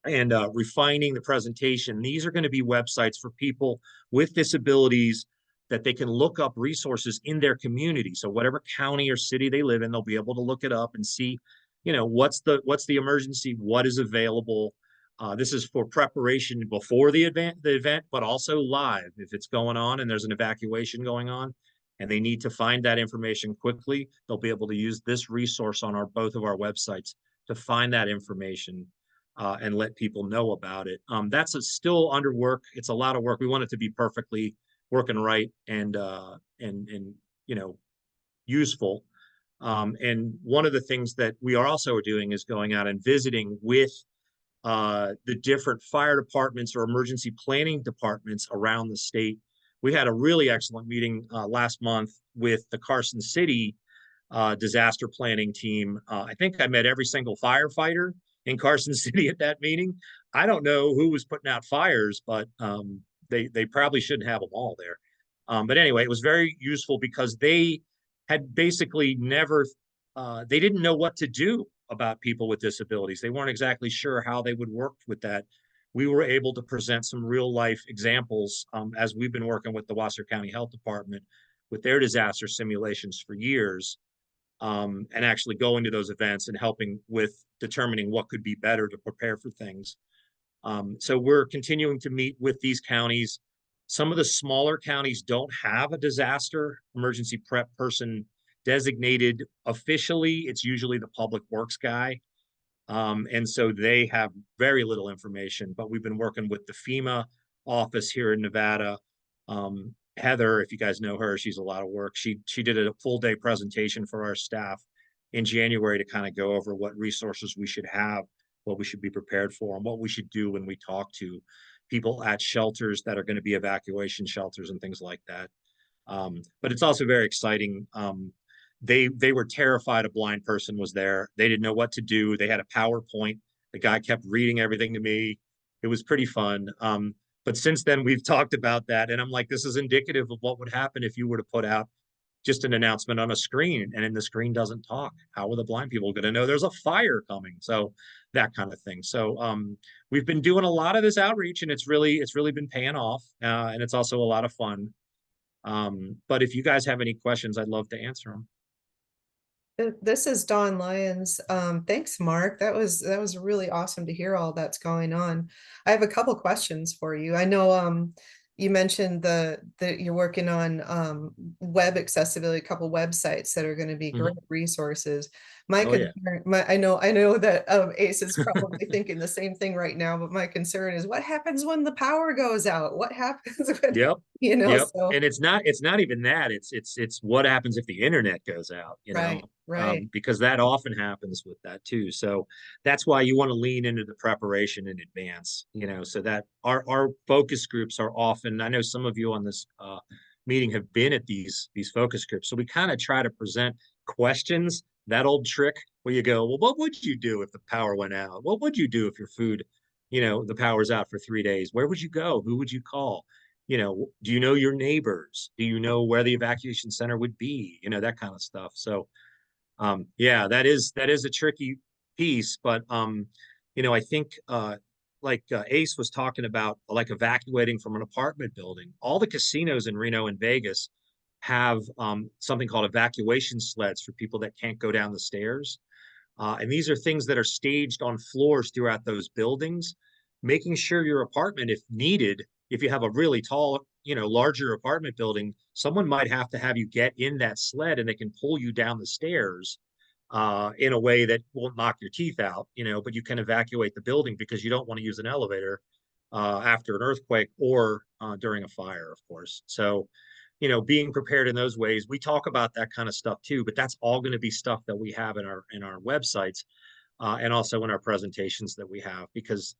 and refining the presentation. These are going to be websites for people with disabilities that they can look up resources in their community. So whatever county or city they live in, they'll be able to look it up and see, you know, what's the emergency, what is available. This is for preparation before the event, but also live. If it's going on and there's an evacuation going on and they need to find that information quickly, they'll be able to use this resource on both of our websites to find that information and let people know about it. That's still under work. It's a lot of work. We want it to be perfectly working right and you know, useful. And one of the things that we are also doing is going out and visiting with the different fire departments or emergency planning departments around the state. We had a really excellent meeting last month with the Carson City disaster planning team. I think I met every single firefighter in Carson City at that meeting. I don't know who was putting out fires, but they probably shouldn't have them all there. But anyway, it was very useful because they had basically never, they didn't know what to do about people with disabilities. They weren't exactly sure how they would work with that. We were able to present some real life examples as we've been working with the Washoe County Health Department with their disaster simulations for years, and actually going to those events and helping with determining what could be better to prepare for things. So we're continuing to meet with these counties. Some of the smaller counties don't have a disaster emergency prep person designated officially. It's usually the public works guy. And so they have very little information, but we've been working with the FEMA office here in Nevada. Heather, if you guys know her, she's a lot of work. She did a full day presentation for our staff in January to kind of go over what resources we should have, what we should be prepared for, and what we should do when we talk to people at shelters that are going to be evacuation shelters and things like that. But it's also very exciting. They were terrified a blind person was there. They didn't know what to do. They had a PowerPoint. The guy kept reading everything to me. It was pretty fun. But since then, we've talked about that. And I'm like, this is indicative of what would happen if you were to put out just an announcement on a screen and then the screen doesn't talk. How are the blind people going to know there's a fire coming? So that kind of thing. So we've been doing a lot of this outreach, and it's really been paying off. And it's also a lot of fun. But if you guys have any questions, I'd love to answer them. This is Dawn Lyons. Thanks, Mark. That was really awesome to hear all that's going on. I have a couple questions for you. I know you mentioned that you're working on web accessibility, a couple websites that are going to be great resources. My concern, I know that Ace is probably thinking the same thing right now, but my concern is what happens when the power goes out? What happens when So and it's not even that. It's what happens if the internet goes out, right. Because that often happens with that too. So that's why you want to lean into the preparation in advance, so that our focus groups are often, I know some of you on this meeting have been at these focus groups. So we kind of try to present questions, that old trick where you go, well, what would you do if the power went out? What would you do if your food, the power's out for 3 days? Where would you go? Who would you call? Do you know your neighbors? Do you know where the evacuation center would be? That kind of stuff. So, yeah, that is a tricky piece, but, I think, Ace was talking about, like, evacuating from an apartment building. All the casinos in Reno and Vegas have something called evacuation sleds for people that can't go down the stairs. And these are things that are staged on floors throughout those buildings, making sure your apartment, if needed, if you have a really tall, larger apartment building, someone might have to have you get in that sled and they can pull you down the stairs in a way that won't knock your teeth out, but you can evacuate the building because you don't want to use an elevator after an earthquake or during a fire, of course. So, being prepared in those ways, we talk about that kind of stuff too, but that's all going to be stuff that we have in our websites. And also in our presentations that we have, because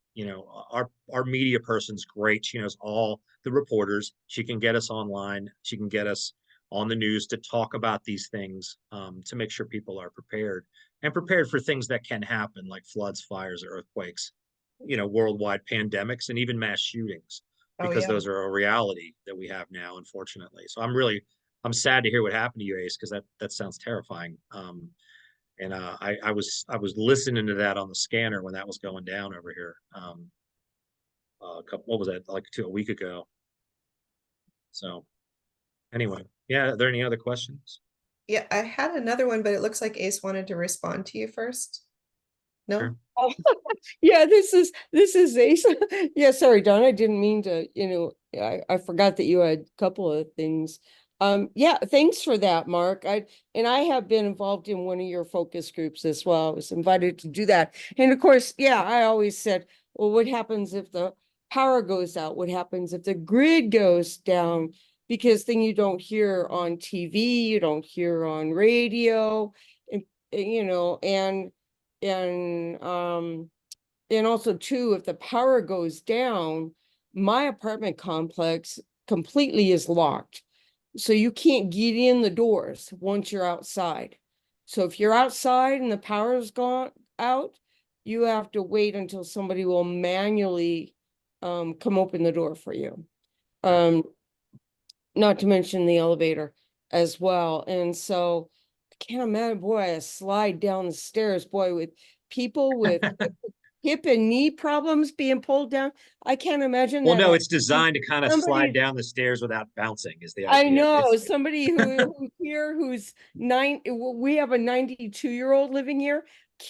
our media person's great. She knows all the reporters. She can get us online. She can get us on the news to talk about these things, to make sure people are prepared and prepared for things that can happen, like floods, fires, earthquakes, worldwide pandemics, and even mass shootings, because those are a reality that we have now, unfortunately. So I'm sad to hear what happened to you, Ace, because that sounds terrifying. And I was listening to that on the scanner when that was going down over here. What was that, like a week ago? So anyway, yeah. Are there any other questions? Yeah, I had another one, but it looks like Ace wanted to respond to you first. No? Sure. Oh, yeah, this is Ace. Yeah, sorry, Don, I didn't mean to, I forgot that you had a couple of things. Yeah, thanks for that, Mark. I have been involved in one of your focus groups as well. I was invited to do that. And of course, yeah, I always said, well, what happens if the power goes out? What happens if the grid goes down? Because then you don't hear on TV, you don't hear on radio, and and also too, if the power goes down, my apartment complex completely is locked. So you can't get in the doors once you're outside. So if you're outside and the power's gone out, you have to wait until somebody will manually come open the door for you. Not to mention the elevator as well. And so I can't imagine, boy, a slide down the stairs, boy, with people with hip and knee problems being pulled down. I can't imagine Well, that. no, it's designed to kind of slide down the stairs without bouncing is the idea. I know somebody who's here who's we have a 92-year-old living here,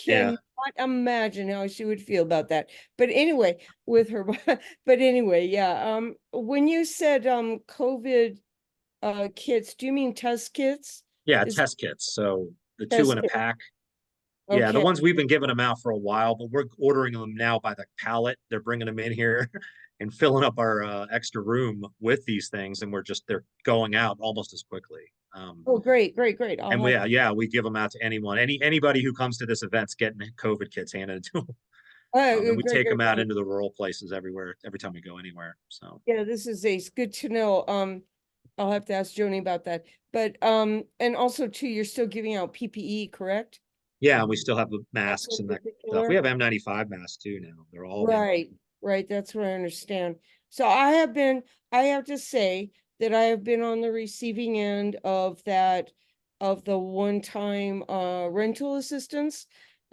Yeah. cannot imagine how she would feel about that. But anyway, with her, but anyway, yeah. When you said COVID kits, do you mean test kits? Yeah, Is test kits. So the two test in a kit? pack. Yeah, the Okay. ones we've been giving them out for a while, but we're ordering them now by the pallet. They're bringing them in here and filling up our extra room with these things, and they're going out almost as quickly. Oh, great, great, great. I'll And we, have, yeah, we give them out to anyone, anybody who comes to this event's getting COVID kits handed to them. And we great, take great, them out great. into the rural places everywhere, every time we go anywhere. So Yeah, this is ace. Good to know. I'll have to ask Joni about that. But and also too, you're still giving out PPE, correct? yeah, and we still have the That's masks in and that stuff. particular? We have N95 masks too now. They're all in. Right, right. That's what I understand. So I have to say that I have been on the receiving end of that, of the one-time rental assistance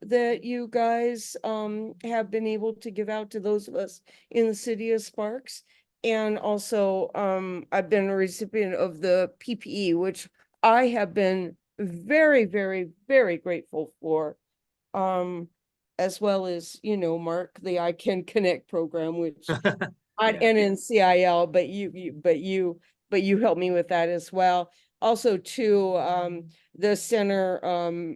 that you guys have been able to give out to those of us in the city of Sparks. And also I've been a recipient of the PPE, which I have been very, very, very grateful for. As well as, Mark, the I Can Connect program, which not Yeah. NNCIL, but you helped me with that as well. Also too, the center,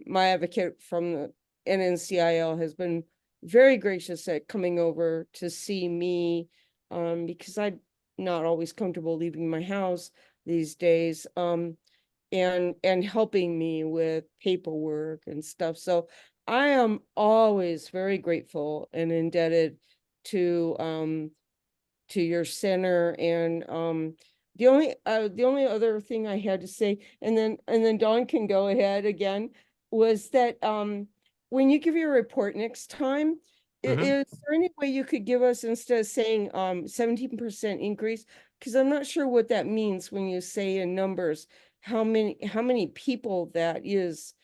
my advocate from the NNCIL has been very gracious at coming over to see me, because I'm not always comfortable leaving my house these days. And helping me with paperwork and stuff. So I am always very grateful and indebted to your center. And the only other thing I had to say, and then Dawn can go ahead again, was that when you give your report next time, Mhm. is there any way you could give us, instead of saying 17% increase, because I'm not sure what that means when you say in numbers, how many people that is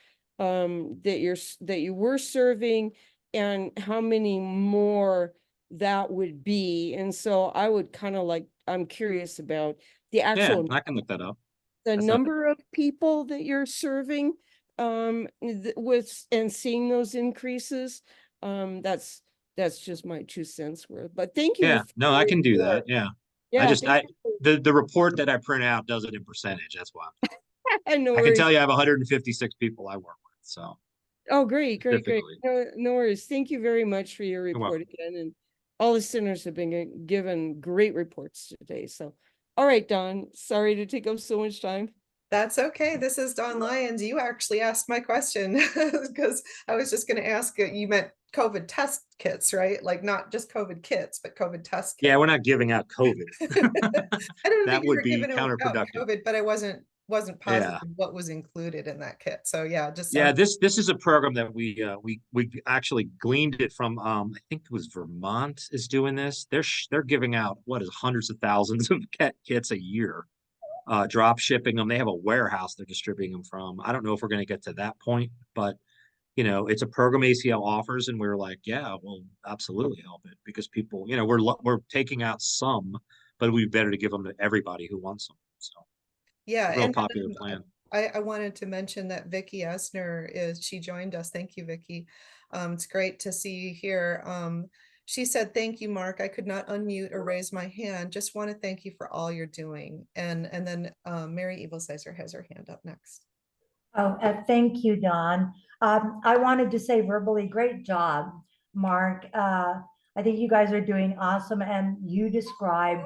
that you were serving, and how many more that would be. And so I would kind of like, I'm curious about the Yeah, actual, I can look that up. the That's not- number of people that you're serving with, and seeing those increases. That's just my 2 cents worth, but thank you. Yeah, no, I can do that. Yeah. Yeah, The report that I print out does it in percentage. That's why. no I can worries. tell you I have 156 people I work with. So Oh, great, great, great. specifically. No worries. Thank you very much for your You're report welcome. again. And all the centers have been given great reports today. So, all right, Dawn, sorry to take up so much time. That's okay. This is Dawn Lyons. You actually asked my question because I was just going to ask you meant COVID test kits, right? Like not just COVID kits, but COVID test kits. Yeah, we're not giving out COVID. I didn't That think you would were be giving out counterproductive. COVID, but I wasn't positive Yeah. what was included in that kit. So yeah, just Yeah, this is a program that we actually gleaned it from I think it was Vermont is doing this. They're giving out hundreds of thousands of kits a year, drop shipping them. They have a warehouse they're distributing them from. I don't know if we're going to get to that point, but it's a program ACL offers, and we're like, yeah, we'll absolutely help it, because people, we're taking out some, but it would be better to give them to everybody who wants them. So yeah, real and popular plan. I wanted to mention that Vicki Esner she joined us. Thank you, Vicki. It's great to see you here. She said, "Thank you, Mark. I could not unmute or raise my hand. Just want to thank you for all you're doing." And then Mary Evilsizer has her hand up next. Oh, thank you, Don. I wanted to say verbally, great job, Mark. I think you guys are doing awesome, and you described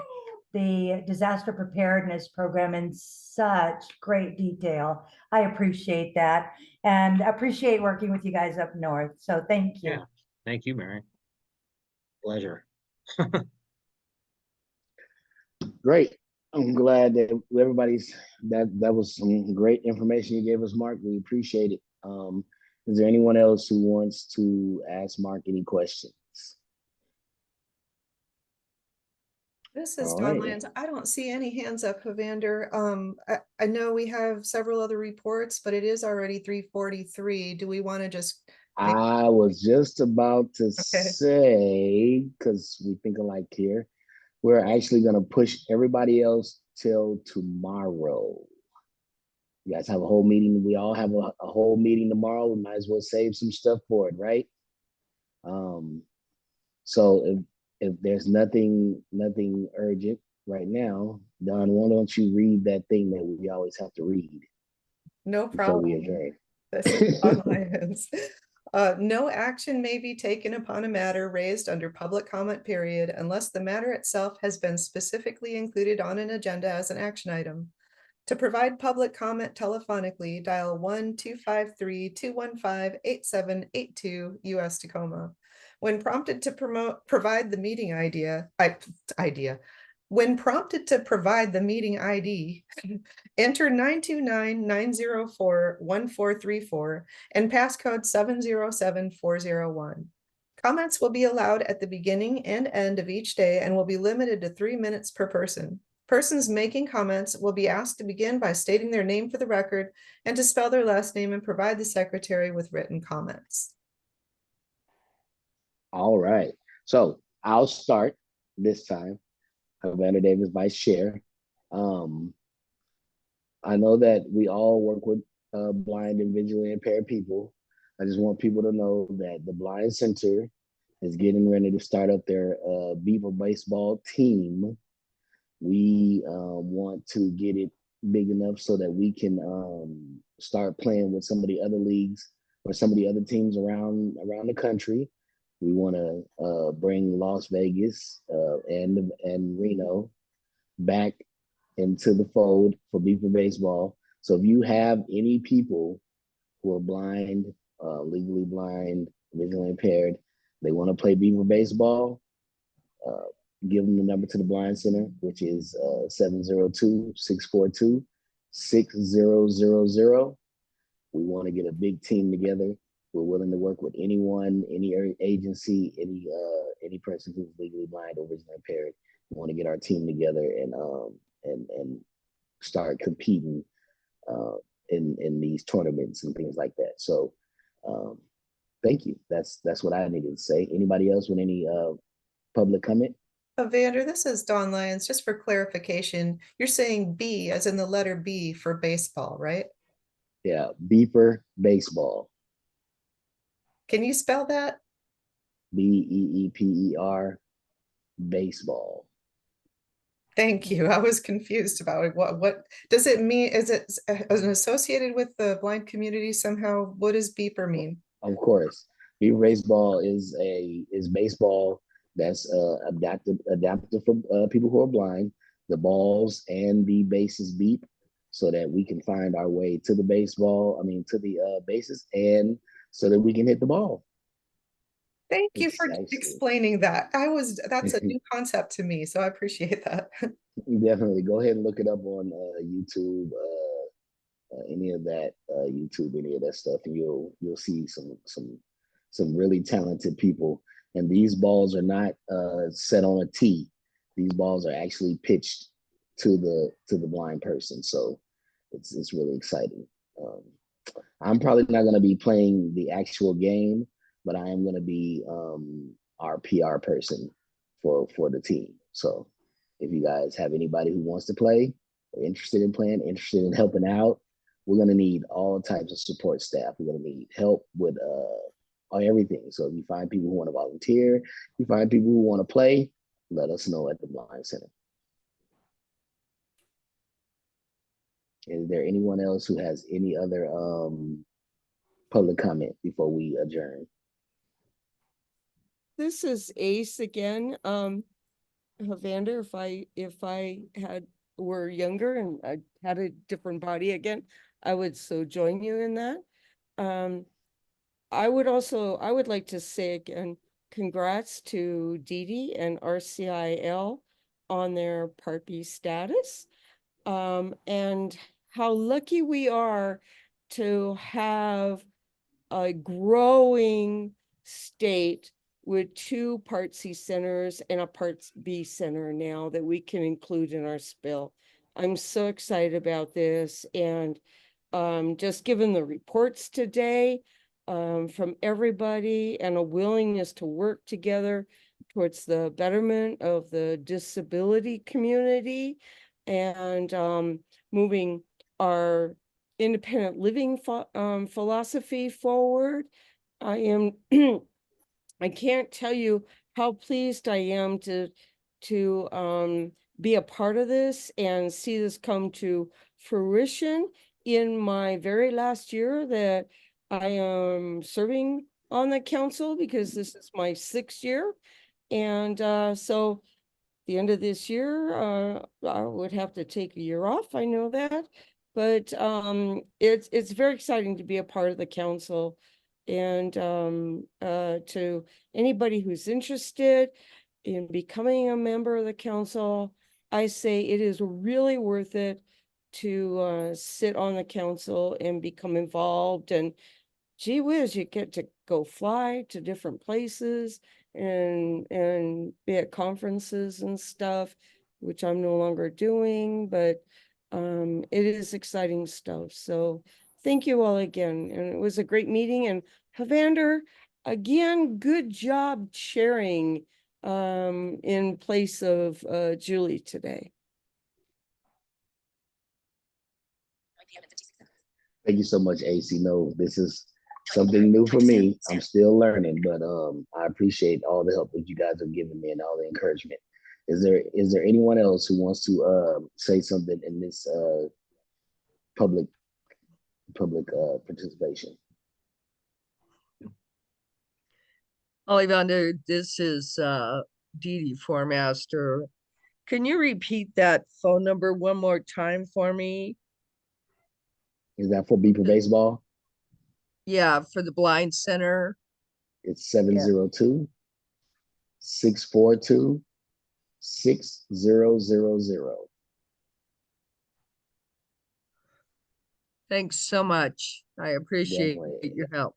the disaster preparedness program in such great detail. I appreciate that, and appreciate working with you guys up north. So thank you. Yeah, thank you, Mary. Pleasure. Great. I'm glad that that was some great information you gave us, Mark. We appreciate it. Is there anyone else who wants to ask Mark any questions? This is All Dawn right. Lyons. I don't see any hands up, Evander. I know we have several other reports, but it is already 3:43. Do we want to just? I was just about to Okay. say, because we think alike here, we're actually going to push everybody else till tomorrow. You guys have a whole meeting. We all have a whole meeting tomorrow. We might as well save some stuff for it, right? So if there's nothing urgent right now, Don, why don't you read that thing that we always have to read No before we problem. adjourn? This is Don Lyons. No action may be taken upon a matter raised under public comment period unless the matter itself has been specifically included on an agenda as an action item. To provide public comment telephonically, dial 1-253-215-8782 US Tacoma. When prompted to provide the meeting when prompted to provide the meeting ID, enter 929-904-1434 and passcode 707401. Comments will be allowed at the beginning and end of each day and will be limited to 3 minutes per person. Persons making comments will be asked to begin by stating their name for the record and to spell their last name and provide the secretary with written comments. All right. So I'll start this time. Evander Davis, Vice Chair. I know that we all work with blind and visually impaired people. I just want people to know that the Blind Center is getting ready to start up their Beaver baseball team. We want to get it big enough so that we can start playing with some of the other leagues or some of the other teams around the country. We want to bring Las Vegas and Reno back into the fold for Beaver baseball. So if you have any people who are blind, legally blind, visually impaired, they want to play Beaver baseball, give them the number to the Blind Center, which is 702-642-6000. We want to get a big team together. We're willing to work with anyone, any agency, any person who's legally blind or visually impaired. We want to get our team together and start competing in these tournaments and things like that. So thank you. That's what I needed to say. Anybody else with any public comment? Evander, this is Don Lyons. Just for clarification, you're saying B as in the letter B for baseball, right? Yeah, Beeper baseball. Can you spell that? Beeper baseball. Thank you. I was confused about it. What does it mean? Is it associated with the blind community somehow? What does beeper mean? Of course, Beaver baseball is baseball that's adapted for people who are blind. The balls and the bases beep so that we can find our way to the to the bases, and so that we can hit the ball. Thank you for explaining that. That's a new concept to me, so I appreciate that. Definitely go ahead and look it up on YouTube, any of that YouTube, any of that stuff, and you'll see some really talented people. And these balls are not set on a tee. These balls are actually pitched to the blind person. So it's really exciting. I'm probably not going to be playing the actual game, but I am going to be our PR person for the team. So if you guys have anybody who wants to play, or interested in playing, interested in helping out, we're going to need all types of support staff. We're going to need help with everything. So if you find people who want to volunteer, you find people who want to play, let us know at the Blind Center. Is there anyone else who has any other public comment before we adjourn? This is Ace again. Evander, if I were younger and I had a different body again, I would so join you in that. I would like to say again, congrats to Dee Dee and RCIL on their Part B status. And how lucky we are to have a growing state with 2 Part C centers and a Part B center now that we can include in our spill. I'm so excited about this, and just given the reports today from everybody and a willingness to work together towards the betterment of the disability community and moving our independent living philosophy forward. I am, I can't tell you how pleased I am to be a part of this and see this come to fruition in my very last year that I am serving on the council, because this is my 6th year. And so the end of this year, I would have to take a year off. I know that, but it's very exciting to be a part of the council. And to anybody who's interested in becoming a member of the council, I say it is really worth it to sit on the council and become involved. And gee whiz, you get to go fly to different places and be at conferences and stuff, which I'm no longer doing, but it is exciting stuff. So thank you all again. And it was a great meeting. And Havander, again, good job sharing in place of Julie today. Thank you so much, AC. No, this is something new for me. I'm still learning, but I appreciate all the help that you guys have given me and all the encouragement. Is there anyone else who wants to say something in this public participation? Ollivander, this is Dee Dee Formaster. Can you repeat that phone number one more time for me? Is that for Beeper Baseball? Yeah, for the Blind Center. It's 702-642-6000. Thanks so much. I appreciate Definitely. your help.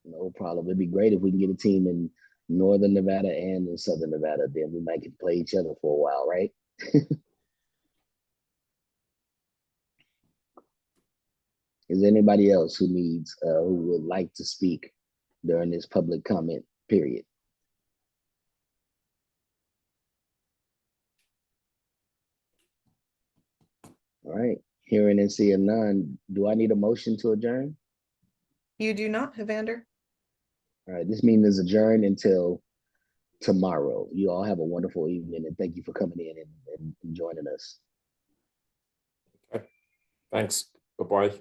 No problem. It'd be great if we can get a team in Northern Nevada and in Southern Nevada. Then we might get to play each other for a while, right? Is there anybody else who needs, who would like to speak during this public comment period? All right, hearing and seeing none, do I need a motion to adjourn? You do not, Havander. All right, this meeting is adjourned until tomorrow. You all have a wonderful evening, and thank you for coming in and joining us. Okay. Thanks. Bye-bye.